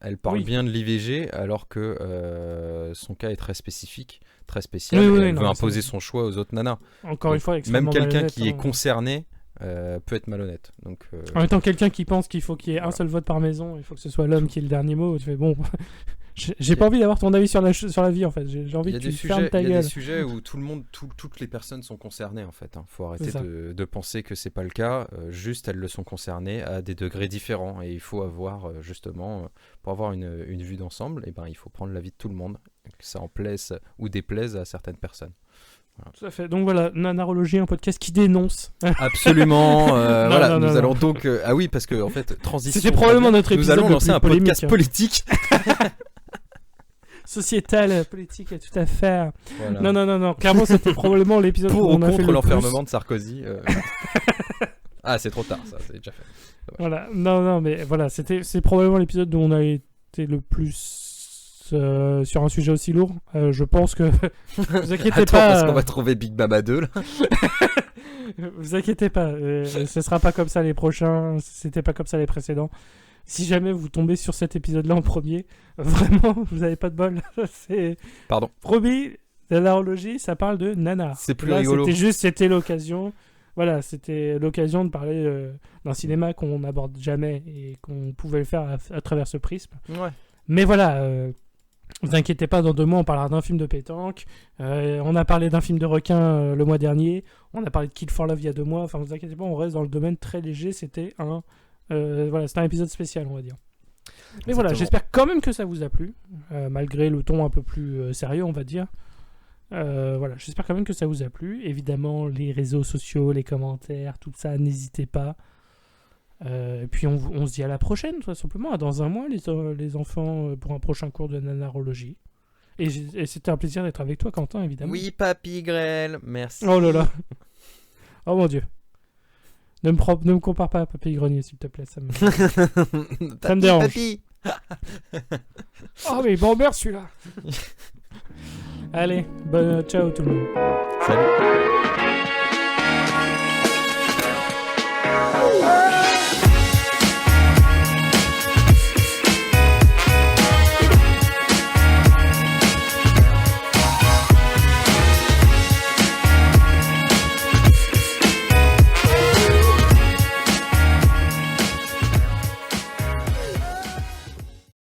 elle parle bien de l'IVG alors que son cas est très spécifique, très spécial. Elle veut imposer son choix aux autres nanas. Encore une fois, même quelqu'un qui est concerné peut être malhonnête. Donc, en même temps, quelqu'un qui pense qu'il faut qu'il y ait un seul vote par maison, il faut que ce soit l'homme qui ait le dernier mot. Tu fais bon, j'ai pas envie d'avoir ton avis sur la vie en fait. J'ai envie que tu fermes ta gueule. Il y a des sujets où toutes les personnes sont concernées en fait. Faut arrêter de penser que c'est pas le cas. Juste elles le sont concernées à des degrés différents et il faut avoir justement pour avoir une vue d'ensemble. Et il faut prendre l'avis de tout le monde, que ça en plaise ou déplaise à certaines personnes. Voilà. Tout à fait. Donc voilà, Nanarologie, un podcast qui dénonce. Absolument. Nous allons donc. Ah oui, parce que en fait, transition. C'était probablement notre épisode. Nous allons lancer un podcast politique. Sociétal, politique, tout à fait. Voilà. Non. Clairement, c'était probablement l'épisode pour où on a fait contre le l'enfermement plus. de Sarkozy. Ah, c'est trop tard, ça, c'est déjà fait. Voilà. Non, mais voilà, c'est probablement l'épisode où on a été le plus sur un sujet aussi lourd. Je pense que vous inquiétez pas. Parce qu'on va trouver Big Mama 2 là. Vous inquiétez pas, ce sera pas comme ça les prochains. C'était pas comme ça les précédents. Si jamais vous tombez sur cet épisode-là en premier, vraiment, vous n'avez pas de bol. Pardon. Promis, Nanarologie, ça parle de nana. C'est plus rigolo. C'était l'occasion. Voilà, c'était l'occasion de parler d'un cinéma qu'on n'aborde jamais et qu'on pouvait le faire à travers ce prisme. Ouais. Mais voilà, vous inquiétez pas, dans 2 mois, on parlera d'un film de pétanque. On a parlé d'un film de requin le mois dernier. On a parlé de Kill for Love il y a 2 mois. Enfin, vous inquiétez pas, on reste dans le domaine très léger. C'était un épisode spécial, on va dire. Mais exactement. voilà, j'espère quand même que ça vous a plu, malgré le ton un peu plus sérieux, on va dire. Voilà, j'espère quand même que ça vous a plu. Évidemment, les réseaux sociaux, les commentaires, tout ça, n'hésitez pas. Et puis on se dit à la prochaine, tout simplement, dans 1 mois, les enfants, pour un prochain cours de nanarologie. Et c'était un plaisir d'être avec toi, Quentin, évidemment. Oui, papy Grêle, merci. Oh là là. Oh mon Dieu. Ne me compare pas à Papy Grenier, s'il te plaît. Ça me dérange. Papy. Oh, mais bon, merde celui-là. Allez, ciao tout le monde. Salut.